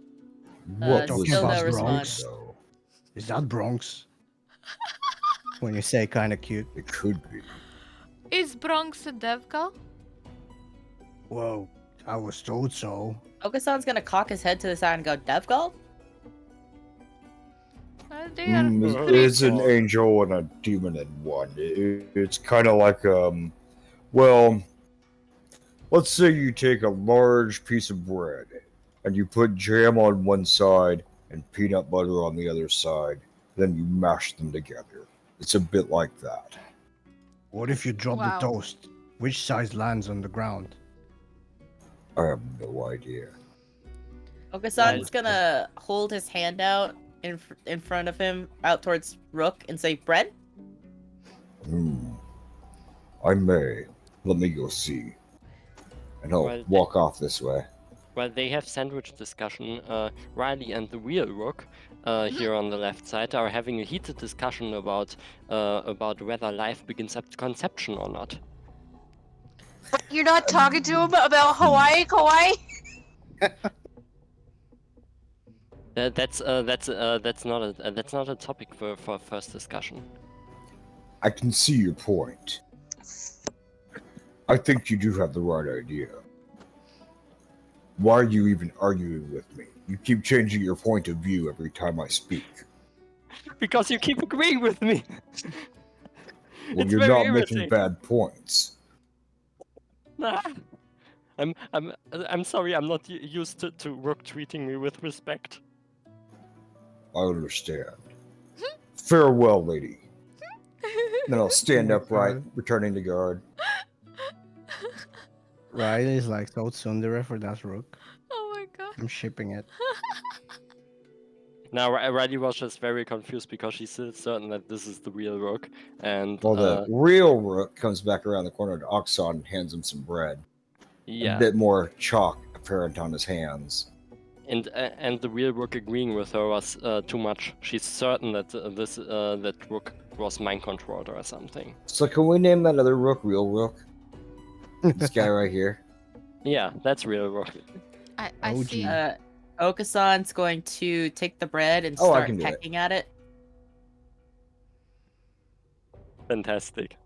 What was Talking Still about no his name, response. though? Is that Bronx? When you say kind of cute. It could be. Is Bronx a dev girl? Whoa, I was told so. Okasan's gonna cock his head to the side and go, Devgal? They are It's an cool. angel and a demon in one. It's kind of like well, let's say you take a large piece of bread and you put jam on one side and peanut butter on the other side, then you mash them together. It's a bit like that. What if you drop Wow. the toast? Which side lands on the ground? I have no idea. Okasan's gonna hold his hand out in front of him, out towards Rook, and say, bread? I may. Let me go see. And I'll Well, walk off this way. While they have sandwich discussion, Riley and the real Rook, here on the left side, are having a heated discussion about whether life begins at conception or not. You're not talking to him about Hawaii, Kauai? That's not a topic for first discussion. I can see your point. I think you do have the right idea. Why are you even arguing with me? You keep changing your point of view every time I speak. Because you keep agreeing with me. Well, It's you're very not irritating. making bad points. Nah. I'm sorry. I'm not used to Rook treating me with respect. I understand. Farewell, lady. Then I'll stand Oh my upright, God. returning to guard. Riley's like so tsundere for that Rook. Oh my god. I'm shipping it. Now Riley was just very confused because she's still certain that this is the real Rook, and Well, the real Rook comes back around the corner to Oxon and hands him some bread. yeah, A bit more chalk apparent on his hands. and the real Rook agreeing with her was too much. She's certain that that Rook was mind controlled or something. So can we name that other Rook real Rook? This guy right here. Yeah, that's real Rook. I OG. see. Okasan's going to take the bread and Oh, I start can do it. pecking at it. Fantastic.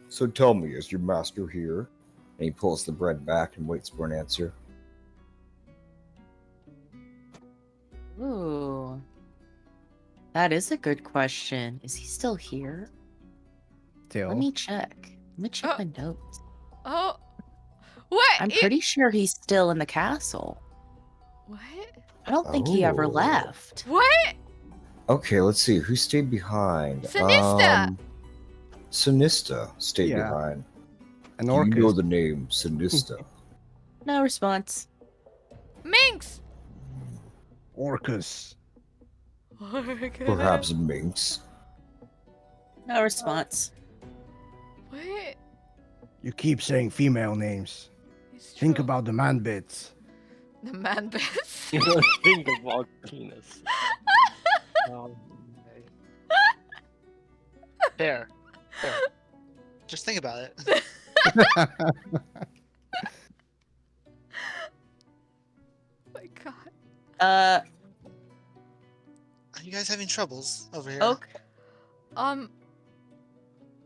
So tell me, is your master here? And he pulls the bread back and waits for an answer. Ooh. That is a good question. Is he still here? Still. Let me check. Let me check my notes. Oh. What? I'm pretty sure he's still in the castle. What? I don't think he ever Oh. left. What? Okay, let's see. Who stayed behind? Sinista! Sinista stayed Yeah. behind. An Do you know Orcus. the name Sinista? No response. Minx! Orcus. Oh my god. Perhaps Minx? No response. What? You keep saying female names. It's Think true. about the man bits. the man bits. Think about penis. Fair. Just think about it. Oh my god. Uh, Are you guys having troubles over here? Oak.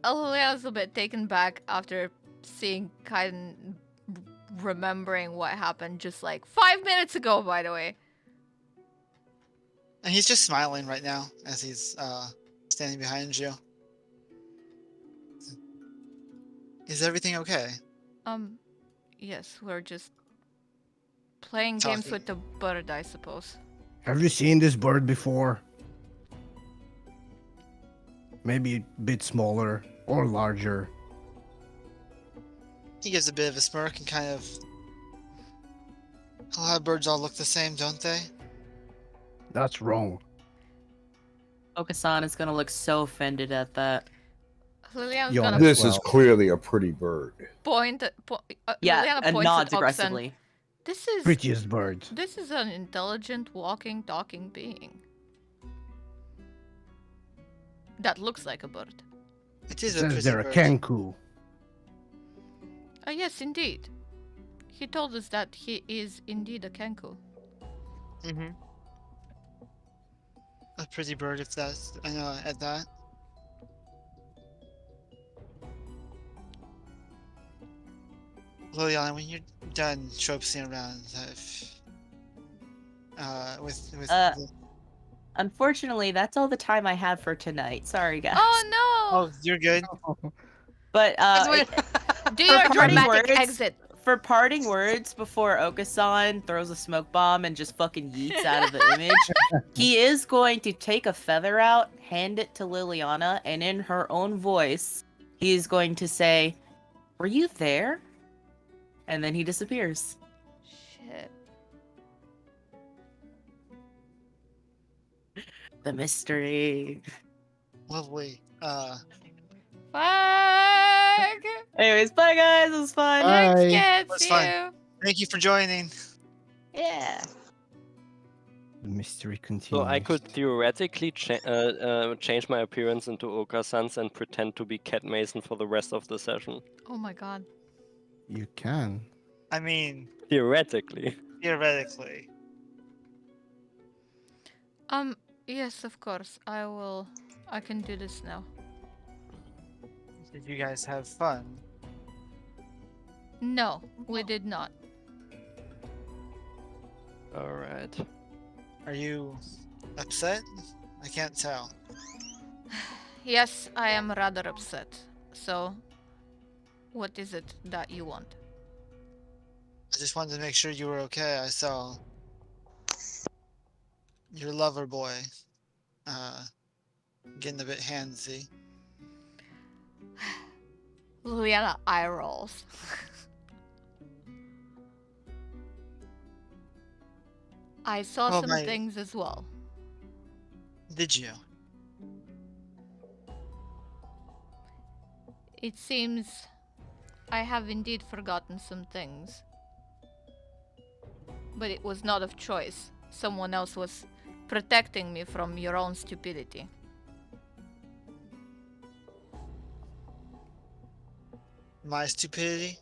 Liliana's a bit taken back after seeing Kaiden remembering what happened just like 5 minutes ago, by the way. And he's just smiling right now as he's standing behind you. Is everything okay? Yes, we're just playing games Talking. with the bird, I suppose. Have you seen this bird before? Maybe a bit smaller or larger. He gives a bit of a smirk and kind of... A lot of birds all look the same, don't they? That's wrong. Okasan is gonna look so offended at that. Liliana's Yo, gonna This is Well. clearly a pretty bird. point. Yeah, Liliana and points nods at Oxen. aggressively. This is Prettiest bird. this is an intelligent, walking, talking being. That looks like a bird. It It is a says pretty they're a bird. kanku. Yes, indeed. He told us that he is indeed a kanku. Mm-hmm. A pretty bird, if that's at that. Liliana, when you're done tropesing around, with Uh, Unfortunately, that's all the time I have for tonight. Sorry, guys. Oh no! oh, you're good. But That's weird. Do your parting dramatic words- exit. for parting words before Okasan throws a smoke bomb and just fucking yeets out of the image, he is going to take a feather out, hand it to Liliana, and in her own voice, he is going to say, "Were you there?" And then he disappears. Shit. The mystery. Lovely. Fuck! Anyways, bye guys. It was fun. Bye. Thanks, kids. That's See fine. you. Thank you for joining. Yeah. The mystery So continues. I could theoretically change my appearance into Okasan's and pretend to be Cat Mason for the rest of the session. Oh my god. You can. I mean, Theoretically. theoretically. Yes, of course. I can do this now. Did you guys have fun? No, we did not. Alright. Are you upset? I can't tell. Yes, I am rather upset. So, what is it that you want? I just wanted to make sure you were okay. I saw your lover boy getting a bit handsy. Liliana eye rolls. I saw Oh, some my- things as well. Did you? It seems I have indeed forgotten some things. But it was not of choice. Someone else was protecting me from your own stupidity. My stupidity?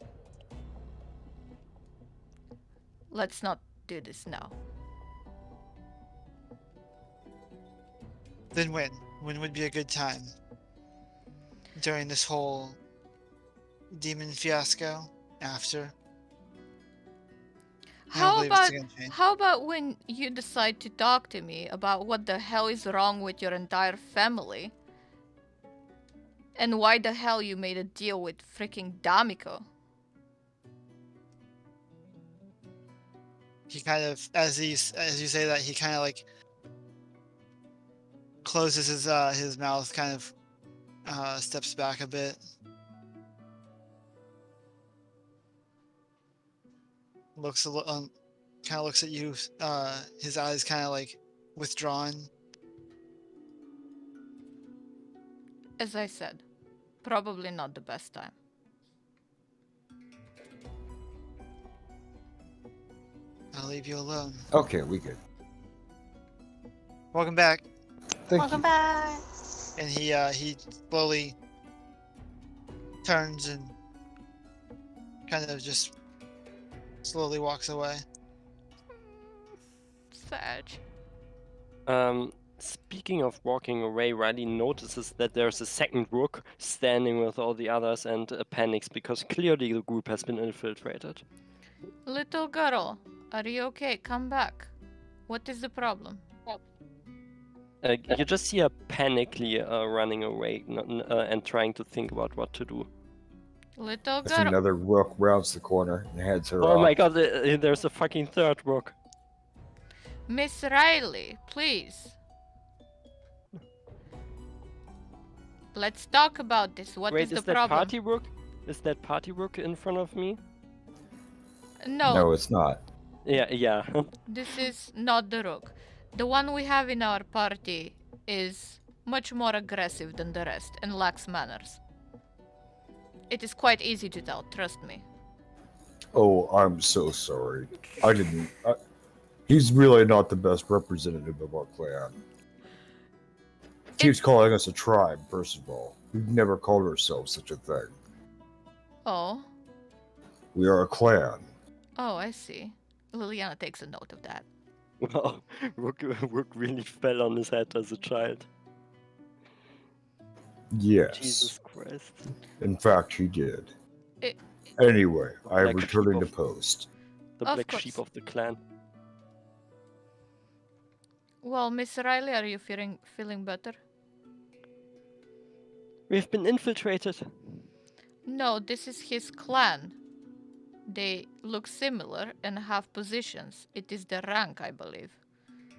Let's not do this now. Then when? When would be a good time? During this whole demon fiasco? After? I don't How believe it's about gonna change. how about when you decide to talk to me about what the hell is wrong with your entire family? And why the hell you made a deal with freaking Damiko? He kind of, as you say that, he kind of like closes his mouth, kind of steps back a bit. Looks a little, kind of looks at you. His eyes kind of like withdrawn. As I said, probably not the best time. I'll leave you alone. Okay, we good. Welcome back. Thank Welcome you. back. And he slowly turns and kind of just slowly walks away. Sad. Speaking of walking away, Riley notices that there's a second rook standing with all the others and panics because clearly the group has been infiltrated. Little girl, are you okay? Come back. What is the problem? You just see her panically running away and trying to think about what to do. Little I see girl. another rook rounds the corner and heads her Oh off. my god, there's a fucking third rook. Miss Riley, please. Let's talk about this. What Wait, is the is that problem? party rook? Is that party rook in front of me? No, No, it's not. Yeah. this is not the rook. The one we have in our party is much more aggressive than the rest and lacks manners. It is quite easy to tell, trust me. Oh, I'm so sorry. I didn't. He's really not the best representative of our clan. Keeps calling us a tribe, first of all. We've never called ourselves such a thing. Oh. We are a clan. Oh, I see. Liliana takes a note of that. Wow, Rook really fell on his head as a child. Yes. Jesus Christ. In fact, he did. It- Anyway, I am Black sheep returning to of- post. The Of black sheep course. of the clan. Well, Miss Riley, are you feeling better? We've been infiltrated. No, this is his clan. They look similar and have positions. It is the rank, I believe.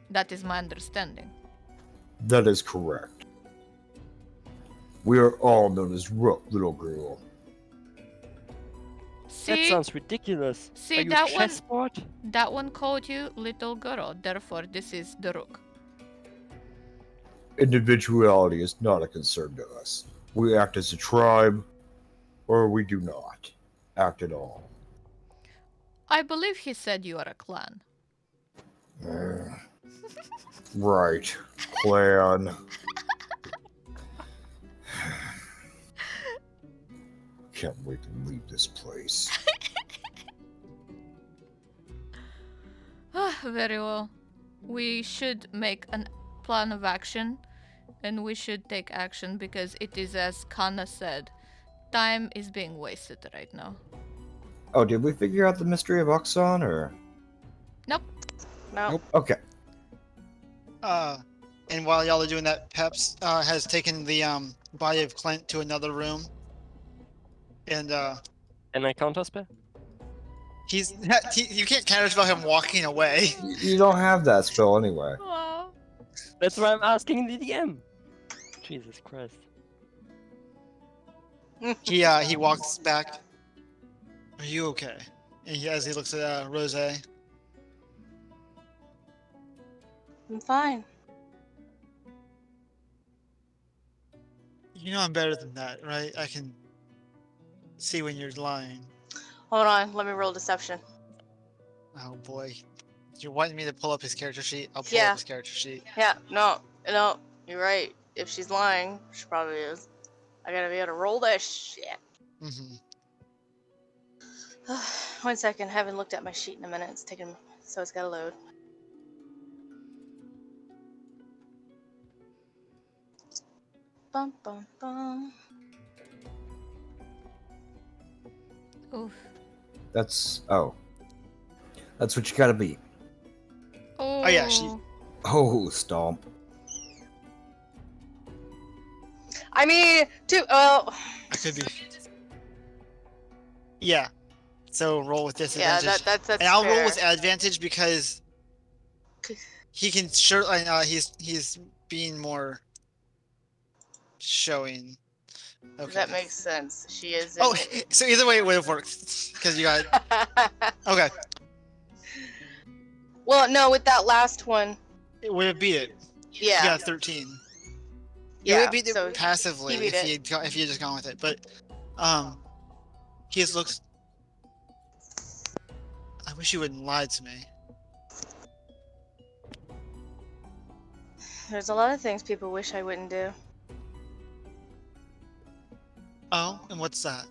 That is my understanding. That is correct. We are all known as Rook, little girl. That See? sounds ridiculous. See, Are you that a one- chessboard? That one called you little girl, therefore this is the Rook. Individuality is not a concern to us. We act as a tribe, or we do not act at all. I believe he said you are a clan. Right. Clan. Can't wait to leave this place. Very well. We should make a plan of action, and we should take action because it is as Kana said. Time is being wasted right now. Oh, did we figure out the mystery of Oxon, or? Nope. No. Okay. And while y'all are doing that, Peps has taken the body of Clint to another room, and Can I counterspell? you can't counterspell him walking away. You don't have that spell anyway. Wow. That's why I'm asking the DM. Jesus Christ. He walks back. Are you okay? And as he looks at Rose. I'm fine. You know I'm better than that, right? I can see when you're lying. Hold on, let me roll deception. Oh boy. You're wanting me to pull up his character sheet? I'll pull Yeah. up his character sheet. Yeah, no, you're right. If she's lying, she probably is. I gotta be able to roll that shit. Mm-hmm. 1 second, haven't looked at my sheet in a minute. It's taking, so it's gotta load. Bum bum bum. Oof. That's that's what you gotta be. Oh, yeah, she- Oh, stomp. I mean, well, I could be. Yeah. So roll with yeah, disadvantage. that's and I'll roll fair. with advantage because he can sure. He's being more showing. Okay. That makes sense. She is. Oh, so either way it would have worked because you got. Okay, Well, no, with that last one, it would have beat it. yeah, You got 13. You yeah. would have beat it So passively he beat if it. if you had just gone with it, but he just looks. I wish you wouldn't lie to me. there's a lot of things people wish I wouldn't do. Oh, and what's that?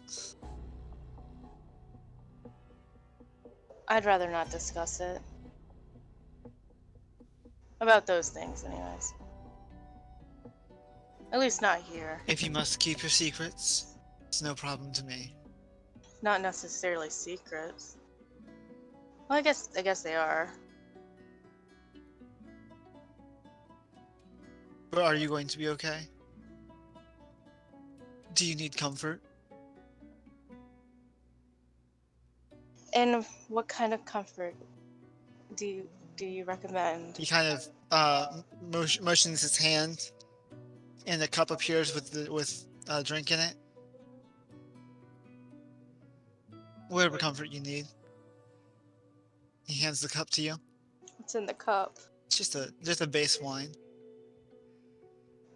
I'd rather not discuss it. About those things, anyways. At least not here. If you must keep your secrets, it's no problem to me. Not necessarily secrets. Well, I guess they are. But are you going to be okay? Do you need comfort? And what kind of comfort do you recommend? He kind of motions his hand, and a cup appears with a drink in it. Whatever comfort you need. He hands the cup to you. What's in the cup? It's just a base wine.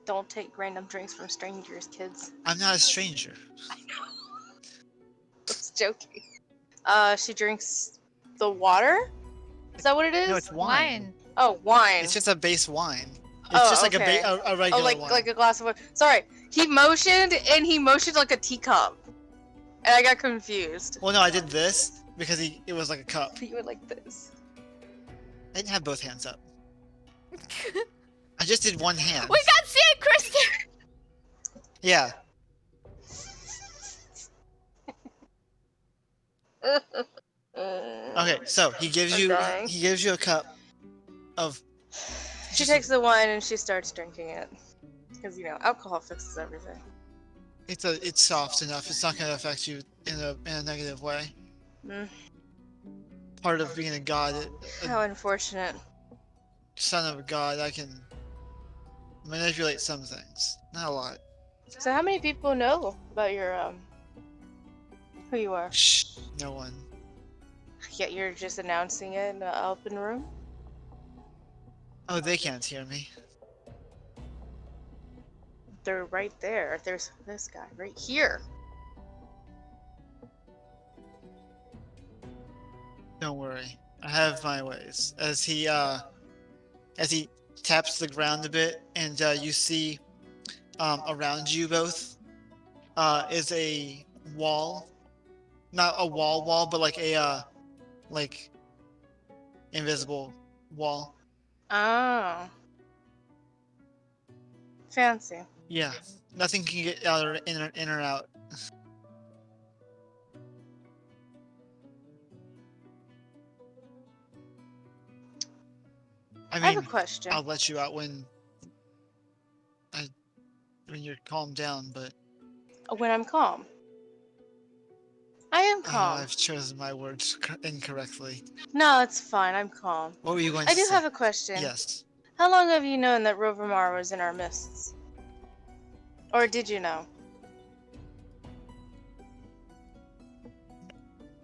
Don't take random drinks from strangers, kids. I'm not a stranger. I know. I was joking. She drinks the water. Is that what it is? No, it's wine. Wine. Oh, wine. It's just a base wine. It's Oh, just like okay. a regular Oh, wine. like a glass of wine. Sorry, he motioned like a teacup, and I got confused. Well, no, I did this because it was like a cup. You went like this. I didn't have both hands up. I just did one hand. We can't see it, Kristen! Yeah. Okay, so he gives I'm you dying. a cup of. She takes the wine and she starts drinking it, because alcohol fixes everything. It's soft enough. It's not gonna affect you in a negative way. Mm. Part of being a god, How unfortunate. son of a god, I can manipulate some things. Not a lot. So how many people know about your who you are? Shh, no one. Yet you're just announcing it in the open room? Oh, they can't hear me. They're right there. There's this guy right here. Don't worry. I have my ways. As he taps the ground a bit, and you see around you both is a wall. Not a wall, but like a like invisible wall. Oh. Fancy. Yeah. Nothing can get out or in or out. I I have mean, a question. I'll let you out when you're calmed down, but When I'm calm. I am calm. I've chosen my words incorrectly. No, it's fine. I'm calm. What were you going to I do say? have a question. Yes. How long have you known that Rovamar was in our midst? Or did you know?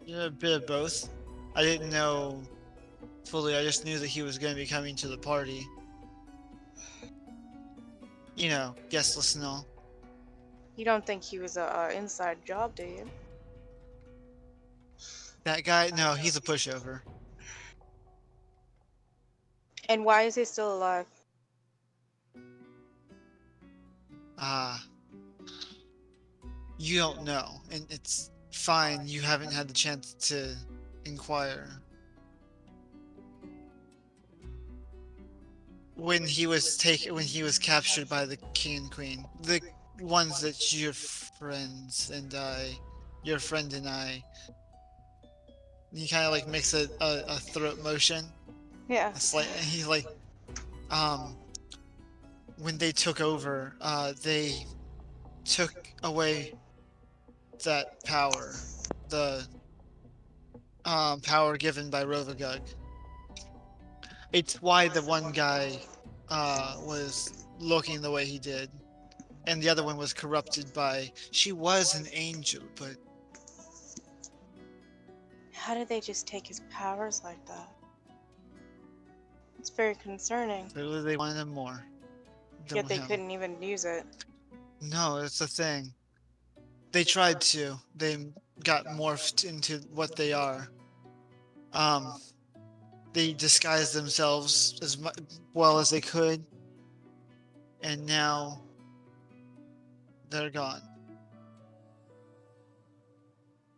Yeah, a bit of both. I didn't know fully. I just knew that he was going to be coming to the party. You know, guest list and all. You don't think he was a inside job, do you? That guy? No, he's a pushover. And why is he still alive? You don't know, and it's fine. You haven't had the chance to inquire. When he was captured by the king and queen, the ones that your friends and your friend and I, he kind of like makes a throat motion. Yeah. It's like he's like, when they took over, they took away that power, the power given by Rovagug. It's why the one guy was looking the way he did, and the other one was corrupted by. She was an angel, but How did they just take his powers like that? It's very concerning. clearly they wanted him more. than Yet they him. couldn't even use it. No, it's the thing. They tried to. They got morphed into what they are. They disguised themselves as well as they could, and now they're gone.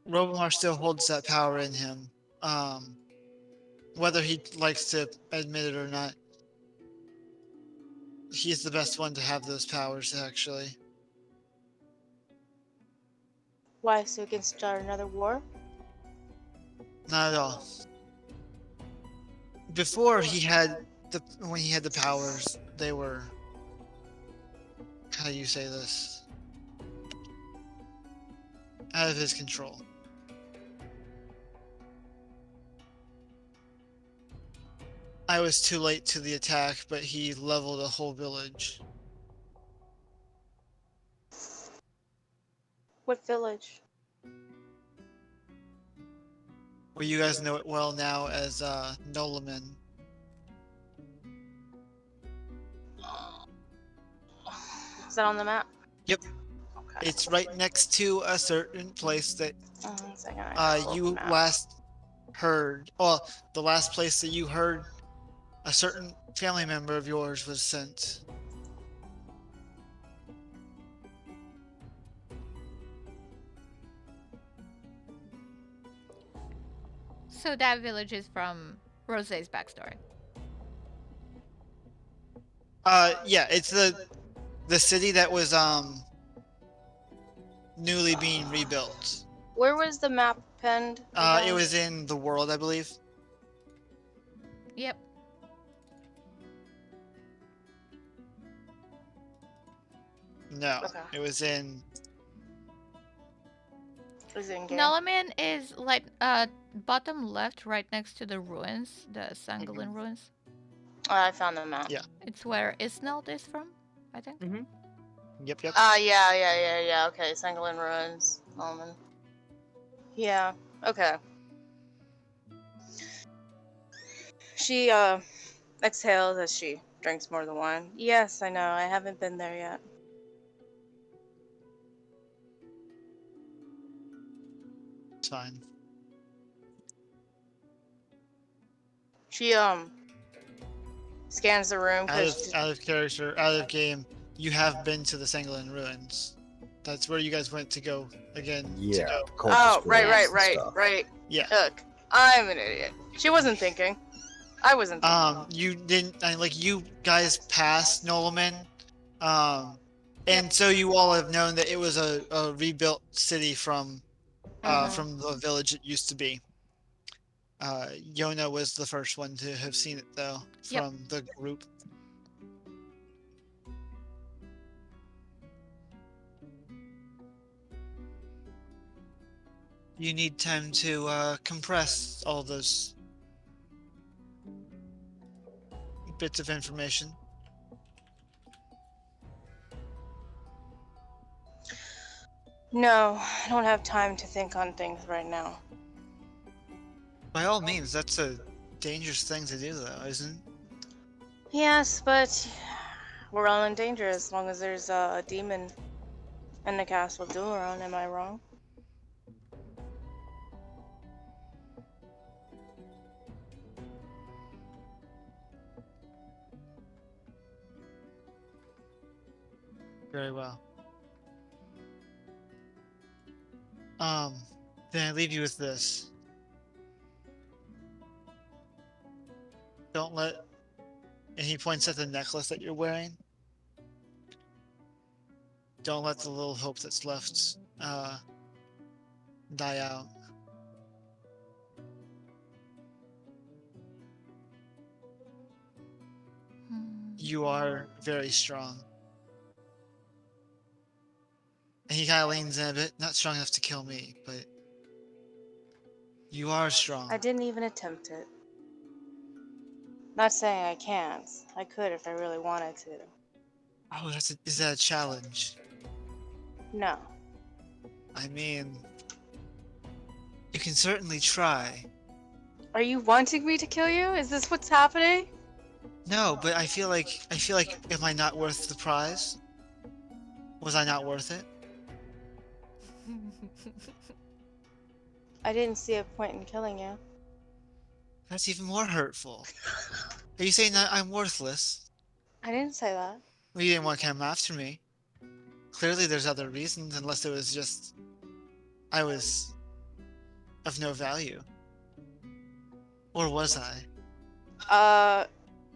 Robomar still holds that power in him, whether he likes to admit it or not. He's the best one to have those powers, actually. Why? So we can start another war? Not at all. Before when he had the powers, they were, how do you say this? Out of his control. I was too late to the attack, but he leveled a whole village. What village? Well, you guys know it well now as Nolaman. Is that on the map? Yep. Okay. It's right next to a certain place that 1 second, I gotta pull up the you map. last heard. Well, the last place that you heard a certain family member of yours was sent. So that village is from Rose's backstory. Yeah, it's the city that was newly being rebuilt. Where was the map penned? It again? was in the world, I believe. Yep. No, Okay. it was in. Is it in game? Nalaman is like bottom left, right next to the ruins, the Sangolin ruins. Oh, I found the map. Yeah. It's where Isneld is from, I think. Yep. Yeah. Okay, Sangolin Ruins. Almond. Yeah. Okay. She exhales as she drinks more than wine. Yes, I know. I haven't been there yet. It's fine. She scans the room Out of character, out of game. You have been to the Sangolin ruins. That's where you guys went to go again. Yeah. To go. the cultist Oh, ruins and stuff. right. Yeah. Look, I'm an idiot. She wasn't thinking. I wasn't thinking. You didn't like you guys passed Nolaman, and so you all have known that it was a rebuilt city from the village it used to be. Yona was the first one to have seen it though Yep. from the group. You need time to compress all those bits of information. No, I don't have time to think on things right now. By all means, that's a dangerous thing to do though, isn't it? Yes, but we're all in danger as long as there's a demon in the castle Dularon. Am I wrong? Very well. Then I leave you with this. Don't let, and he points at the necklace that you're wearing. Don't let the little hope that's left die out. You are very strong. And he kind of leans in a bit. Not strong enough to kill me, but you are strong. I didn't even attempt it. Not saying I can't. I could if I really wanted to. Oh, is that a challenge? No. I mean, you can certainly try. Are you wanting me to kill you? Is this what's happening? No, but I feel like, am I not worth the prize? Was I not worth it? I didn't see a point in killing you. That's even more hurtful. Are you saying that I'm worthless? I didn't say that. Well, you didn't want to come after me. Clearly there's other reasons, unless it was just I was of no value. Or was I?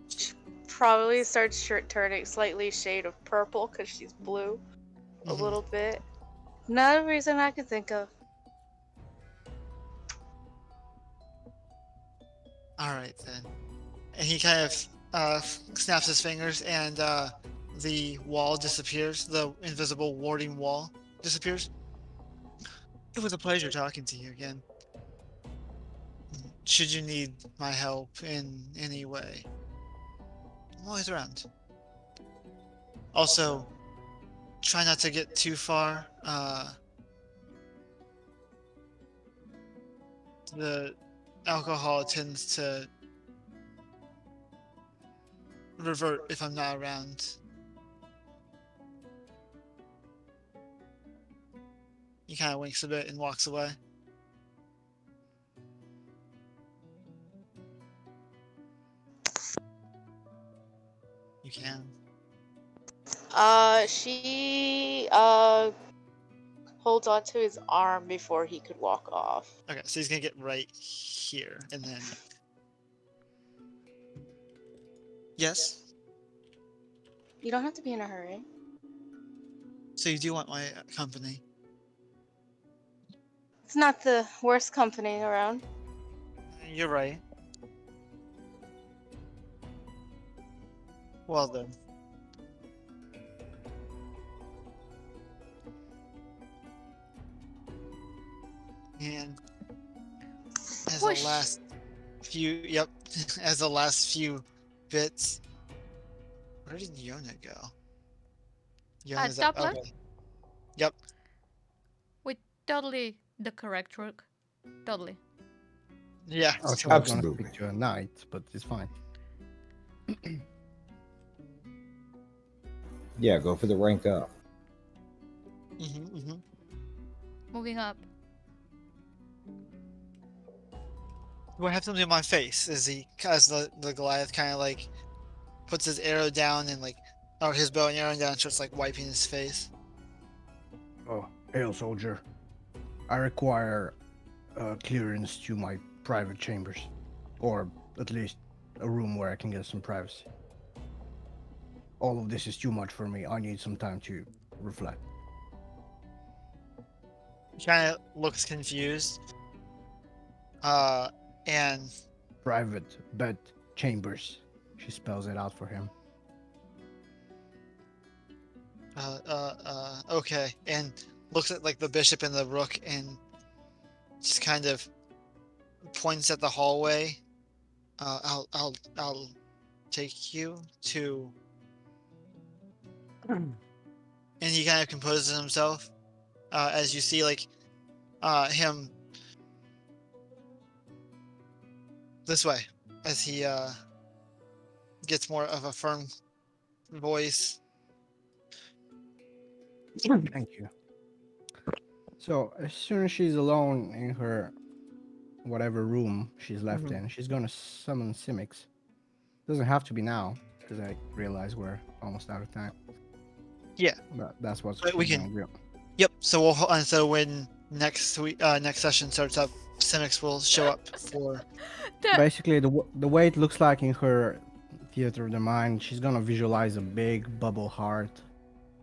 She probably starts turning slightly shade of purple because she's blue a Mhm. little bit. Not a reason I could think of. Alright then. And he kind of snaps his fingers and the wall disappears. The invisible warding wall disappears. It was a pleasure talking to you again. Should you need my help in any way, I'm always around. Also, try not to get too far. The alcohol tends to revert if I'm not around. He kind of winks a bit and walks away. You can. She holds onto his arm before he could walk off. Okay, so he's gonna get right here, and then. Yes. You don't have to be in a hurry. So you do want my company? It's not the worst company around. You're right. Well then. And as Whoosh. the last few, yep, as the last few bits. Where did Yona go? Yona's top left? okay. Yep. Wait, totally the correct rook. Totally. Yeah. Oh, she was gonna Absolutely. speak to a knight, but it's fine. Yeah, go for the rank up. Moving up. Do I have something on my face? As the Goliath kind of like puts his arrow down and like, or his bow and arrow down, and starts like wiping his face. Oh, hail, soldier. I require clearance to my private chambers, or at least a room where I can get some privacy. All of this is too much for me. I need some time to reflect. He kind of looks confused. And Private bed chambers. She spells it out for him. okay, and looks at like the bishop and the rook and just kind of points at the hallway. I'll take you to. And he kind of composes himself, as you see like him this way, as he gets more of a firm voice. Thank you. So, as soon as she's alone in her whatever room she's left in, she's gonna summon Simics. Doesn't have to be now, because I realize we're almost out of time. Yeah. But that's what's But we she's can- gonna do. Yep. So so when next week, next session starts up, Cynics will show up for. Basically, the way it looks like in her theater of the mind, she's gonna visualize a big bubble heart,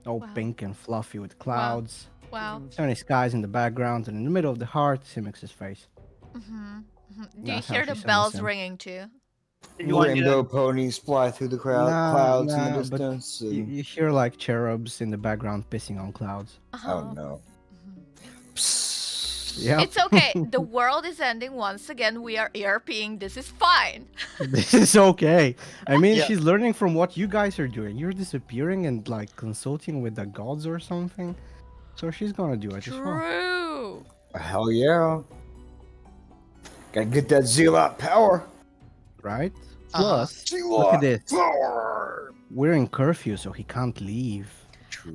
all Wow. pink and fluffy with clouds, Wow. sunny skies in the background, and in the middle of the heart, Simics' face. Mm-hmm. Do you That's how hear she the summons bells him. ringing too? You want to do Rainbow ponies fly through the clouds in the but distance. you hear like cherubs in the background pissing on clouds. Oh no. Yeah. It's okay. The world is ending once again. We are ERPing. This is fine. This is okay. I mean, Yeah. she's learning from what you guys are doing. You're disappearing and like consulting with the gods or something. So she's gonna do it as well. True. Hell yeah. Gotta get that zealot power. Right? Uh-huh. Plus, look at this. We're in curfew, so he can't leave. True.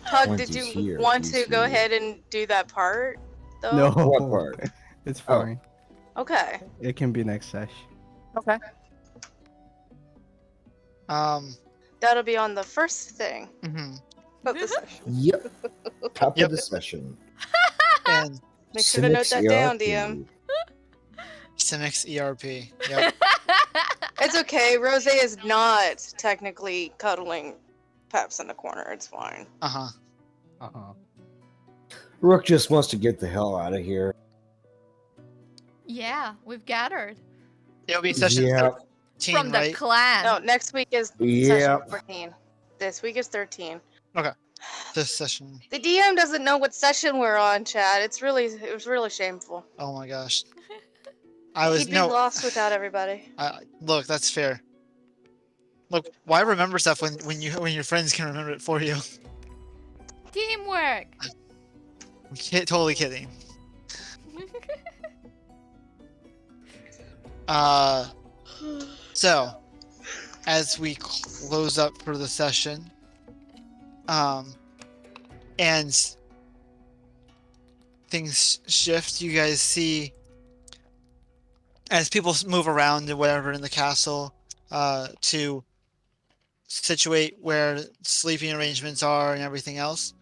Tug, Point did is you here, want he's to go here. ahead and do that part? Though? No. What part? It's Oh. fine. Okay. It can be next sesh. Okay. That'll be on the first thing Mhm. of the session. Yep. Top Yep. of the session. And Make sure to note that down, DM. Cynics ERP. Yep. It's okay. Rose is not technically cuddling Peps in the corner. It's fine. Uh-huh. Uh-huh. Rook just wants to get the hell out of here. Yeah, we've gathered It'll be session Yeah. 13, from the right? clan. No, next week is Yeah. session 14. This week is 13. This session. The DM doesn't know what session we're on, Chad. It was really shameful. Oh my gosh. I was He'd be lost without everybody. look, that's fair. Look, why remember stuff when your friends can remember it for you? Teamwork. Totally kidding. So, as we close up for the session, and things shift. You guys see as people move around and whatever in the castle to situate where sleeping arrangements are and everything else.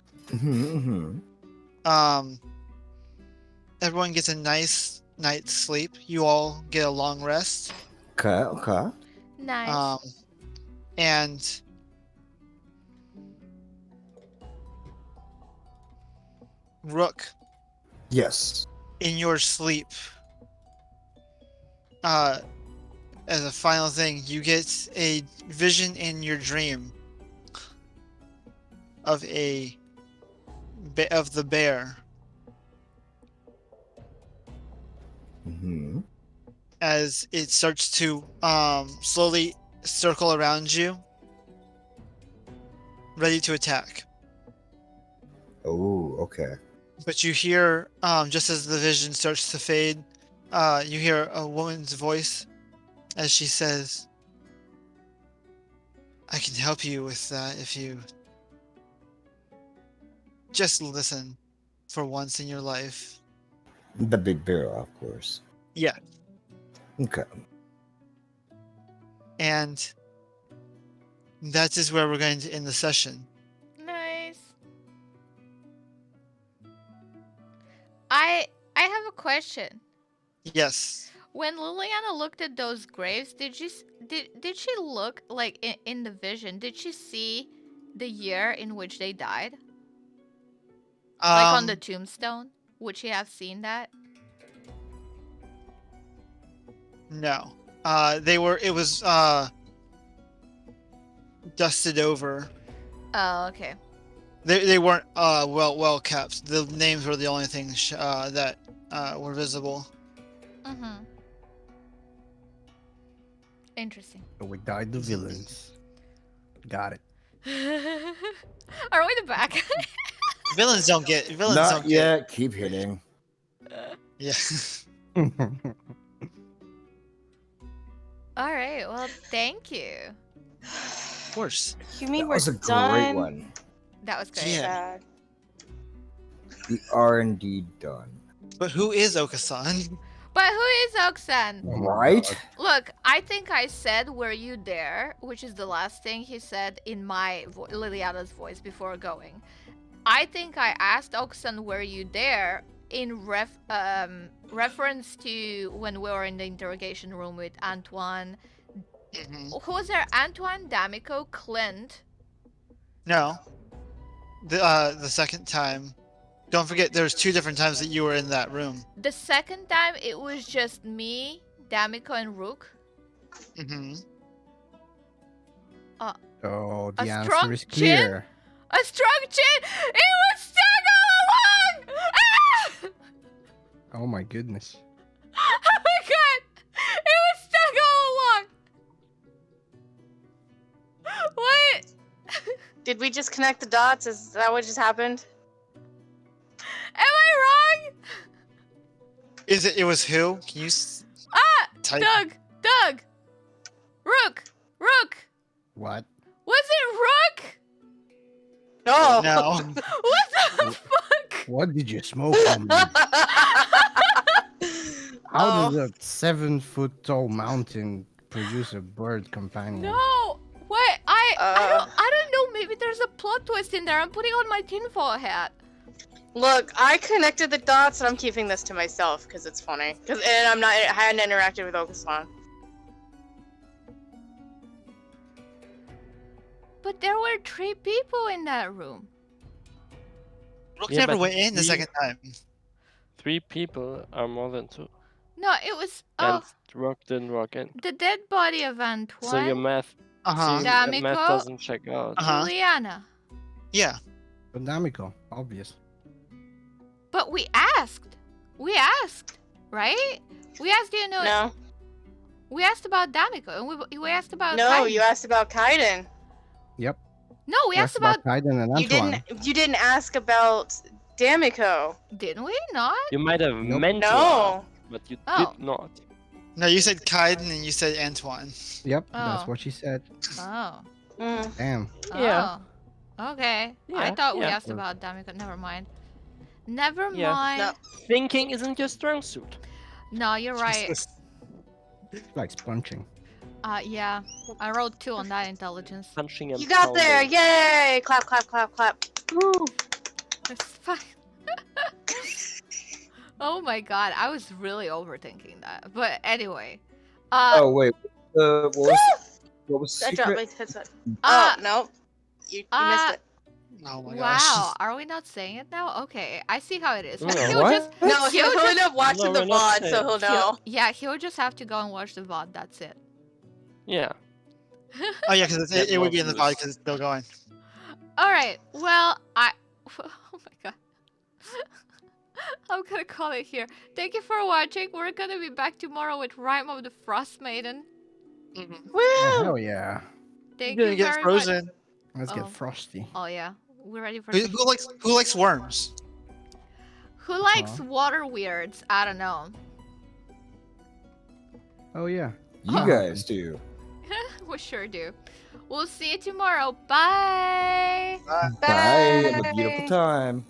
Everyone gets a nice night's sleep. You all get a long rest. Okay. Nice. And Rook, Yes. in your sleep, as a final thing, you get a vision in your dream of the bear as it starts to slowly circle around you, ready to attack. Oh, okay. But you hear, just as the vision starts to fade, you hear a woman's voice as she says, I can help you with that if you just listen for once in your life. The big bear, of course. Yeah. Okay. And that is where we're going to end the session. Nice. I have a question. Yes. When Liliana looked at those graves, did she look like in the vision? Did she see the year in which they died? Like on the tombstone? Would she have seen that? No. It was dusted over. Oh, okay. They weren't well kept. The names were the only things that were visible. Mm-hmm. Interesting. So we died the villains. Got it. Are we the back? Villains don't Not yet. Keep hitting. Yeah. All right. Well, thank you. Of course. You mean That we're was a done? great one. That was great. Yeah. Sad. We are indeed done. But who is Okasan? But who is Oksan? Right? Look, I think I said, "Were you there?" which is the last thing he said in my Liliana's voice before going. I think I asked Oksan, "Were you there?" in reference to when we were in the interrogation room with Antoine. Who was there? Antoine, D'Amico, Clint. No. The second time. Don't forget, there's 2 different times that you were in that room. The second time, it was just me, D'Amico, and Rook. Mm-hmm. Oh, A the answer strong is chin? clear. A strong chin! It was stuck all along! Ah! Oh my goodness. Oh my god! It was stuck all along! What? Did we just connect the dots? Is that what just happened? Am I wrong? It was who? Can you type? Doug! Rook! What? Was it Rook? No. No. What the fuck? What did you smoke on me? How does a 7-foot-tall mountain produce a bird companion? No! What? I don't know. Maybe there's a plot twist in there. I'm putting on my tinfoil hat. Look, I connected the dots, and I'm keeping this to myself because it's funny. I hadn't interacted with Okasan. But there were 3 people in that room. Rook Yeah, never but went in the second time. 3 people are more than 2. No, it was And Rock didn't walk in. the dead body of Antoine. So your math, Uh-huh. D'Amico? math doesn't check out. Uh-huh. Juliana. Yeah. But D'Amico, obvious. But we asked. Right? We asked, do you know? No. We asked about D'Amico, and we asked about. No, Kaiden. you asked about Kaiden. Yep. No, we asked about. Kaiden and You Antoine. didn't ask about D'Amico. Didn't we? Not. You might have Nope. meant to, No. but you Oh. did not. No, you said Kaiden and you said Antoine. Yep, Oh. that's what she said. Oh. Mm. Damn. Yeah. Okay. I Yeah, thought we yeah. asked about Damiko. Never mind. Never Yeah. mind. No. Thinking isn't your strong suit. No, you're right. Likes punching. Yeah. I rolled 2 on that intelligence. Punching and You got there! pounding. Yay! Clap, clap, clap, clap. It's fine. Oh my god, I was really overthinking that. But anyway. Oh wait, what was the I dropped secret? my headset. Uh, Oh, no. You missed it. Oh my wow, gosh. are we not saying it now? Okay, I see how it is. No. He'll What? just No, he'll he'll end just up watching No, the we're not VOD, so saying. he'll know. he'll just have to go and watch the VOD, that's it. Yeah. Oh yeah, because Get it would be in the more VOD views. because it's still going. Alright, well, oh my god. I'm gonna call it here. Thank you for watching. We're gonna be back tomorrow with Rime of the Frost Maiden. Mm-hmm. Woo! Oh, hell yeah. Thank You're you gonna get very much. frozen. Let's Oh. get frosty. Oh yeah, we're ready for Who, some... who likes worms? Who likes Huh? water weirds? I don't know. Oh yeah. You guys do. We sure do. We'll see you tomorrow. Bye! Bye. Have a beautiful time.